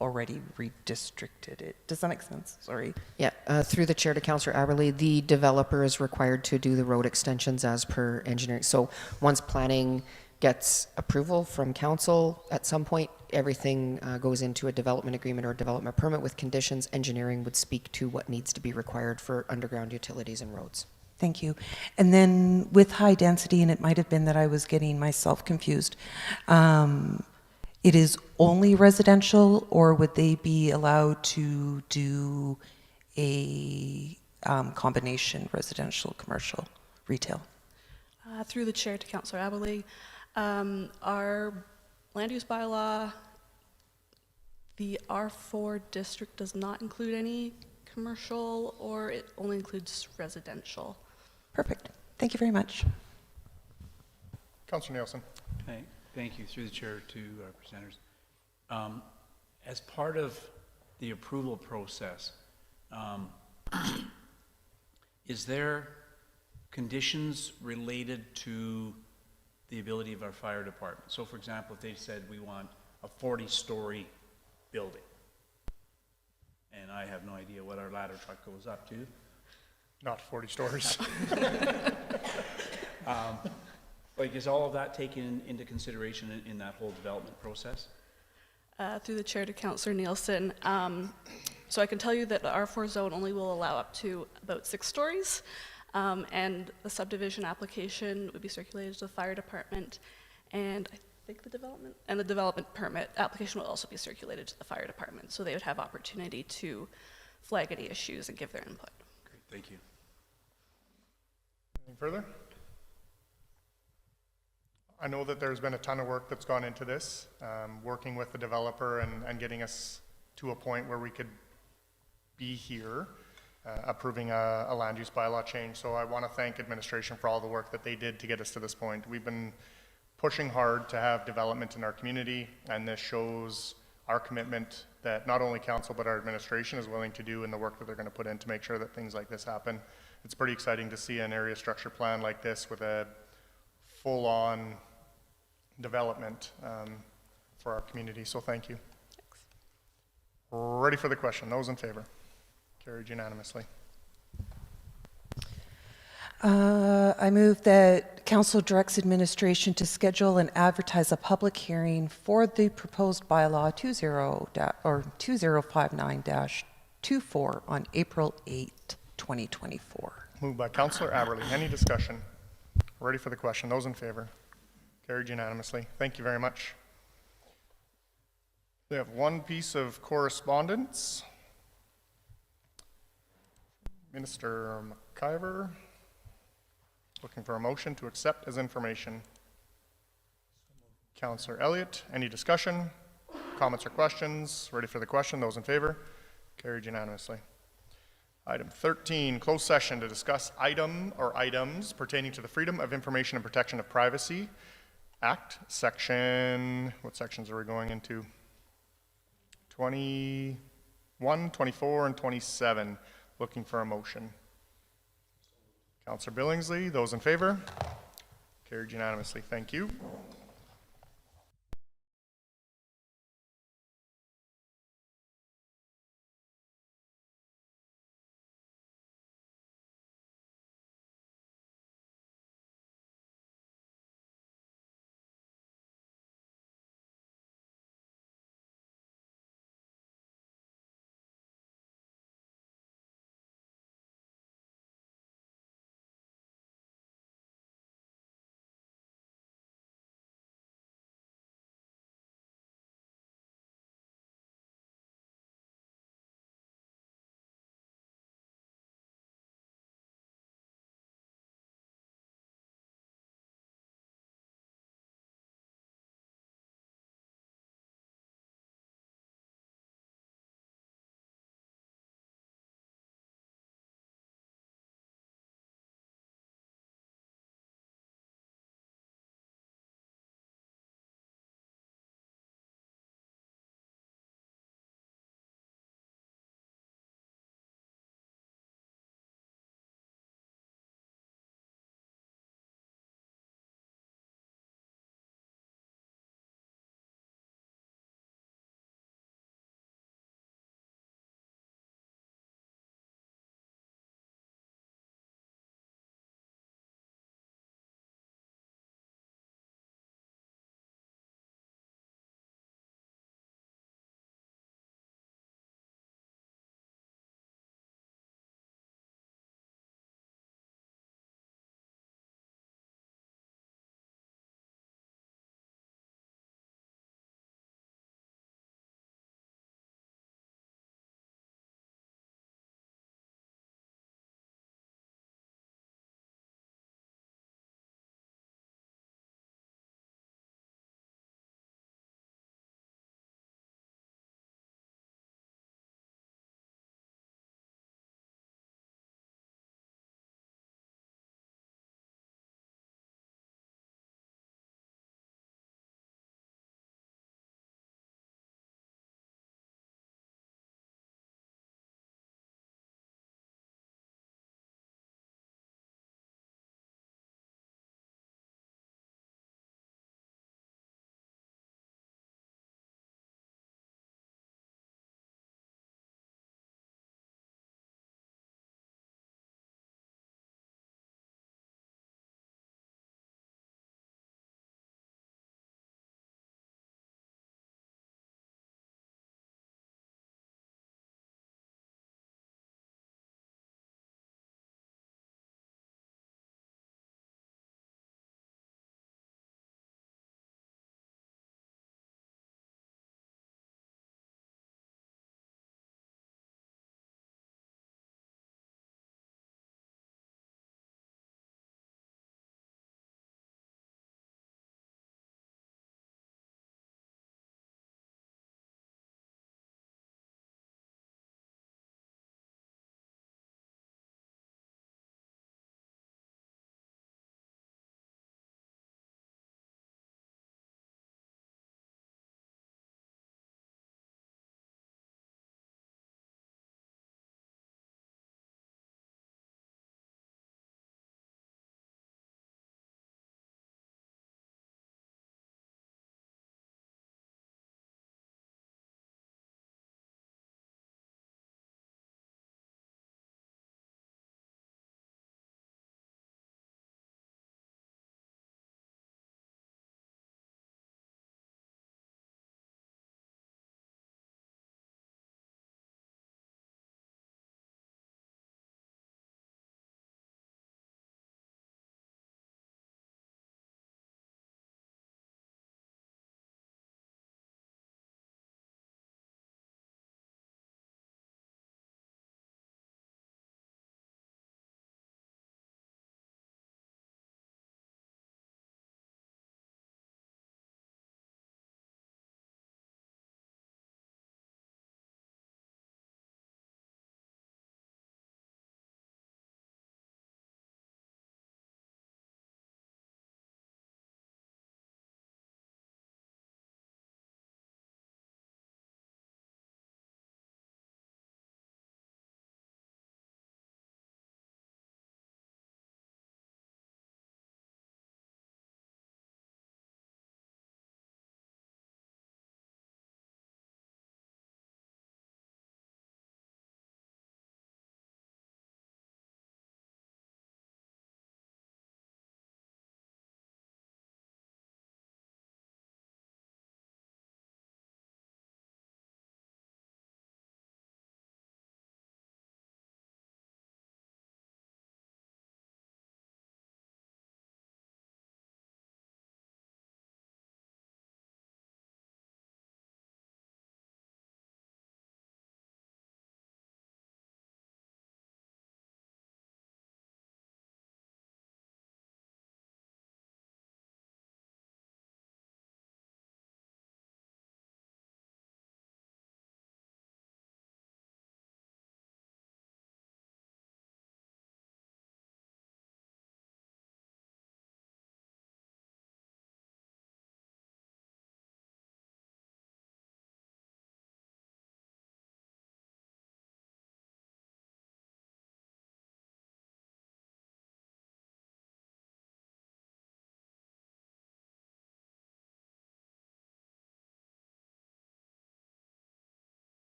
already redistricted it? Does that make sense? Sorry. Yeah, through the chair to Councillor Aberley, the developer is required to do the road extensions as per engineering. So once planning gets approval from council at some point, everything goes into a development agreement or a development permit with conditions. Engineering would speak to what needs to be required for underground utilities and roads. Thank you. And then with high density, and it might have been that I was getting myself confused, it is only residential, or would they be allowed to do a combination residential, commercial, retail? Through the chair to Councillor Aberley, our land use bylaw, the R4 district does not include any commercial, or it only includes residential. Perfect. Thank you very much. Councillor Nielsen. Thank you. Through the chair to our presenters. As part of the approval process, is there conditions related to the ability of our fire department? So for example, if they said we want a 40-story building, and I have no idea what our ladder truck goes up to. Not 40 stories. Like, is all of that taken into consideration in that whole development process? Through the chair to Councillor Nielsen, so I can tell you that the R4 zone only will allow up to about 6 stories, and the subdivision application would be circulated to the fire department, and I think the development permit application will also be circulated to the fire department, so they would have opportunity to flag any issues and give their input. Great, thank you. Anything further? I know that there's been a ton of work that's gone into this, working with the developer and getting us to a point where we could be here approving a land use bylaw change. So I want to thank administration for all the work that they did to get us to this point. We've been pushing hard to have development in our community, and this shows our commitment that not only council but our administration is willing to do in the work that they're going to put in to make sure that things like this happen. It's pretty exciting to see an area structure plan like this with a full-on development for our community, so thank you. Thanks. Ready for the question. Those in favor? Carried unanimously. I move that council directs administration to schedule and advertise a public hearing for the proposed bylaw 2059-24 on April 8, 2024. Moved by Councillor Aberley. Any discussion? Ready for the question. Those in favor? Carried unanimously. Thank you very much. We have one piece of correspondence. Minister McIver, looking for a motion to accept as information. Councillor Elliott, any discussion, comments or questions? Ready for the question. Those in favor? Carried unanimously. Item 13, closed session to discuss items pertaining to the Freedom of Information and Protection of Privacy Act, section, what sections are we going into? 21, 24, and 27. Looking for a motion. Councillor Billingsley, those in favor? Carried unanimously. Thank you.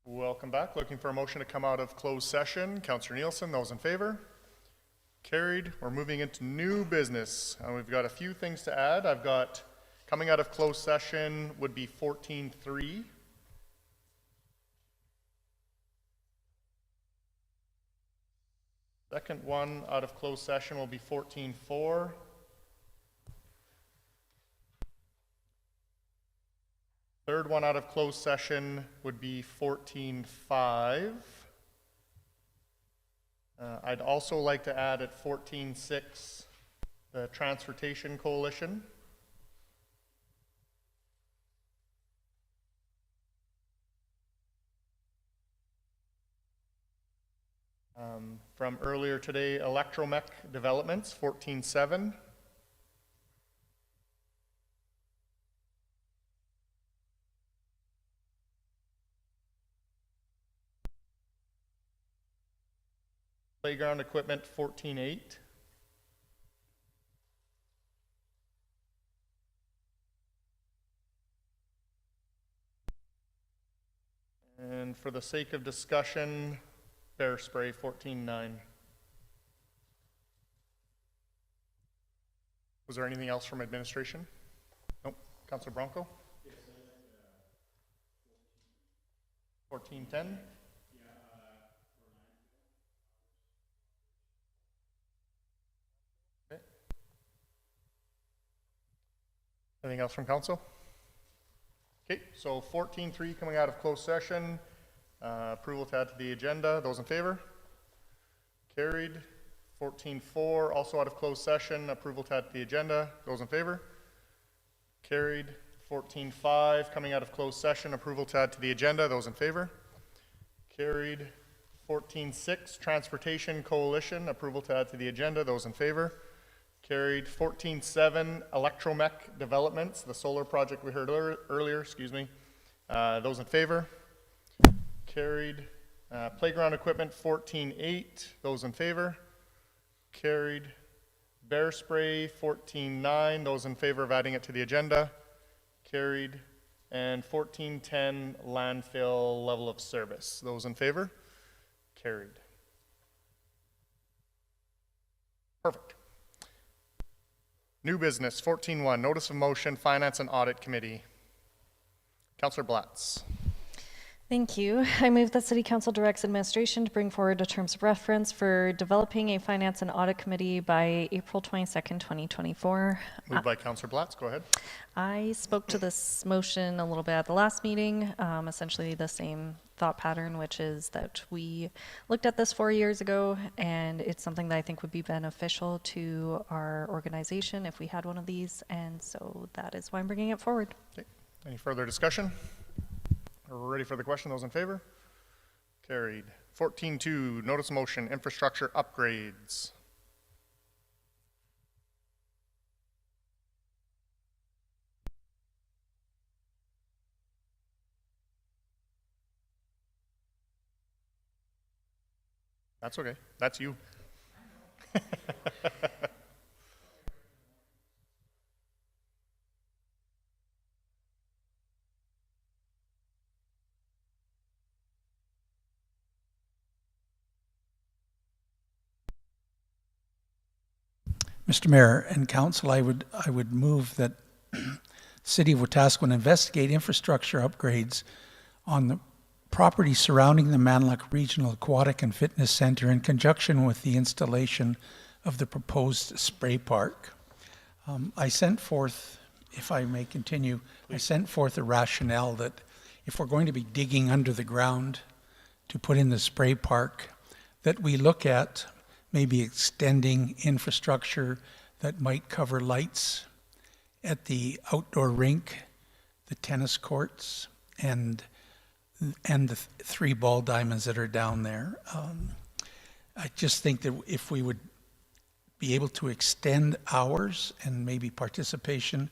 Welcome back. Looking for a motion to come out of closed session. Councillor Nielsen, those in favor? Carried. We're moving into new business. We've got a few things to add. I've got coming out of closed session would be 14.3. Second one out of closed session will be 14.4. Third one out of closed session would be 14.5. I'd also like to add at 14.6 the Transportation Coalition. From earlier today, Electromech Developments, 14.7. Playground Equipment, 14.8. And for the sake of discussion, bear spray, 14.9. Was there anything else from administration? Nope. Councilor Bronco? 14.10? Okay. Anything else from council? Okay, so 14.3 coming out of closed session. Approval to add to the agenda. Those in favor? Carried. 14.4 also out of closed session. Approval to add to the agenda. Those in favor? Carried. 14.5 coming out of closed session. Approval to add to the agenda. Those in favor? Carried. 14.6 Transportation Coalition. Approval to add to the agenda. Those in favor? Carried. 14.7 Electromech Developments, the solar project we heard earlier, excuse me. Those in favor? Carried. Playground Equipment, 14.8. Those in favor? Carried. Bear Spray, 14.9. Those in favor of adding it to the agenda? Carried. And 14.10 Landfill Level of Service. Those in favor? Carried. Perfect. New business, 14.1, Notice of Motion, Finance and Audit Committee. Councillor Blatz. Thank you. I move that City Council directs administration to bring forward the terms of reference for developing a Finance and Audit Committee by April 22nd, 2024. Moved by Councillor Blatz, go ahead. I spoke to this motion a little bit at the last meeting, essentially the same thought pattern, which is that we looked at this 4 years ago, and it's something that I think would be beneficial to our organization if we had one of these, and so that is why I'm bringing it forward. Okay. Any further discussion? We're ready for the question. Those in favor? Carried. 14.2, Notice of Motion, Infrastructure Upgrades. That's okay. That's you. Mr. Mayor and Council, I would move that City of Wetaskiwin investigate infrastructure upgrades on the property surrounding the Manalac Regional Aquatic and Fitness Center in conjunction with the installation of the proposed spray park. I sent forth, if I may continue, I sent forth a rationale that if we're going to be digging under the ground to put in the spray park, that we look at maybe extending infrastructure that might cover lights at the outdoor rink, the tennis courts, and the 3 ball diamonds that are down there. I just think that if we would be able to extend hours and maybe participation,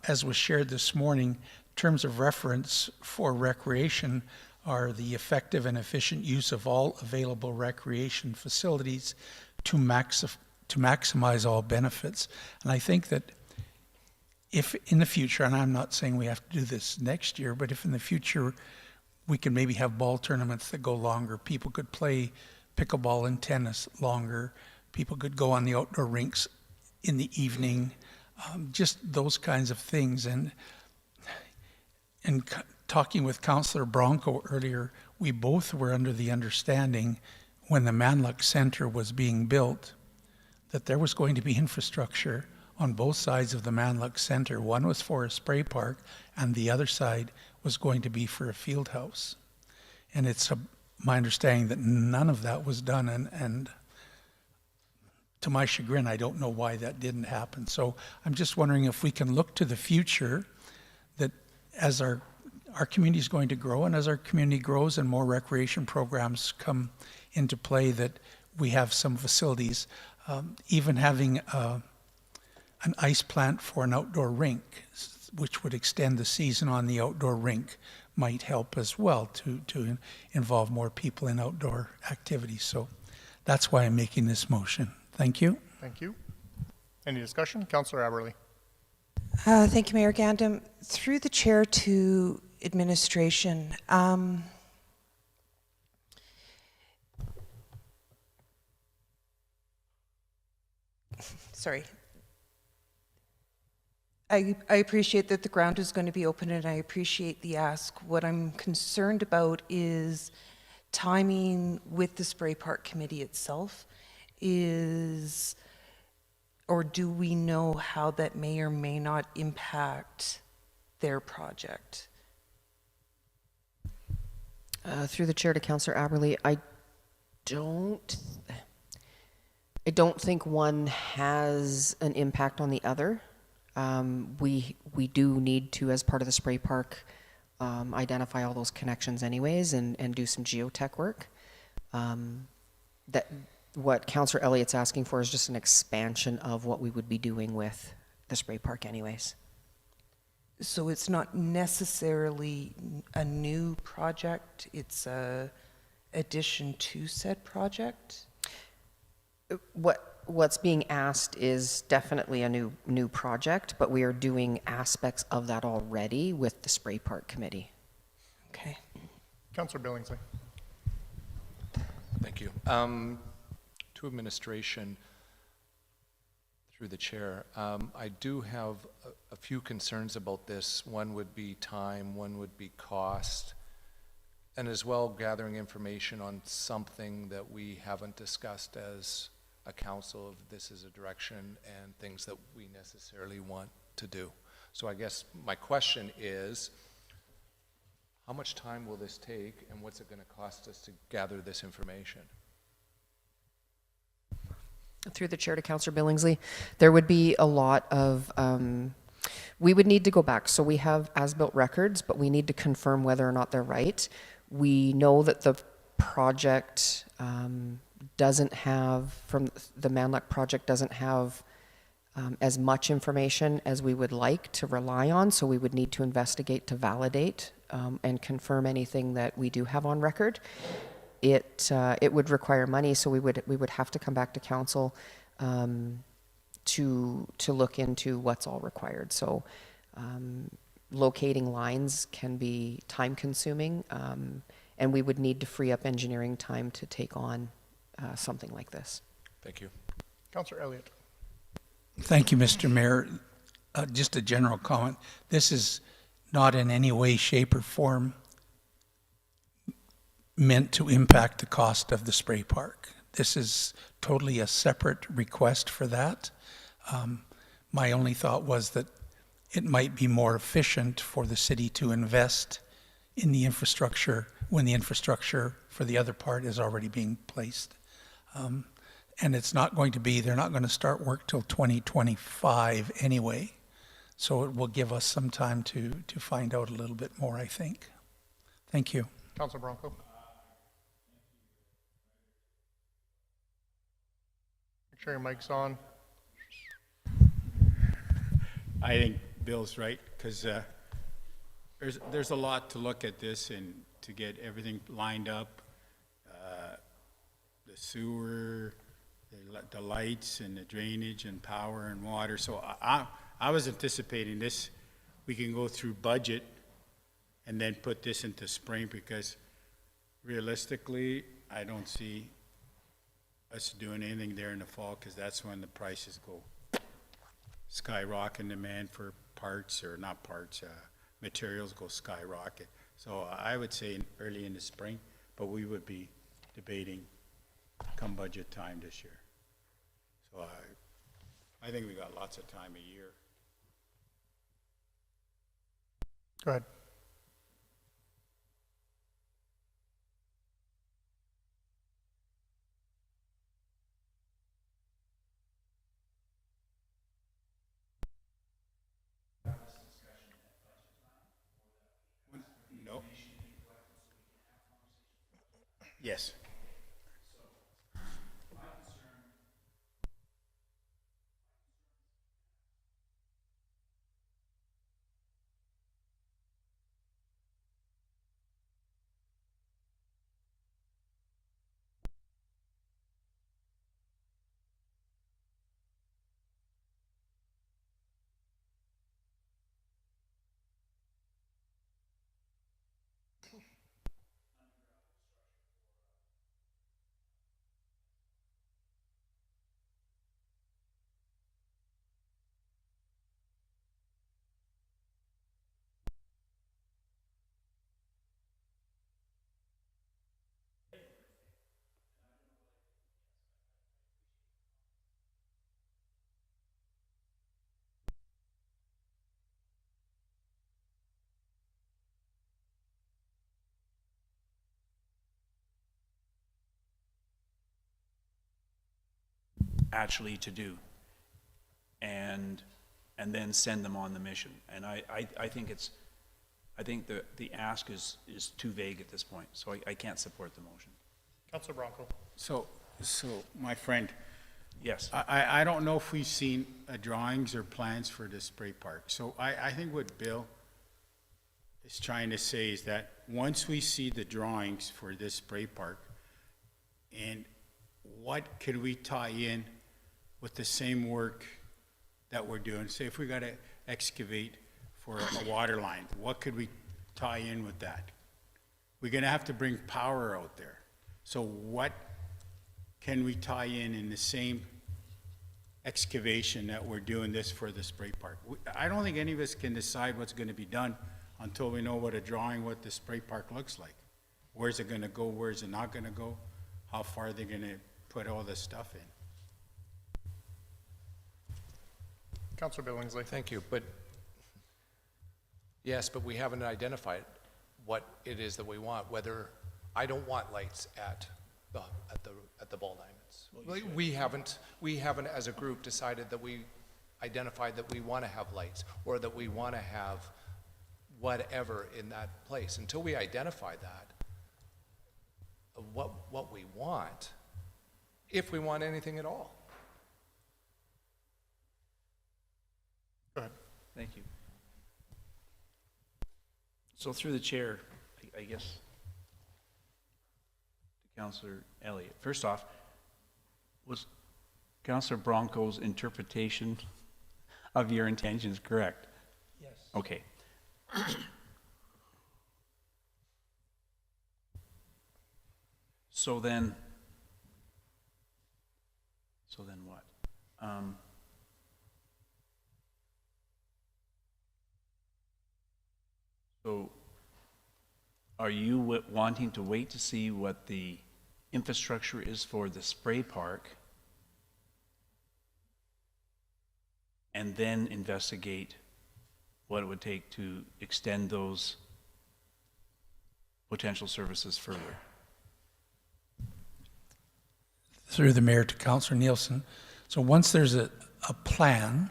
as was shared this morning, terms of reference for recreation are the effective and efficient use of all available recreation facilities to maximize all benefits. And I think that if in the future, and I'm not saying we have to do this next year, but if in the future we can maybe have ball tournaments that go longer. People could play pickleball and tennis longer. People could go on the outdoor rinks in the evening. Just those kinds of things. And talking with Councillor Bronco earlier, we both were under the understanding when the Manluck Center was being built that there was going to be infrastructure on both sides of the Manluck Center. One was for a spray park, and the other side was going to be for a field house. And it's my understanding that none of that was done, and to my chagrin, I don't know why that didn't happen. So I'm just wondering if we can look to the future, that as our community is going to grow, and as our community grows and more recreation programs come into play, that we have some facilities, even having an ice plant for an outdoor rink, which would extend the season on the outdoor rink, might help as well to involve more people in outdoor activities. So that's why I'm making this motion. Thank you. Thank you. Any discussion? Councillor Aberley. Thank you, Mayor Gandam. Through the chair to administration, sorry. I appreciate that the ground is going to be open, and I appreciate the ask. What I'm concerned about is timing with the spray park committee itself. Or do we know how that may or may not impact their project? Through the chair to Councillor Aberley, I don't think one has an impact on the other. We do need to, as part of the spray park, identify all those connections anyways and do some geotech work. What Councillor Elliott's asking for is just an expansion of what we would be doing with the spray park anyways. So it's not necessarily a new project, it's a addition to said project? What's being asked is definitely a new project, but we are doing aspects of that already with the spray park committee. Okay. Councillor Billingsley. Thank you. To administration, through the chair, I do have a few concerns about this. One would be time, one would be cost, and as well gathering information on something that we haven't discussed as a council, of this is a direction and things that we necessarily want to do. So I guess my question is, how much time will this take, and what's it going to cost us to gather this information? Through the chair to Councillor Billingsley, there would be a lot of, we would need to go back. So we have as-built records, but we need to confirm whether or not they're right. We know that the project doesn't have, from the Manluck project doesn't have as much information as we would like to rely on, so we would need to investigate to validate and confirm anything that we do have on record. It would require money, so we would have to come back to council to look into what's all required. So locating lines can be time consuming, and we would need to free up engineering time to take on something like this. Thank you. Councillor Elliott. Thank you, Mr. Mayor. Just a general comment. This is not in any way, shape, or form meant to impact the cost of the spray park. This is totally a separate request for that. My only thought was that it might be more efficient for the city to invest in the infrastructure when the infrastructure for the other part is already being placed. And it's not going to be, they're not going to start work till 2025 anyway. So it will give us some time to find out a little bit more, I think. Thank you. Councillor Bronco. Make sure your mic's on. I think Bill's right, because there's a lot to look at this and to get everything lined up. The sewer, the lights and the drainage and power and water. So I was anticipating this, we can go through budget and then put this into spring, because realistically, I don't see us doing anything there in the fall, because that's when the prices go skyrocket in demand for parts, or not parts, materials go skyrocket. So I would say early in the spring, but we would be debating come budget time this year. So I think we got lots of time a year. Go ahead. No. Yes. Actually to do, and then send them on the mission. And I think the ask is too vague at this point, so I can't support the motion. Councilor Bronco. So my friend. Yes. I don't know if we've seen drawings or plans for the spray park. So I think what Bill is trying to say is that once we see the drawings for this spray park, and what could we tie in with the same work that we're doing? Say if we got to excavate for a water line, what could we tie in with that? We're going to have to bring power out there. So what can we tie in the same excavation that we're doing this for the spray park? I don't think any of us can decide what's going to be done until we know what a drawing, what the spray park looks like. Where's it going to go? Where's it not going to go? How far are they going to put all this stuff in? Councilor Billingsley. Thank you, but yes, but we haven't identified what it is that we want. Whether I don't want lights at the ball diamonds. We haven't as a group decided that we identified that we want to have lights or that we want to have whatever in that place. Until we identify that, what we want, if we want anything at all. Go ahead. Thank you. So through the chair, I guess, to Councillor Elliott. First off, was Councillor Bronco's interpretation of your intentions correct? Yes. Okay. So then what? So are you wanting to wait to see what the infrastructure is for the spray park and then investigate what it would take to extend those potential services further? Through the mayor to Councillor Nielsen. So once there's a plan,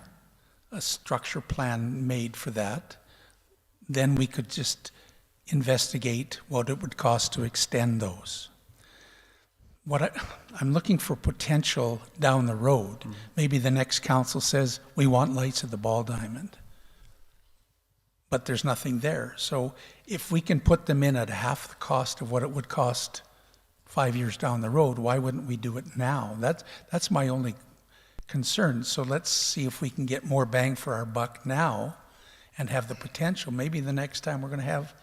a structure plan made for that, then we could just investigate what it would cost to extend those. I'm looking for potential down the road. Mm-hmm. Maybe the next council says, we want lights at the ball diamond, but there's nothing there. So if we can put them in at half the cost of what it would cost 5 years down the road, why wouldn't we do it now? That's my only concern. So let's see if we can get more bang for our buck now and have the potential. Maybe the next time we're going to have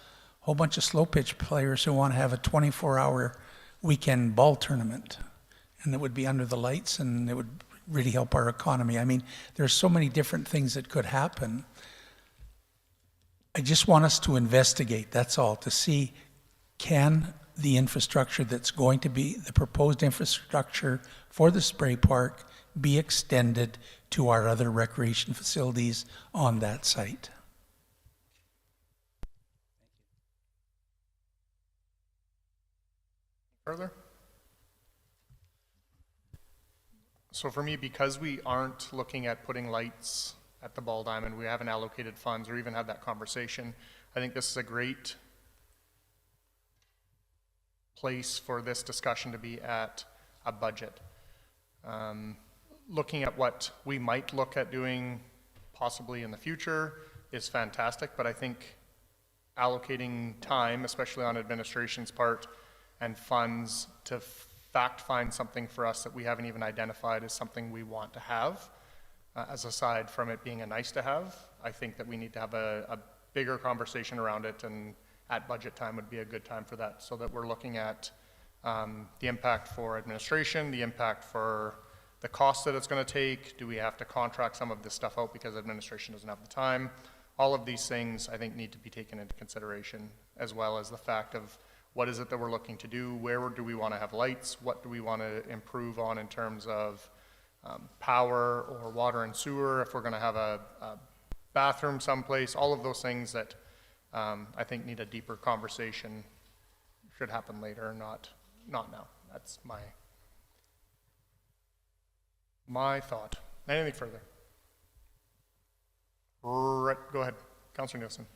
whole bunch of slow pitch players who want to have a 24-hour weekend ball tournament, and it would be under the lights, and it would really help our economy. I mean, there's so many different things that could happen. I just want us to investigate, that's all, to see, can the infrastructure that's going to be, the proposed infrastructure for the spray park, be extended to our other recreation facilities on that site? Further? So for me, because we aren't looking at putting lights at the Ball Diamond, we haven't allocated funds or even had that conversation, I think this is a great place for this discussion to be at a budget. Looking at what we might look at doing possibly in the future is fantastic, but I think allocating time, especially on administration's part, and funds to fact find something for us that we haven't even identified as something we want to have, as aside from it being a nice to have, I think that we need to have a bigger conversation around it, and at budget time would be a good time for that, so that we're looking at the impact for administration, the impact for the cost that it's going to take. Do we have to contract some of this stuff out because administration doesn't have the time? All of these things I think need to be taken into consideration, as well as the fact of what is it that we're looking to do, where do we want to have lights, what do we want to improve on in terms of power or water and sewer, if we're going to have a bathroom someplace, all of those things that I think need a deeper conversation, should happen later, not now. That's my thought. Anything further? Right, go ahead, Councillor Nielsen.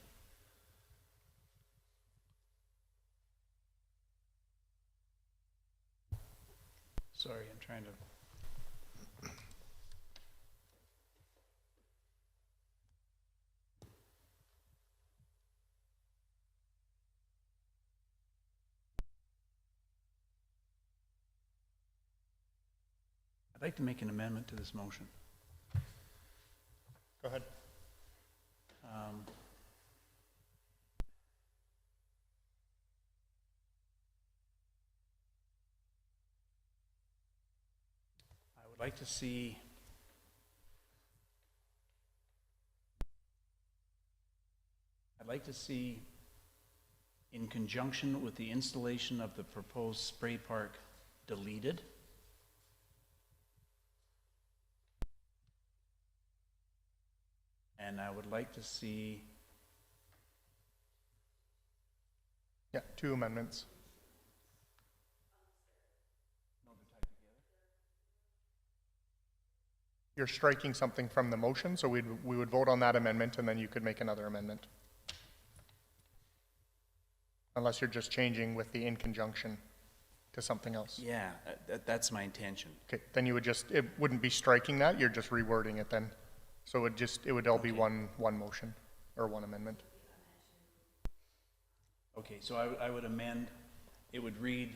Sorry, I'm trying to. I'd like to make an amendment to this motion. Go ahead. I would like to see in conjunction with the installation of the proposed spray park deleted. And I would like to see, yeah, 2 amendments. You're striking something from the motion, so we would vote on that amendment, and then you could make another amendment. Unless you're just changing with the in conjunction to something else. yeah, that's my intention. Okay, then you would just, it wouldn't be striking that, you're just rewording it then. So it would all be one motion, or one amendment. Okay, so I would amend, it would read,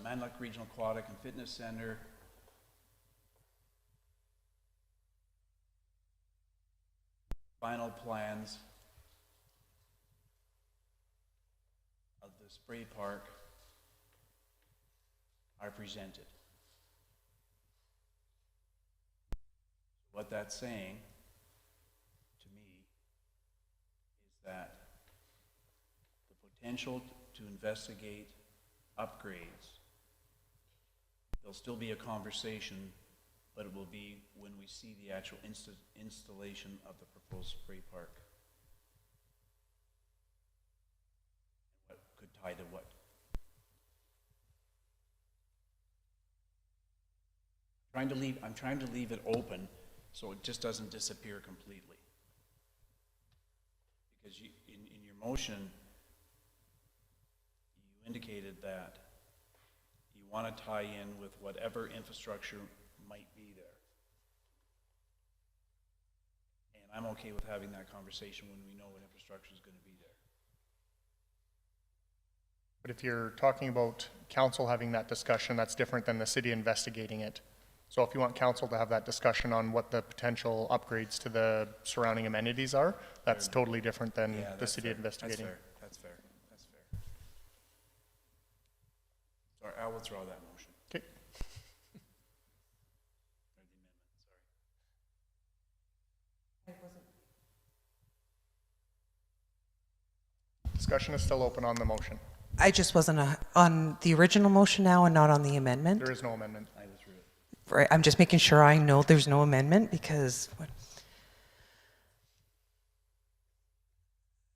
Manluck Regional Aquatic and Fitness Center final plans of the spray park are presented. What that's saying to me is that the potential to investigate upgrades, there'll still be a conversation, but it will be when we see the actual installation of the proposed spray park. What could tie to what? I'm trying to leave it open so it just doesn't disappear completely. Because in your motion, you indicated that you want to tie in with whatever infrastructure might be there. And I'm okay with having that conversation when we know what infrastructure is going to be there. But if you're talking about council having that discussion, that's different than the city investigating it. So if you want council to have that discussion on what the potential upgrades to the surrounding amenities are, that's totally different than the city investigating. That's fair. I'll withdraw that motion. Okay. Discussion is still open on the motion. I just wasn't on the original motion now and not on the amendment. There is no amendment. Right, I'm just making sure I know there's no amendment because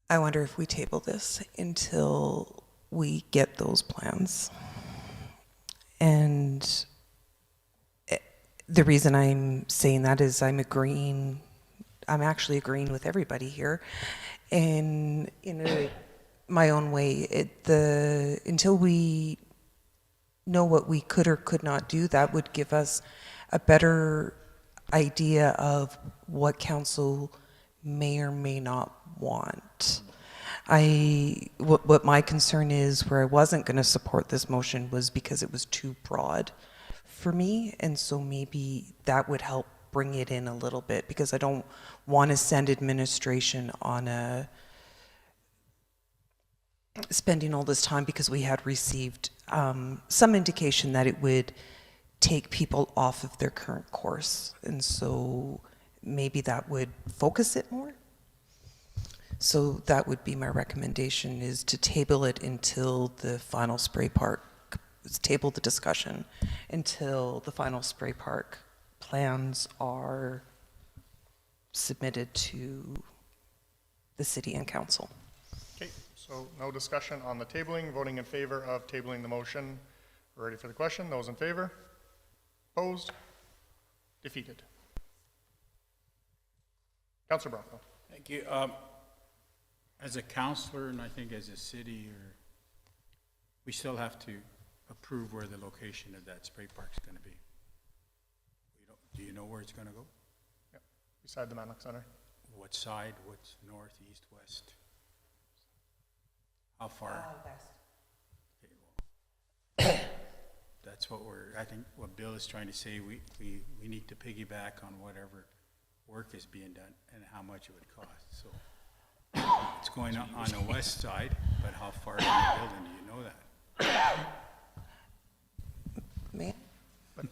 I wonder if we table this until we get those plans. And the reason I'm saying that is I'm actually agreeing with everybody here. And in my own way, until we know what we could or could not do, that would give us a better idea of what council may or may not want. What my concern is, where I wasn't going to support this motion, was because it was too broad for me, and so maybe that would help bring it in a little bit, because I don't want to send administration on spending all this time, because we had received some indication that it would take people off of their current course, and so maybe that would focus it more. So that would be my recommendation, is to table it until the final spray park, table the discussion until the final spray park plans are submitted to the city and council. Okay, so no discussion on the tabling. Voting in favor of tabling the motion. We're ready for the question. Those in favor? Opposed? Defeated. Councilor Bronco. Thank you. As a councillor, and I think as a city, we still have to approve where the location of that spray park's going to be. Do you know where it's going to go? Yep. Beside the Manlock Center. What side? What's north, east, west? How far? West. Okay, well, that's what I think what Bill is trying to say, we need to piggyback on whatever work is being done and how much it would cost. So it's going on the west side, but how far in the building, do you know that? But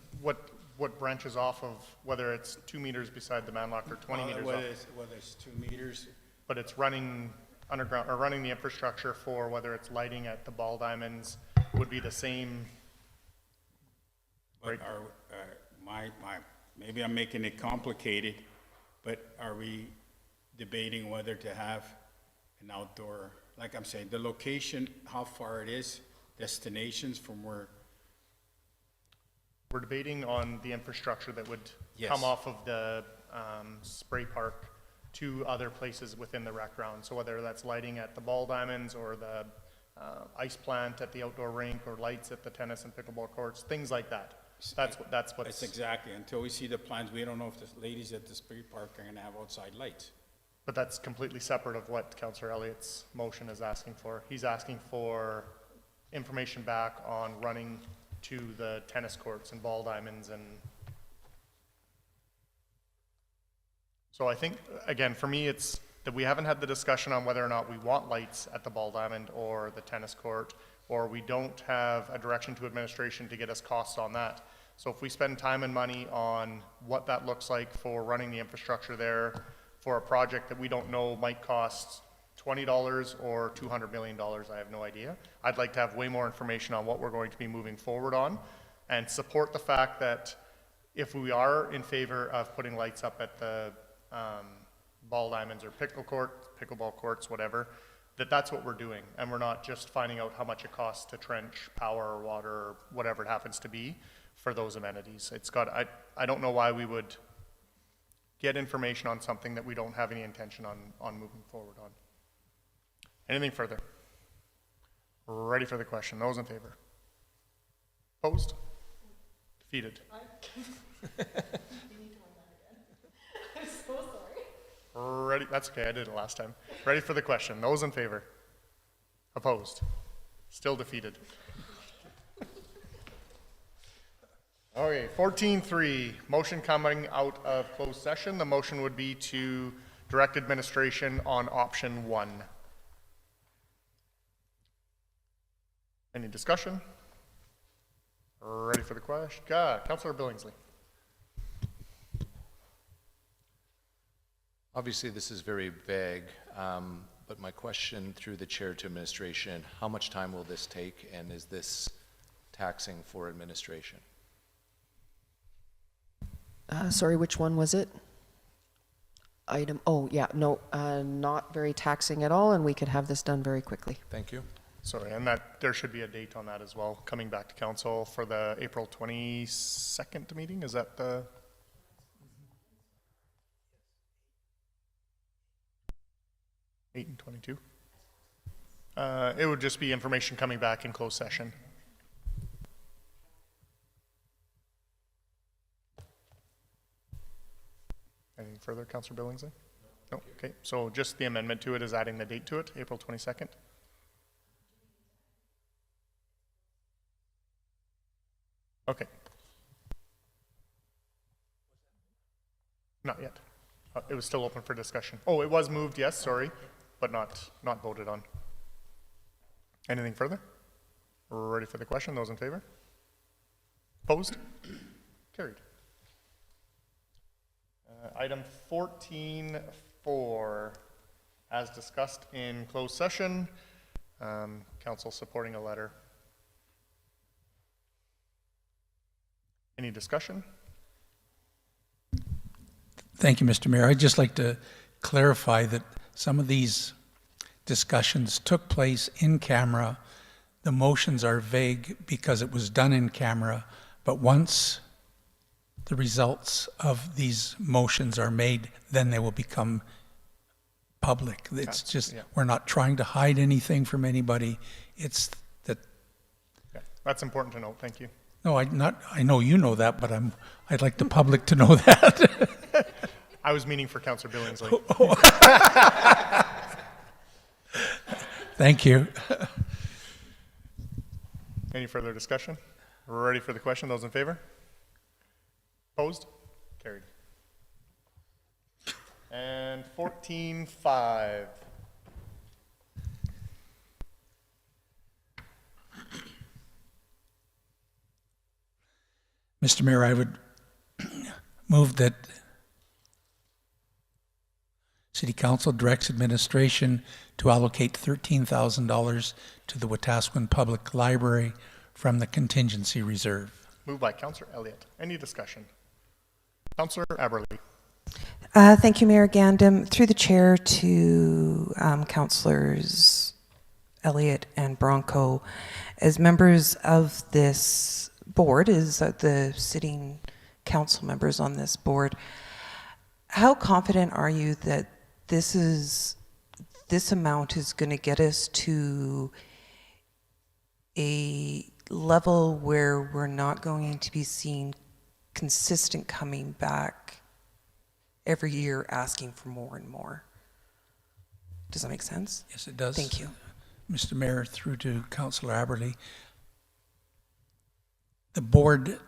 what branches off of, whether it's 2 meters beside the Manlock or 20 meters whether off? Whether it's 2 meters. But it's running underground, or running the infrastructure for whether it's lighting at the ball diamonds would be the same. But maybe I'm making it complicated, but are we debating whether to have an outdoor, like I'm saying, the location, how far it is, destinations from where? We're debating on the infrastructure that would Yes. come off of the spray park to other places within the rec ground. So whether that's lighting at the ball diamonds or the ice plant at the outdoor rink, or lights at the tennis and pickleball courts, things like that. That's what's. That's exactly, until we see the plans, we don't know if the ladies at the spray park are gonna have outside lights. But that's completely separate of what Councillor Elliott's motion is asking for. He's asking for information back on running to the tennis courts and ball diamonds. And so I think, again, for me, it's that we haven't had the discussion on whether or not we want lights at the ball diamond or the tennis court, or we don't have a direction to administration to get us costs on that. So if we spend time and money on what that looks like for running the infrastructure there for a project that we don't know might cost $20 or $200 million, I have no idea. I'd like to have way more information on what we're going to be moving forward on, and support the fact that if we are in favor of putting lights up at the ball diamonds or pickleball courts, whatever, that's what we're doing, and we're not just finding out how much it costs to trench power or water or whatever it happens to be for those amenities. I don't know why we would get information on something that we don't have any intention on moving forward on. Anything further? Ready for the question. Those in favor? Opposed? Defeated. I'm so sorry. Ready? That's okay. I did it last time. Ready for the question. Those in favor? Opposed? Still defeated. Okay, 14.3, motion coming out of closed session. The motion would be to direct administration on option 1. Any discussion? Ready for the question? Councillor Billingsley. Obviously, this is very vague, but my question through the chair to administration, how much time will this take, and is this taxing for administration? Sorry, which one was it? Item, oh, yeah, no, not very taxing at all, and we could have this done very quickly. Thank you. Sorry, and that there should be a date on that as well, coming back to council for the April 22nd meeting. Is that the? 8 and 22. It would just be information coming back in closed session. Anything further, Councillor Billingsley? No. Okay. So just the amendment to it is adding the date to it, April 22nd. Okay. Not yet. It was still open for discussion. Oh, it was moved, yes, sorry, but not voted on. Anything further? Ready for the question? Those in favor? Opposed? Carried. Item 14.4, as discussed in closed session, council supporting a letter. Any discussion? Thank you, Mr. Mayor. I'd just like to clarify that some of these discussions took place in camera. The motions are vague because it was done in camera, but once the results of these motions are made, then they will become public. It's just, we're not trying to hide anything from anybody. It's that. Yeah, that's important to note. Thank you. No, I know you know that, but I'd like the public to know that. I was meaning for Councillor Billingsley. Thank you. Any further discussion? Ready for the question? Those in favor? Opposed? Carried. And 14.5. Mr. Mayor, I would move that City Council directs administration to allocate $13,000 to the Wetaskiwin Public Library from the contingency reserve. Moved by Councillor Elliott. Any discussion? Councillor Aberley. Thank you, Mayor Gandam. Through the chair to Councillors Elliott and Bronco, as members of this board, as the sitting council members on this board, how confident are you that this amount is going to get us to a level where we're not going to be seeing consistent coming back every year asking for more and more? Does that make sense? Yes, it does. Thank you. Mr. Mayor, through to Councillor Aberley. The board,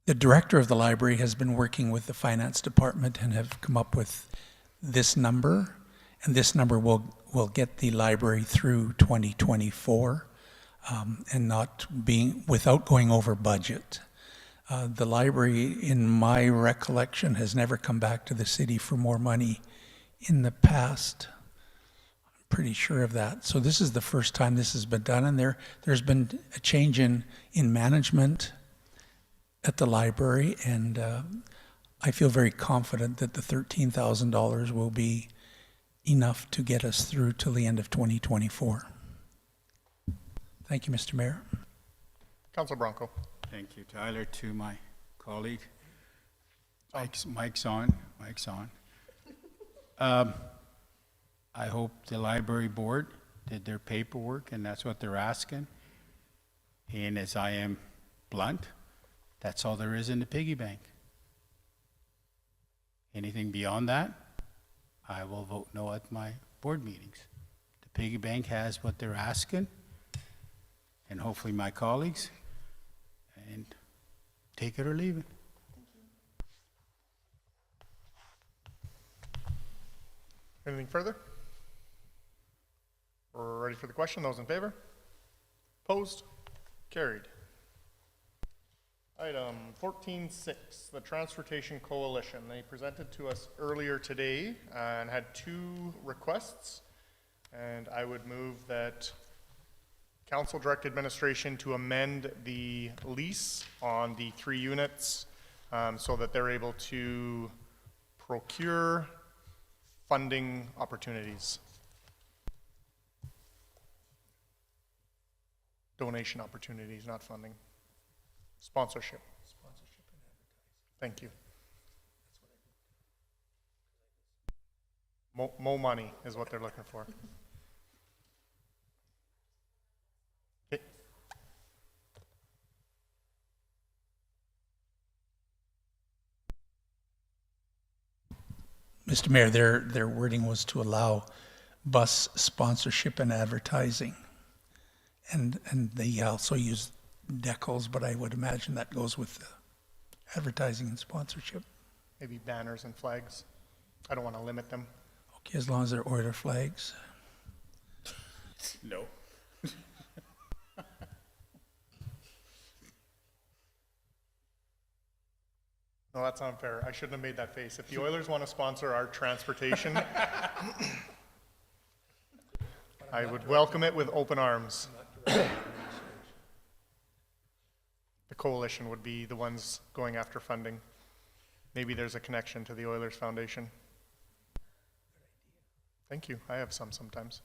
the director of the library has been working with the finance department and have come up with this number, and this number will get the library through 2024 and without going over budget. The library, in my recollection, has never come back to the city for more money in the past. I'm pretty sure of that. So this is the first time this has been done, and there's been a change in management at the library, and I feel very confident that the $13,000 will be enough to get us through till the end of 2024. Thank you, Mr. Mayor. Councillor Bronco. Thank you, Tyler. To my colleague, Mike's on. I hope the library board did their paperwork, and that's what they're asking. And as I am blunt, that's all there is in the piggy bank. Anything beyond that, I will vote no at my board meetings. The piggy bank has what they're asking, and hopefully my colleagues, and take it or leave it. Anything further? Ready for the question? Those in favor? Opposed? Carried. Item 14.6, the Transportation Coalition. They presented to us earlier today and had 2 requests. And I would move that council direct administration to amend the lease on the 3 units so that they're able to procure funding opportunities. Donation opportunities, not funding. Sponsorship. Thank you. More money is what they're looking for. Okay. Mr. Mayor, their wording was to allow bus sponsorship and advertising. And they also use decals, but I would imagine that goes with the advertising and sponsorship. Maybe banners and flags. I don't want to limit them. Okay, as long as they're order flags. No. No, that's unfair. I shouldn't have made that face. If the Oilers want to sponsor our transportation, I would welcome it with open arms. The coalition would be the ones going after funding. Maybe there's a connection to the Oilers Foundation. Thank you. I have some sometimes.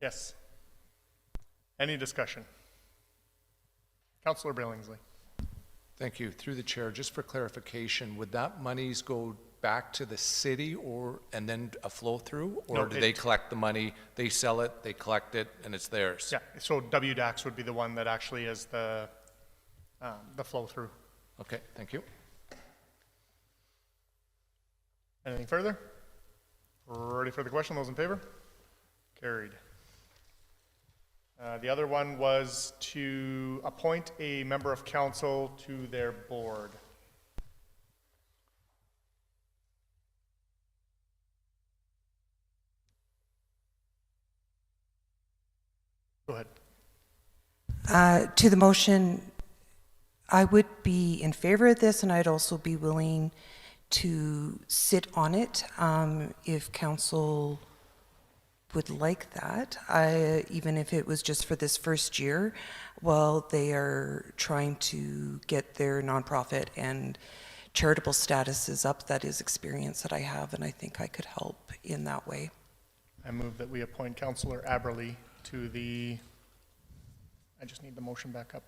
Yes. Any discussion? Councillor Billingsley. Thank you. Through the chair, just for clarification, would that monies go back to the city and then a flow through? Or No, do they collect the money, they sell it, they collect it, and it's theirs? Yeah, so WDAX would be the one that actually is the flow through. Okay, thank you. Anything further? Ready for the question? Those in favor? Carried. The other one was to appoint a member of council to their board. Go ahead. To the motion, I would be in favor of this, and I'd also be willing to sit on it if council would like that, even if it was just for this first year, while they are trying to get their nonprofit and charitable statuses up. That is experience that I have, and I think I could help in that way. I move that we appoint Councillor Aberly to the, I just need the motion back up.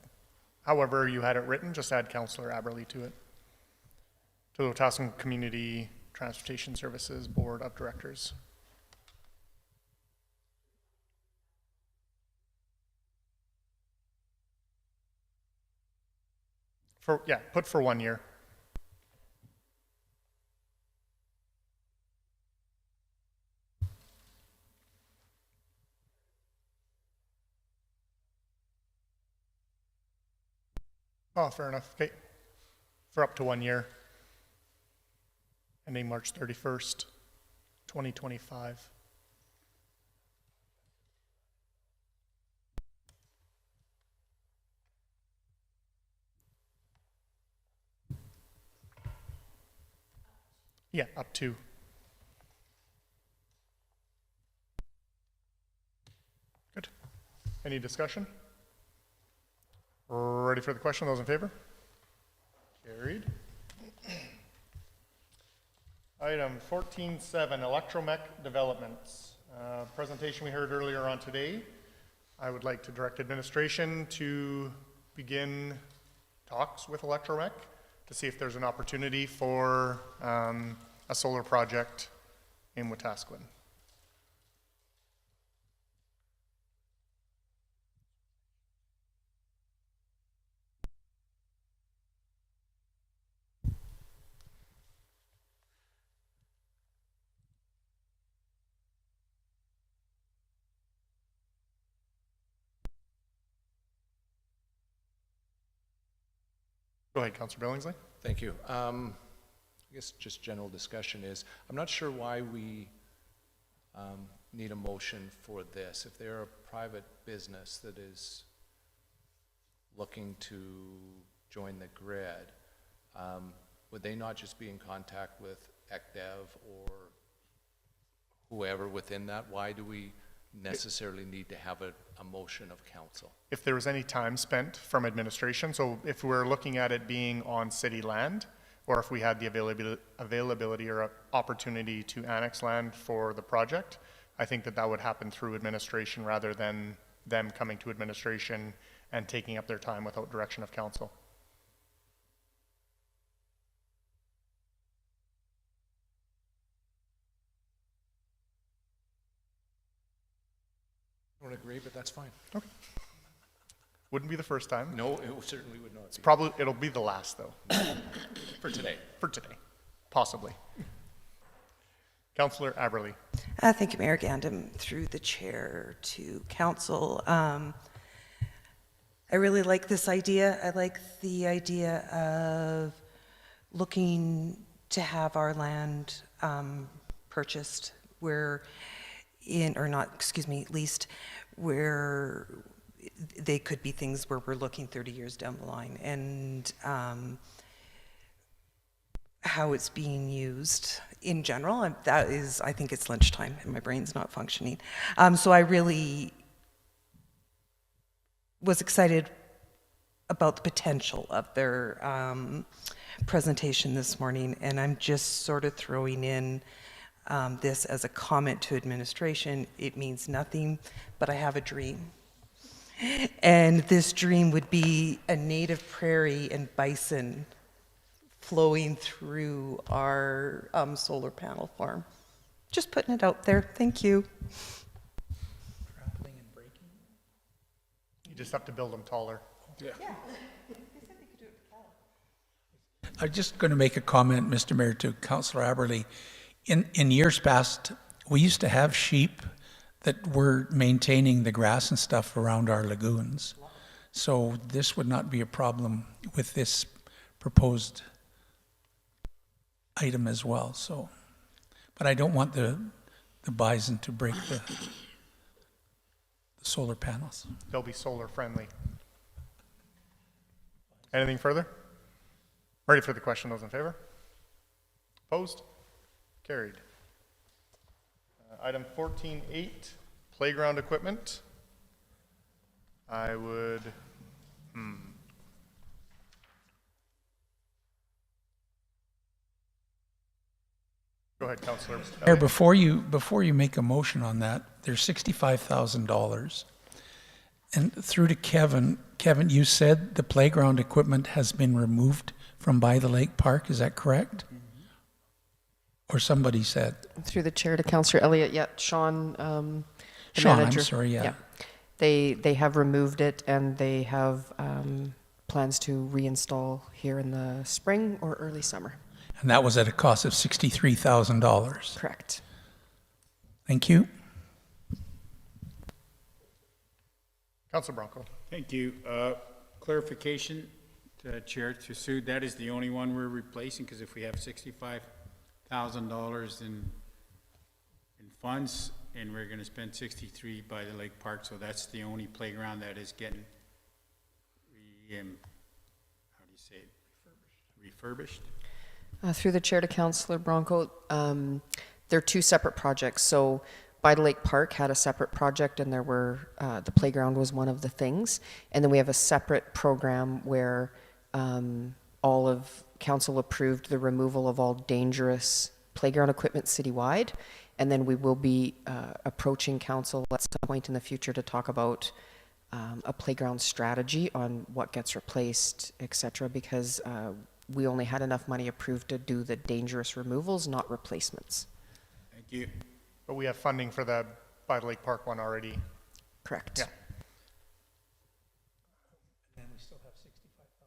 However you had it written, just add Councillor Aberly to it. To the Wetaskiwin Community Transportation Services Board of Directors. Put for 1 year. Oh, fair enough. Okay. For up to 1 year. Ending March 31st, 2025. Yeah, up to. Good. Any discussion? Ready for the question? Those in favor? Carried. Item 14.7, Electromech developments. Presentation we heard earlier on today. I would like to direct administration to begin talks with Electromech to see if there's an opportunity for a solar project in Wetaskiwin. Go ahead, Councillor Billingsley. Thank you. I guess just general discussion is, I'm not sure why we need a motion for this. If they're a private business that is looking to join the grid, would they not just be in contact with ECDEV or whoever within that? Why do we necessarily need to have a motion of council? If there was any time spent from administration, so if we're looking at it being on city land, or if we had the availability or opportunity to annex land for the project, I think that that would happen through administration rather than them coming to administration and taking up their time without direction of council. I don't agree, but that's fine. Okay. Wouldn't be the first time. No, it certainly would not It's be. probably, it'll be the last though. For today. For today, possibly. Councillor Aberley. Thank you, Mayor Gandam. Through the chair to council. I really like this idea. I like the idea of looking to have our land purchased where leased, where they could be things where we're looking 30 years down the line, and how it's being used in general. And that is, I think it's lunchtime and my brain's not functioning. So I really was excited about the potential of their presentation this morning, and I'm just sort of throwing in this as a comment to administration. It means nothing, but I have a dream. And this dream would be a native prairie and bison flowing through our solar panel farm. Just putting it out there. Thank you. You just have to build them taller. Yeah. I'm just going to make a comment, Mr. Mayor, to Councillor Aberley. In years past, we used to have sheep that were maintaining the grass and stuff around our lagoons. So this would not be a problem with this proposed item as well. So, but I don't want the bison to break the solar panels. They'll be solar friendly. Anything further? Ready for the question, those in favor? Opposed? Carried. Item 14.8, playground equipment. I would, Go ahead, Councillor. Mayor, before you make a motion on that, there's $65,000. And through to Kevin, you said the playground equipment has been removed from by the lake park, is that correct? Or somebody said? Through the chair to Councillor Elliott, yeah, Sean, the Sean, manager. I'm sorry, yeah. They have removed it, and they have plans to reinstall here in the spring or early summer. And that was at a cost of $63,000. Correct. Thank you. Councillor Bronco. Thank you. Clarification, Chair, to Sue, that is the only one we're replacing, because if we have $65,000 in funds, and we're going to spend 63 by the lake park, so that's the only playground that is getting refurbished? Through the chair to Councillor Bronco, they're two separate projects. So By the Lake Park had a separate project, and there were the playground was one of the things. And then we have a separate program where all of council approved the removal of all dangerous playground equipment citywide. And then we will be approaching council at some point in the future to talk about a playground strategy on what gets replaced, et cetera, because we only had enough money approved to do the dangerous removals, not replacements. Thank you. But we have funding for the By the Lake Park one already. Correct. Yeah. And we still have $65,000.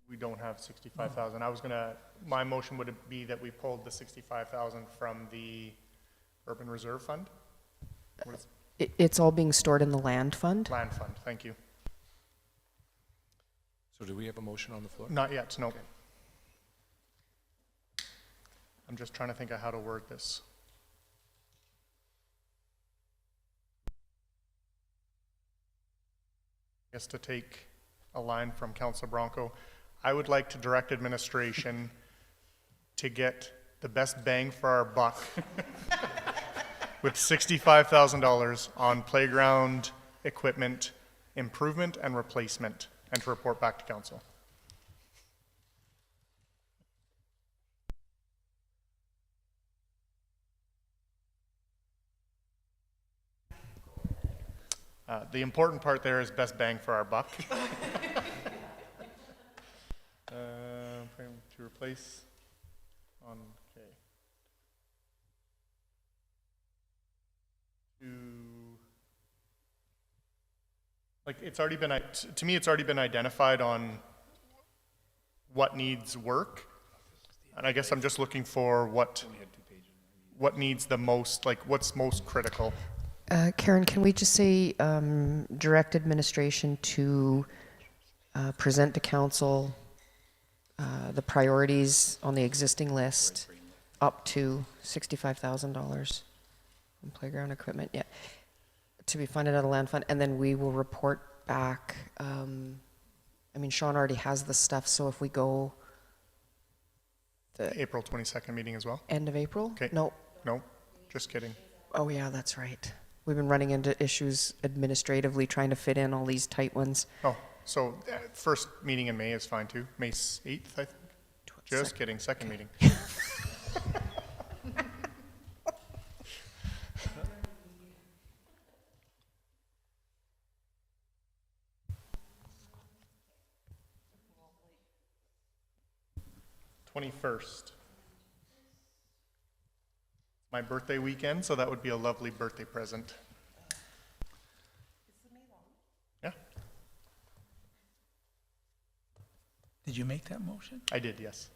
We don't have 65,000. I was gonna, my motion would be that we pulled the 65,000 from the Urban Reserve Fund. What is It's all being stored in the land fund. Land Fund, thank you. So do we have a motion on the floor? Not yet, no. I'm just trying to think of how to word this. guess to take a line from Councilor Bronco, I would like to direct administration to get the best bang for our buck with $65,000 on playground equipment improvement and replacement, and to report back to council. The important part there is best bang for our buck. To replace on, okay. Like, it's already been, to me, it's already been identified on what needs work. And I guess I'm just looking for what needs the most, like what's most critical. Karen, can we just say direct administration to present to council the priorities on the existing list up to $65,000 on playground equipment, yeah, to be funded out of land fund, and then we will report back. I mean, Sean already has the stuff, so if we go the April 22nd meeting as well? End of April? Okay. No. No, just kidding. Oh yeah, that's right. We've been running into issues administratively trying to fit in all these tight ones. Oh, so first meeting in May is fine too. May 8th, I think. Just kidding, second meeting. #21st. My birthday weekend, so that would be a lovely birthday present. Yeah. Did you make that motion? I did, yes.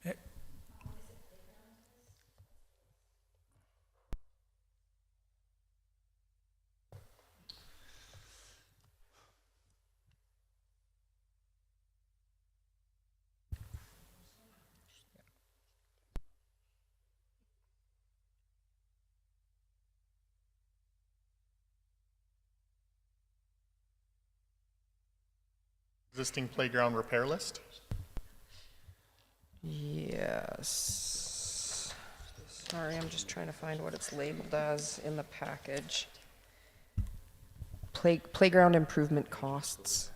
Eh, 'Existing playground repair list? Yes. Sorry, I'm just trying to find what it's labeled as in the package. Playground improvement costs.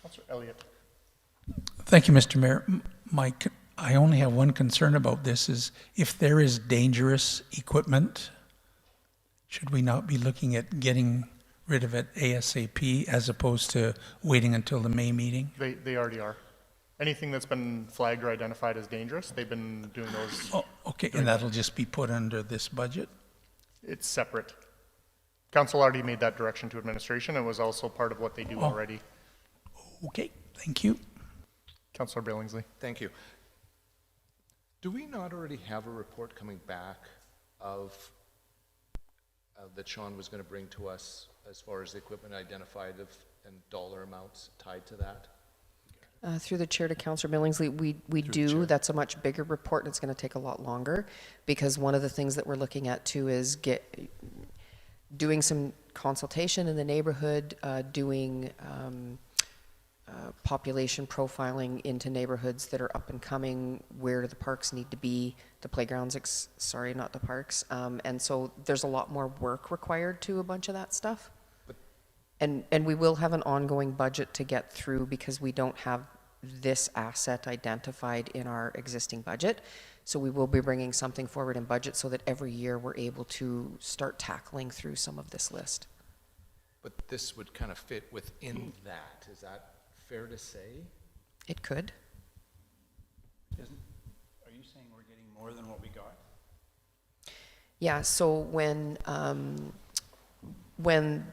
Councilor Elliott. Thank you, Mr. Mayor. I only have one concern about this is if there is dangerous equipment, should we not be looking at getting rid of it ASAP as opposed to waiting until the May meeting? They already are. Anything that's been flagged or identified as dangerous, they've been doing those. Oh, okay, and that'll just be put under this budget? It's separate. Council already made that direction to administration. It was also part of what they do already. Okay, thank you. Councilor Billingsley. Thank you. Do we not already have a report coming back of that Sean was going to bring to us as far as the equipment identified and dollar amounts tied to that? Through the chair to Councillor Billingsley, we do. That's a much bigger report, and it's going to take a lot longer because one of the things that we're looking at too is doing some consultation in the neighborhood, doing population profiling into neighborhoods that are up and coming, where the parks need to be, the playgrounds, sorry, not the parks. And so there's a lot more work required to a bunch of that stuff. And we will have an ongoing budget to get through because we don't have this asset identified in our existing budget. So we will be bringing something forward in budget so that every year we're able to start tackling through some of this list. But this would kind of fit within that. Is that fair to say? It could. Are you saying we're getting more than what we got? Yeah, so when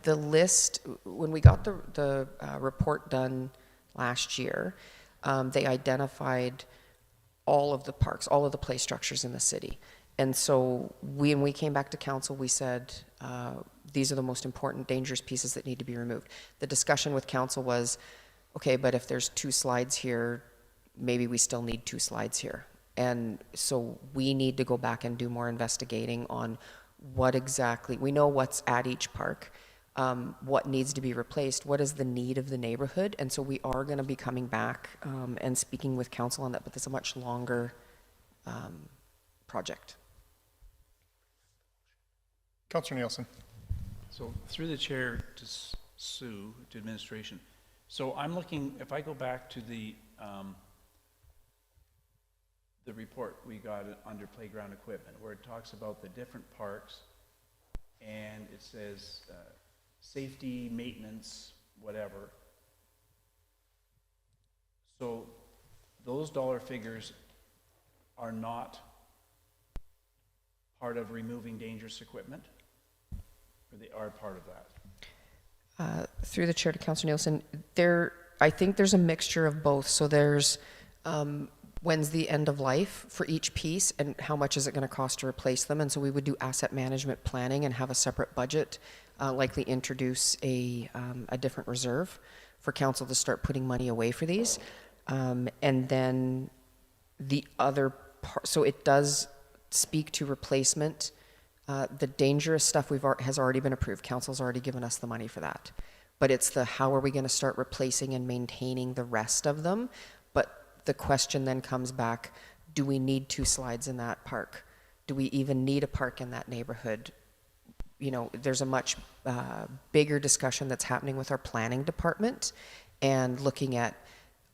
the list, when we got the report done last year, they identified all of the parks, all of the play structures in the city. And so when we came back to council, we said, these are the most important dangerous pieces that need to be removed. The discussion with council was, okay, but if there's 2 slides here, maybe we still need 2 slides here. And so we need to go back and do more investigating on what exactly, we know what's at each park, what needs to be replaced, what is the need of the neighborhood. And so we are going to be coming back and speaking with council on that, but it's a much longer project. Councillor Nielsen. So through the chair to Sue, to administration. So I'm looking, if I go back to the report we got under playground equipment, where it talks about the different parks, and it says safety, maintenance, whatever. So those dollar figures are not part of removing dangerous equipment, or they are part of that? Through the chair to Councillor Nielsen, I think there's a mixture of both. So there's when's the end of life for each piece and how much is it going to cost to replace them. And so we would do asset management planning and have a separate budget, likely introduce a different reserve for council to start putting money away for these. And then the other part, so it does speak to replacement. The dangerous stuff has already been approved. Council's already given us the money for that. But it's the how are we going to start replacing and maintaining the rest of them. But the question then comes back, do we need 2 slides in that park? Do we even need a park in that neighborhood? You know, there's a much bigger discussion that's happening with our planning department and looking at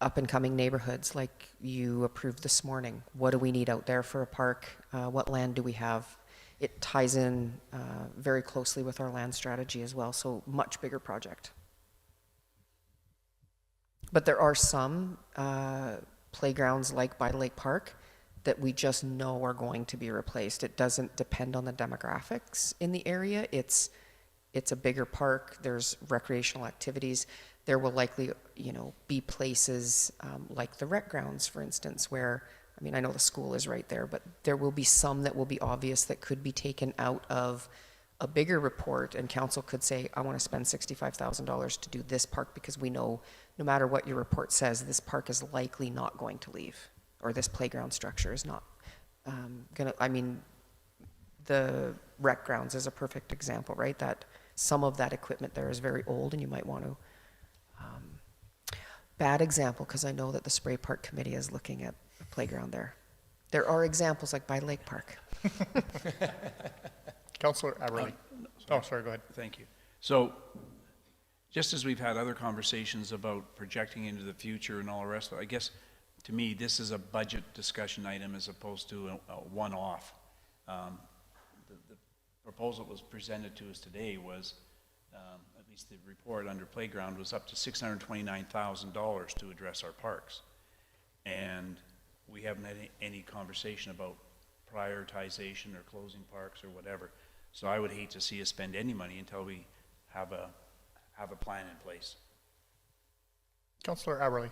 up and coming neighborhoods like you approved this morning. What do we need out there for a park? What land do we have? It ties in very closely with our land strategy as well, so much bigger project. But there are some playgrounds like by Lake Park that we just know are going to be replaced. It doesn't depend on the demographics in the area. It's a bigger park. There's recreational activities. There will likely, be places like the rec grounds, for instance, where, I mean, I know the school is right there, but there will be some that will be obvious that could be taken out of a bigger report, and council could say, I want to spend $65,000 to do this park because we know no matter what your report says, this park is likely not going to leave, or this playground structure is not the rec grounds is a perfect example, right? That some of that equipment there is very old and you might want to, bad example, because I know that the Spray Park Committee is looking at the playground there. There are examples like by Lake Park. Councillor Aberley. Oh, sorry, go ahead. Thank you. So, just as we've had other conversations about projecting into the future and all the rest of it, I guess, to me, this is a budget discussion item as opposed to a one-off. The proposal that was presented to us today was, at least the report under playground, was up to $629,000 to address our parks. And we haven't had any conversation about prioritization or closing parks or whatever. So I would hate to see us spend any money until we have a plan in place. Councillor Aberley.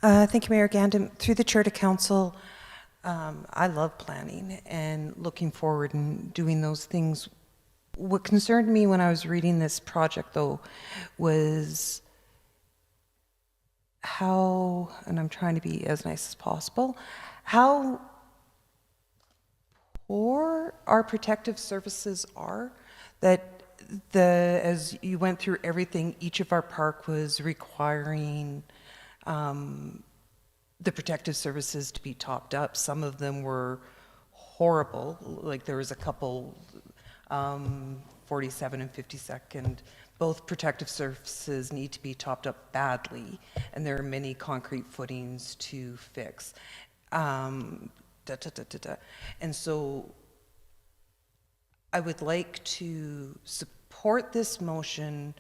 Thank you, Mayor Gandam. Through the chair to council, I love planning and looking forward and doing those things. What concerned me when I was reading this project, though, was how, and I'm trying to be as nice as possible, how poor our protective services are. That as you went through everything, each of our park was requiring the protective services to be topped up. Some of them were horrible, like there was a couple, 47 and 52nd, both protective surfaces need to be topped up badly, and there are many concrete footings to fix. And so I would like to support this motion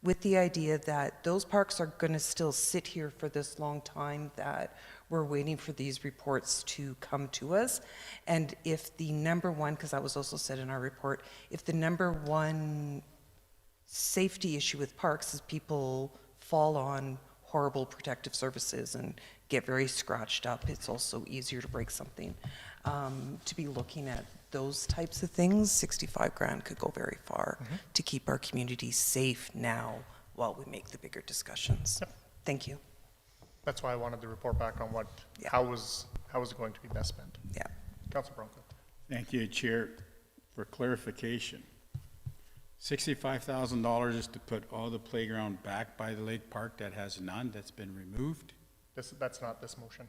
with the idea that those parks are going to still sit here for this long time, that we're waiting for these reports to come to us. And if the number one, because that was also said in our report, if the number one safety issue with parks is people fall on horrible protective surfaces and get very scratched up, it's also easier to break something. To be looking at those types of things, 65 grand could go very far to keep our community safe now while we make the bigger discussions. Yep. Thank you. That's why I wanted the report back on what, how was how is it going to be best spent? Yeah. Councilor Bronco. Thank you, Chair. For clarification, $65,000 is to put all the playground back by the lake park that has none, that's been removed? That's not this motion.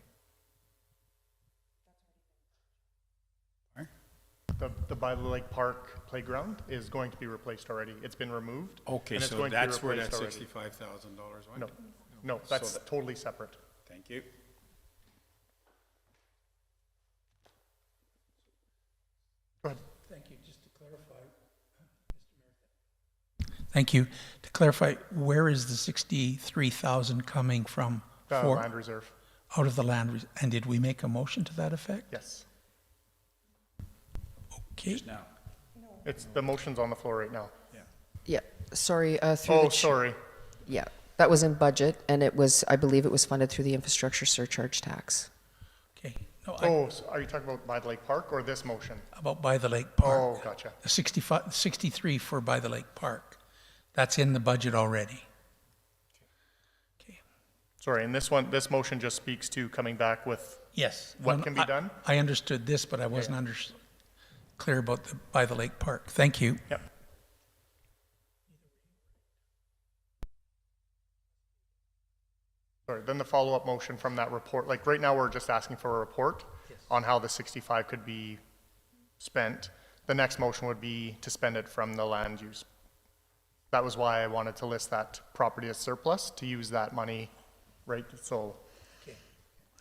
The by the lake park playground is going to be replaced already. It's been removed. Okay, and it's so going to be that's where that replaced already. $65,000 went? No, no, that's totally separate. Thank you. Go ahead. Thank you. Just to clarify, Mr. Mayor. Thank you. To clarify, where is the 63,000 coming from? Land reserve. Out of the land, and did we make a motion to that effect? Yes. Okay. Now. It's the motion's on the floor right now. Yeah, sorry, through Oh, the sorry. Yeah, that was in budget, and it was, I believe it was funded through the infrastructure surcharge tax. Okay. No, Oh, so are you talking about by the lake park or this motion? about by the lake park. Oh, gotcha. The 63 for by the lake park. That's in the budget already. Sorry, and this motion just speaks to coming back with Yes. what can be done? I understood this, but I wasn't clear about the by the lake park. Thank you. Yep. Sorry, then the follow-up motion from that report, like right now, we're just asking for a report on how the 65 could be spent. The next motion would be to spend it from the land use. That was why I wanted to list that property as surplus, to use that money, right? So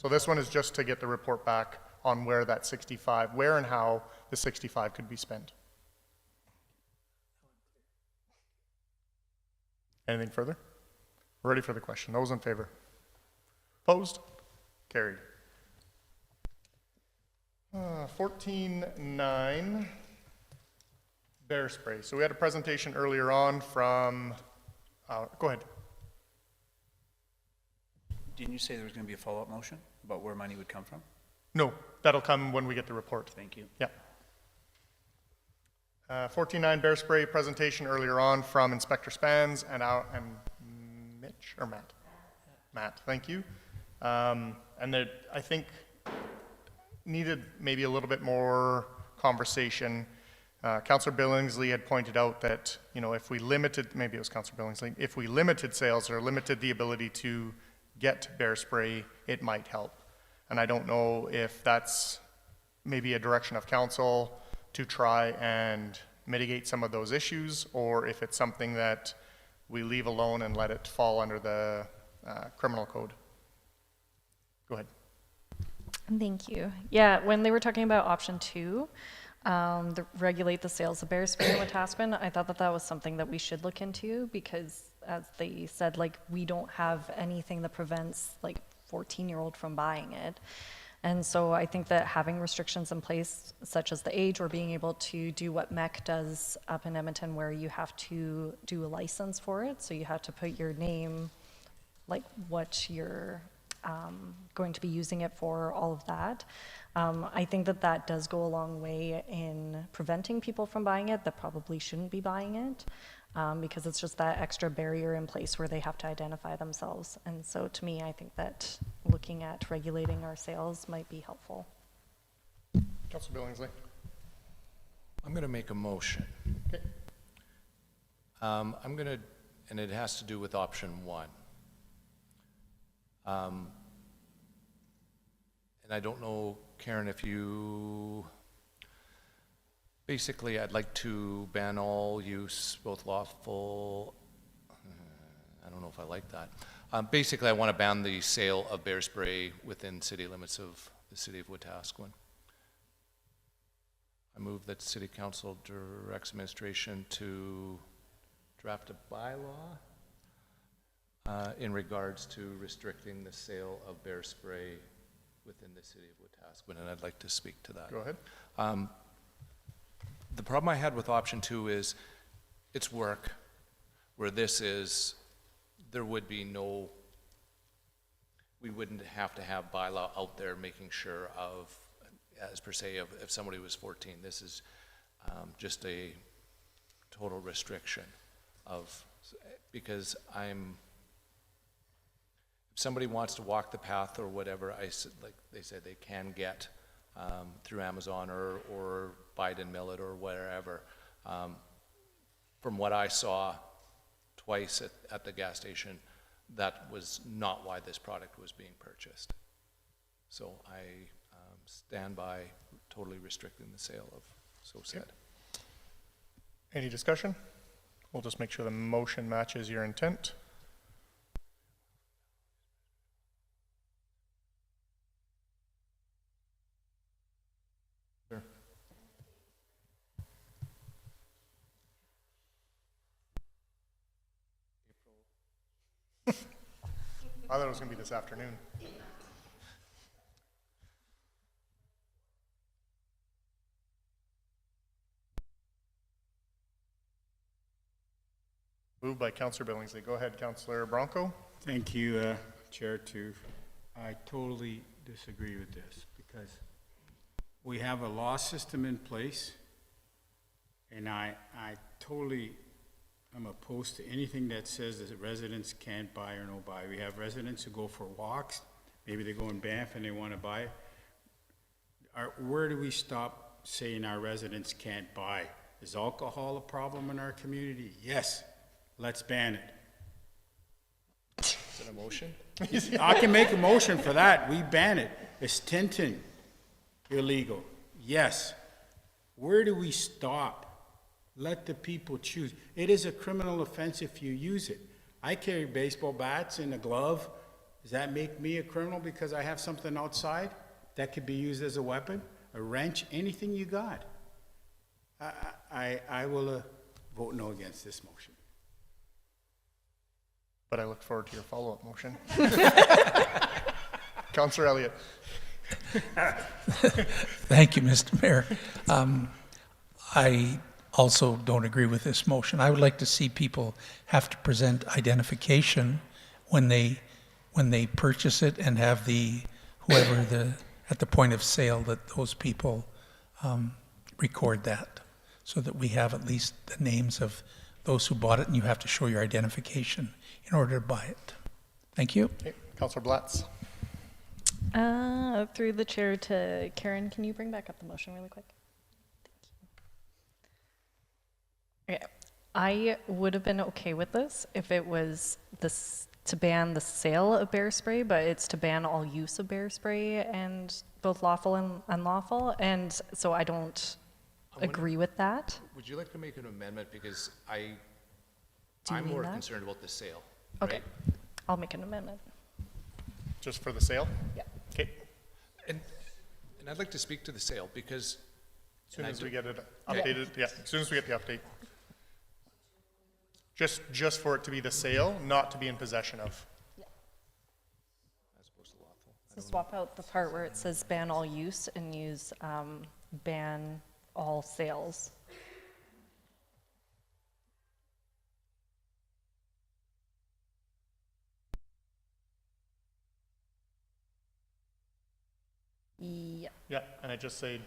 this one is just to get the report back on where that 65, where and how the 65 could be spent. Anything further? We're ready for the question. Those in favor? Opposed? Carried. 14.9, bear spray. So we had a presentation earlier on from, go ahead. Didn't you say there was going to be a follow-up motion about where money would come from? No, that'll come when we get the report. Thank you. Yeah. 14.9, bear spray presentation earlier on from Inspector Spans and Mitch, or Matt? Matt, thank you. And that I think needed maybe a little bit more conversation. Councillor Billingsley had pointed out that, you know, if we limited, maybe it was Councillor Billingsley, if we limited sales or limited the ability to get bear spray, it might help. And I don't know if that's maybe a direction of council to try and mitigate some of those issues, or if it's something that we leave alone and let it fall under the criminal code. Go ahead. Thank you. Yeah, when they were talking about option 2, regulate the sales of bear spray in Wetaskiwin, I thought that that was something that we should look into, because as they said, like, we don't have anything that prevents like 14-year-old from buying it. And so I think that having restrictions in place, such as the age, or being able to do what MEC does up in Edmonton, where you have to do a license for it, so you have to put your name, like what you're going to be using it for, all of that. I think that that does go a long way in preventing people from buying it that probably shouldn't be buying it, because it's just that extra barrier in place where they have to identify themselves. And so to me, I think that looking at regulating our sales might be helpful. Councillor Billingsley. I'm going to make a motion. Okay. I'm going to, and it has to do with option 1. And I don't know, Karen, if you, basically I'd like to ban all use, both lawful, I don't know if I like that. Basically, I want to ban the sale of bear spray within city limits of the city of Wetaskiwin. I move that City Council directs administration to draft a bylaw in regards to restricting the sale of bear spray within the city of Wetaskiwin, and I'd like to speak to that. Go ahead. The problem I had with option 2 is it's work, where this is, there would be no, we wouldn't have to have bylaw out there making sure of, as per se, of if somebody was 14. This is just a total restriction of, because if somebody wants to walk the path or whatever, like they said, they can get through Amazon or Biden Millet or wherever. From what I saw twice at the gas station, that was not why this product was being purchased. So I stand by totally restricting the sale of so said. Any discussion? We'll just make sure the motion matches your intent. Sure. I thought it was going to be this afternoon. Moved by Councillor Billingsley. Go ahead, Councillor Bronco. Thank you, Chair. I totally disagree with this because we have a law system in place, and I totally am opposed to anything that says that residents can't buy or no buy. We have residents who go for walks. Maybe they go in Banff and they want to buy. Where do we stop saying our residents can't buy? Is alcohol a problem in our community? Yes. Let's ban it. Is it a motion? I can make a motion for that. We ban it. Is tinting illegal? Yes. Where do we stop? Let the people choose. It is a criminal offense if you use it. I carry baseball bats in a glove. Does that make me a criminal because I have something outside that could be used as a weapon? A wrench, anything you got. I will vote no against this motion. But I look forward to your follow-up motion. Councillor Elliott. Thank you, Mr. Mayor. I also don't agree with this motion. I would like to see people have to present identification when they purchase it and have whoever at the point of sale that those people record that so that we have at least the names of those who bought it, and you have to show your identification in order to buy it. Thank you. Okay. Councillor Blatz. Through the chair to Karen, can you bring back up the motion really quick? Thank you. Okay. I would have been okay with this if it was to ban the sale of bear spray, but it's to ban all use of bear spray, and both lawful and unlawful, and so I don't agree with that. Would you like to make an amendment because I'm mean more that? concerned about the sale. Okay, right? I'll make an amendment. Just for the sale? Yeah. Okay. And I'd like to speak to the sale because As soon as we get it updated, yeah, as soon as we get the update. Just for it to be the sale, not to be in possession of. Yeah. So swap out the part where it says ban all use and use ban all sales. Yeah. Yeah, and I just say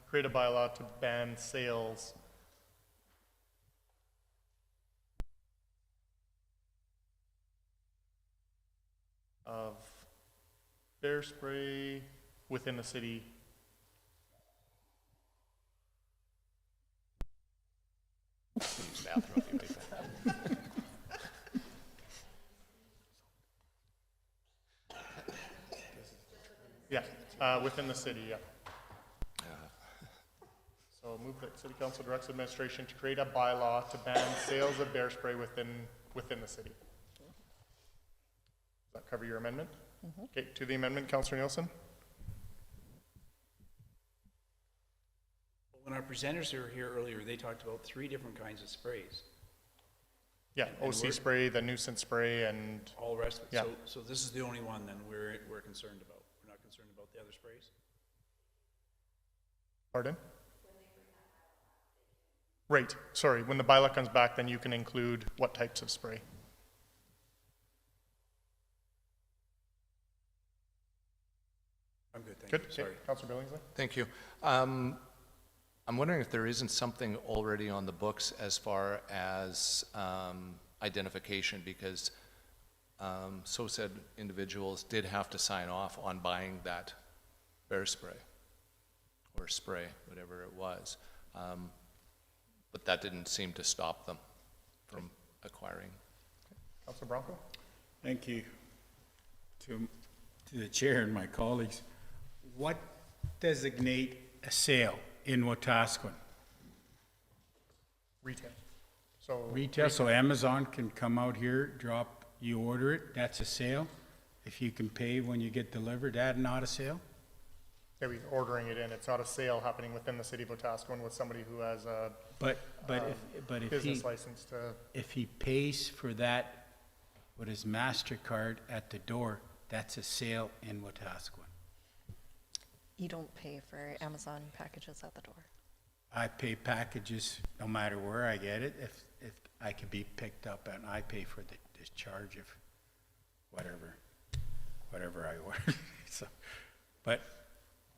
create a bylaw to ban sales of bear spray within the city. Yeah, within the city, yeah. So move that City Council directs administration to create a bylaw to ban sales of bear spray within the city. Does that cover your amendment? Mm-hmm. Okay, to the amendment, Councillor Nielsen. When our presenters were here earlier, they talked about 3 different kinds of sprays. Yeah, And OC spray, the nuisance spray, and all the rest of it. Yeah. So this is the only one then we're concerned about. We're not concerned about the other sprays? Pardon? Right, sorry, when the bylaw comes back, then you can include what types of spray. I'm good, thank Good, you. Sorry. okay, Councillor Billingsley. Thank you. I'm wondering if there isn't something already on the books as far as identification, because so said individuals did have to sign off on buying that bear spray or spray, whatever it was. But that didn't seem to stop them from acquiring. Councilor Bronco? Thank you to the chair and my colleagues. What designate a sale in Wetaskiwin? Retail. So Retail, so Amazon can come out here, you order it, that's a sale. If you can pay when you get delivered, that's not a sale? Yeah, we're ordering it in. It's not a sale happening within the city of Wetaskiwin with somebody who has a But if business he, license to. if he pays for that with his MasterCard at the door, that's a sale in Wetaskiwin. You don't pay for Amazon packages at the door. I pay packages no matter where I get it. If I can be picked up, and I pay for the charge of whatever I order. So, but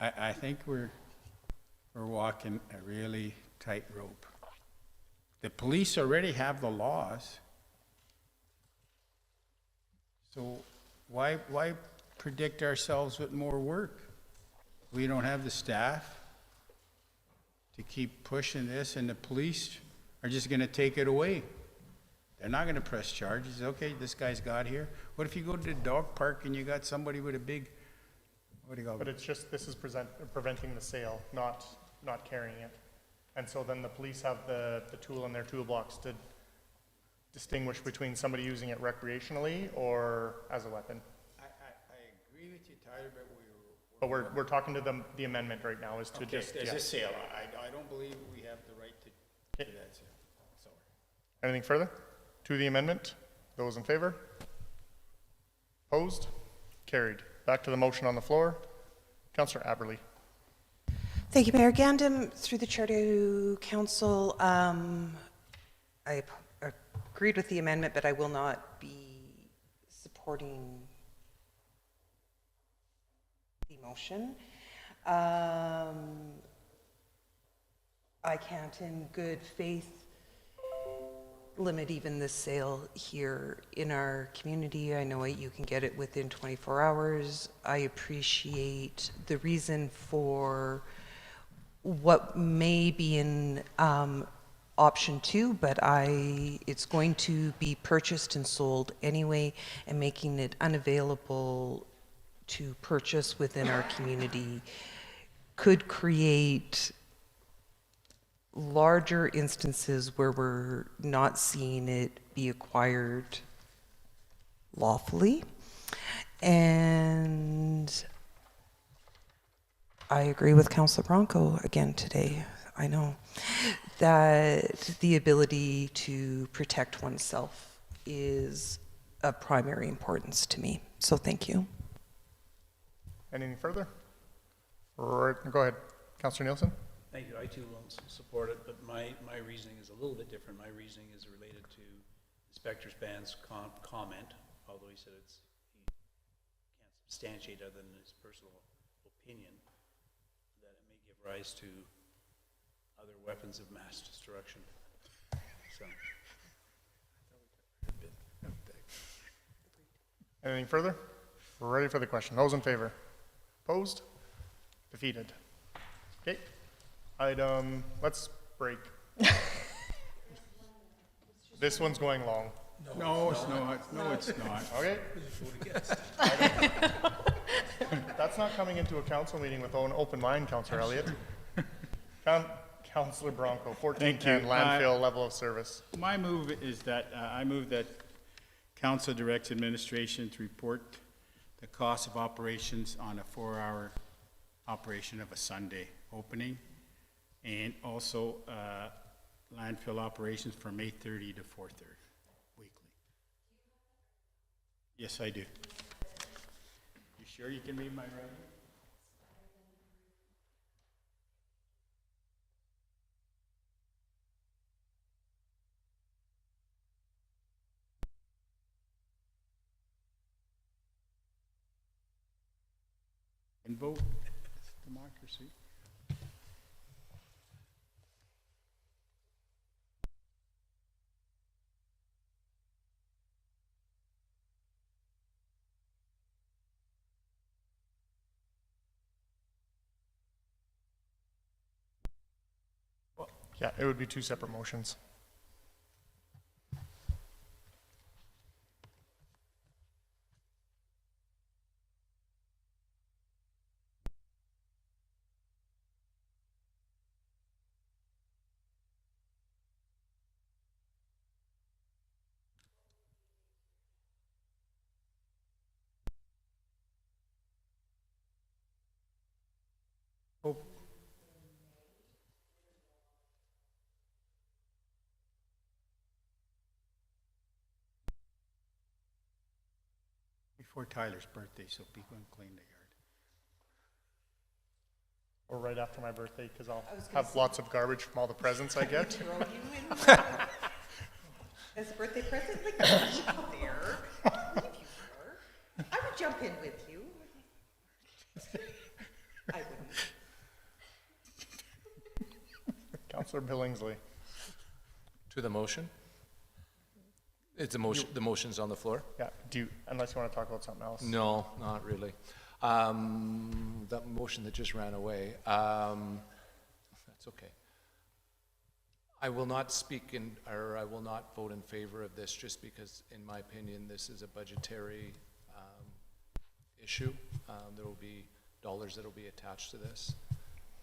I think we're walking a really tight rope. The police already have the laws. So why predict ourselves with more work? We don't have the staff to keep pushing this, and the police are just going to take it away. They're not going to press charges. Okay, this guy's got here. What if you go to the dog park and you got somebody with a big, what do you call it? But it's just, this is preventing the sale, not carrying it. And so then the police have the tool in their toolbox to distinguish between somebody using it recreationally or as a weapon. I agree with you, Tyler, but But we're talking to the amendment right now is to okay, just, there's yeah. a sale. I don't believe we have the right to do that sale. Sorry. Anything further to the amendment? Those in favor? Opposed? Carried. Back to the motion on the floor. Councillor Aberley. Thank you, Mayor Gandam. Through the chair to council, I agreed with the amendment, but I will not be supporting the motion. I can't in good faith limit even the sale here in our community. I know you can get it within 24 hours. I appreciate the reason for what may be in option 2, but it's going to be purchased and sold anyway, and making it unavailable to purchase within our community could create larger instances where we're not seeing it be acquired lawfully. And I agree with Councillor Bronco again today. I know that the ability to protect oneself is of primary importance to me. So thank you. Anything further? Go ahead, Councillor Nielsen. Thank you. I too won't support it, but my reasoning is a little bit different. My reasoning is related to Inspector Span's comment, although he said he can't substantiate other than his personal opinion, that it may give rise to other weapons of mass destruction. So. Anything further? We're ready for the question. Those in favor? Opposed? Defeated. Okay. Let's break. This one's going long. No, it's not. No, it's not. Okay. That's not coming into a council meeting with an open mind, Councillor Elliott. Councillor Bronco, 1410 landfill level of service. My move is that, I move that council directs administration to report the cost of operations on a 4-hour operation of a Sunday opening, and also landfill operations from 8:30 to 4:30 weekly. Yes, I do. You sure you can read my writing? And vote. It's democracy. Yeah, it would be two separate motions. Oh. Before Tyler's birthday, so people can clean the yard. Or right after my birthday, because I'll have lots of garbage from all the presents I get. As a birthday present, like leave you there. Leave you there. I would jump in with you. I wouldn't. Councillor Billingsley. To the motion? It's a motion, the motion's on the floor? Yeah, unless you want to talk about something else. No, not really. That motion that just ran away, that's okay. I will not speak or I will not vote in favor of this just because, in my opinion, this is a budgetary issue. There will be dollars that will be attached to this.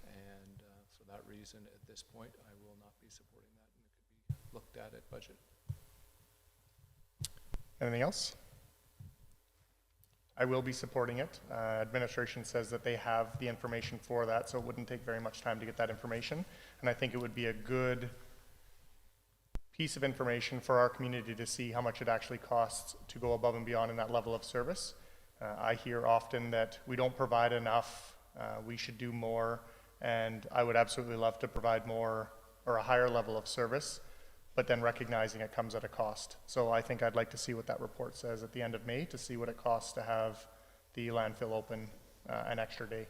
And for that reason, at this point, I will not be supporting that, and it could be looked at budget. Anything else? I will be supporting it. Administration says that they have the information for that, so it wouldn't take very much time to get that information. And I think it would be a good piece of information for our community to see how much it actually costs to go above and beyond in that level of service. I hear often that we don't provide enough, we should do more, and I would absolutely love to provide more or a higher level of service, but then recognizing it comes at a cost. So I think I'd like to see what that report says at the end of May to see what it costs to have the landfill open an extra day.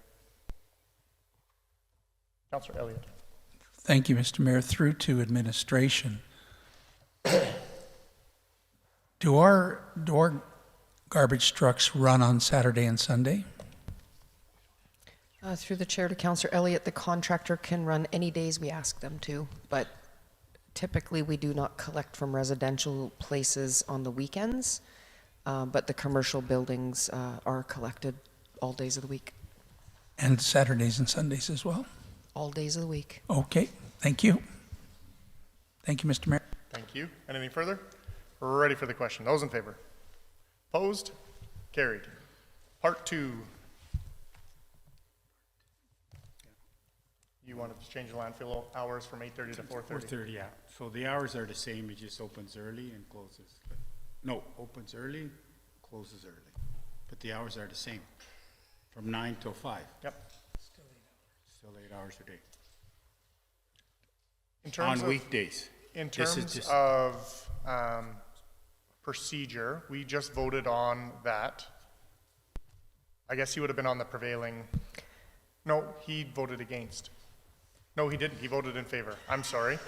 Councillor Elliott. Thank you, Mr. Mayor. Through to administration. Do our garbage trucks run on Saturday and Sunday? Through the chair to Councillor Elliott, the contractor can run any days we ask them to, but typically we do not collect from residential places on the weekends, but the commercial buildings are collected all days of the week. And Saturdays and Sundays as well? All days of the week. Okay, thank you. Thank you, Mr. Mayor. Thank you. Anything further? Ready for the question. Those in favor? Opposed? Carried. Part 2. You wanted to change the landfill hours from 8:30 to 4:30? 4:30, yeah. So the hours are the same, it just opens early and closes. No, opens early, closes early. But the hours are the same, from 9 till 5. Yep. Still 8 hours a day. In terms on weekdays. In terms of procedure, we just voted on that. I guess he would have been on the prevailing. No, he voted against. No, he didn't. He voted in favor. I'm sorry.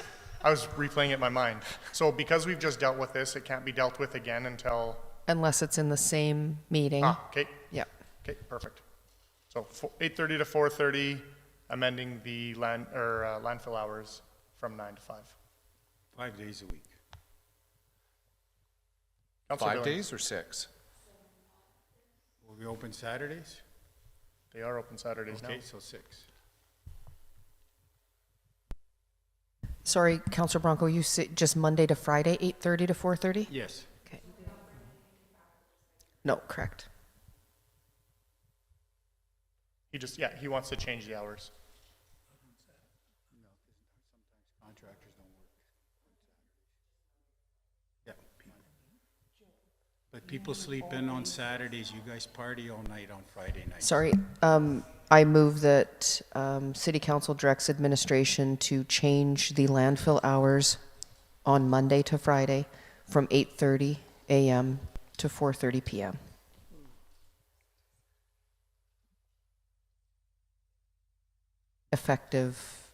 I was replaying it in my mind. So because we've just dealt with this, it can't be dealt with again until... Unless it's in the same meeting. Okay. Yep. Okay, perfect. So 8:30 to 4:30, amending the landfill hours from 9 to 5. 5 days a week. Councilor 5 Billings. days or 6? Will we open Saturdays? They are open Saturdays now. Okay, so 6. Sorry, Councillor Bronco, you said just Monday to Friday, 8:30 to 4:30? Yes. Okay. No, correct. He wants to change the hours. No, because sometimes contractors don't work on Saturdays. Yeah. But people sleep in on Saturdays, you guys party all night on Friday night. Sorry, I move that City Council directs administration to change the landfill hours on Monday to Friday from 8:30 a.m. to 4:30 p.m. Effective.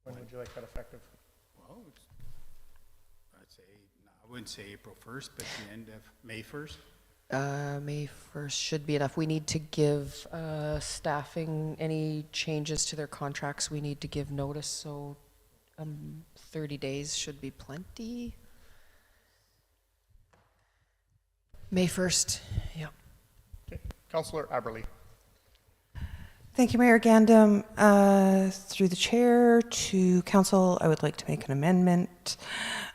When would you like that effective? Well, I'd say, no, I wouldn't say April 1st, but the end of May 1st. May 1st should be enough. We need to give staffing any changes to their contracts. We need to give notice, so 30 days should be plenty. May 1st, yeah. Okay. Councillor Aberle. Thank you, Mayor Gandam. Through the chair to council, I would like to make an amendment.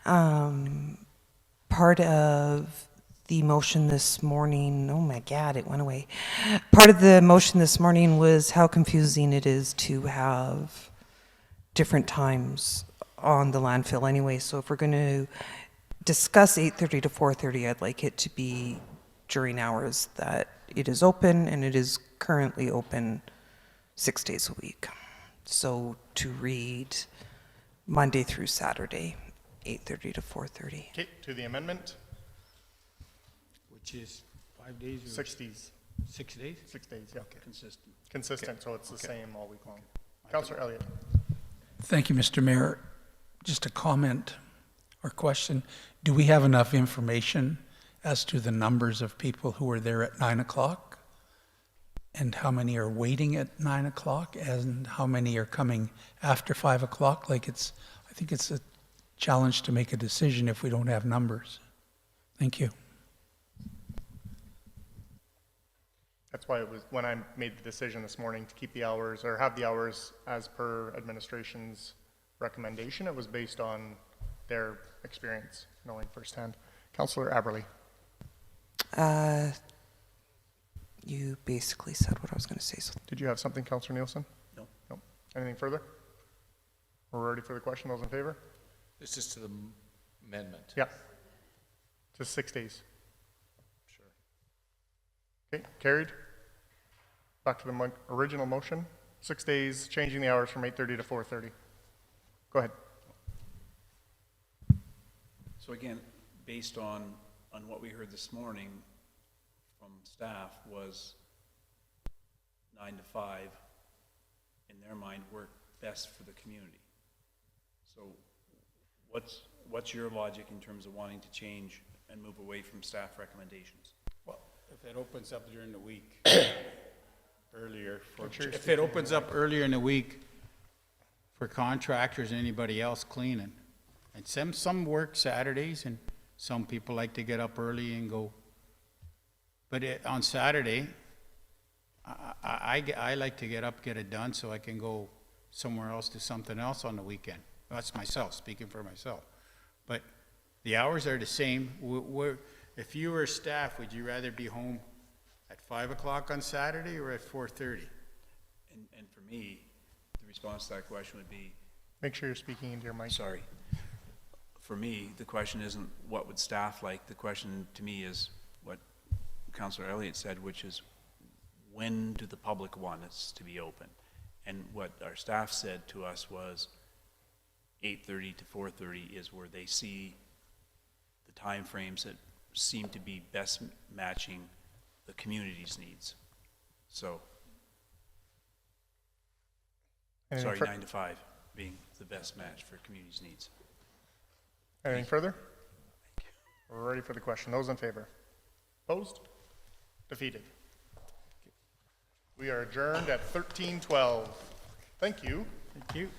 Part of the motion this morning, oh my God, it went away. Part of the motion this morning was how confusing it is to have different times on the landfill anyway. So if we're going to discuss 8:30 to 4:30, I'd like it to be during hours that it is open, and it is currently open 6 days a week. So to read Monday through Saturday, 8:30 to 4:30. Okay, to the amendment. Which is 5 days? Or 6 days. 6 days? 6 days, yeah. Okay. Consistent. Consistent, Okay. so it's the Okay. same all week long. Councillor Elliott. Thank you, Mr. Mayor. Just a comment or question. Do we have enough information as to the numbers of people who are there at 9 o'clock? And how many are waiting at 9 o'clock? And how many are coming after 5 o'clock? Like I think it's a challenge to make a decision if we don't have numbers. Thank you. That's why it was, when I made the decision this morning to keep the hours, or have the hours as per administration's recommendation, it was based on their experience, knowing firsthand. Councillor Aberle. You basically said what I was going to say. So. Did you have something, Councillor Nielsen? No. No. Anything further? We're ready for the question. Those in favor? This is to the amendment. Yeah. Just 6 days. Sure. Okay, carried. Back to the original motion. 6 days, changing the hours from 8:30 to 4:30. Go ahead. So again, based on what we heard this morning from staff was 9 to 5, in their mind, work best for the community. So what's your logic in terms of wanting to change and move away from staff recommendations? Well, if it opens up during the week earlier, if it opens up earlier in the week for contractors and anybody else cleaning, and some work Saturdays, and some people like to get up early and go. But on Saturday, I like to get up, get it done, so I can go somewhere else, do something else on the weekend. That's myself, speaking for myself. But the hours are the same. If you were staff, would you rather be home at 5 o'clock on Saturday or at 4:30? And for me, the response to that question would be... Make sure you're speaking into your mic. Sorry. For me, the question isn't what would staff like. The question to me is what Councillor Elliott said, which is when do the public want us to be open? And what our staff said to us was 8:30 to 4:30 is where they see the time frames that seem to be best matching the community's needs. So, sorry, 9 to 5 being the best match for community's needs. Anything further? We're ready for the question. Those in favor? Opposed? Defeated. We are adjourned at 13:12. Thank you. Thank you.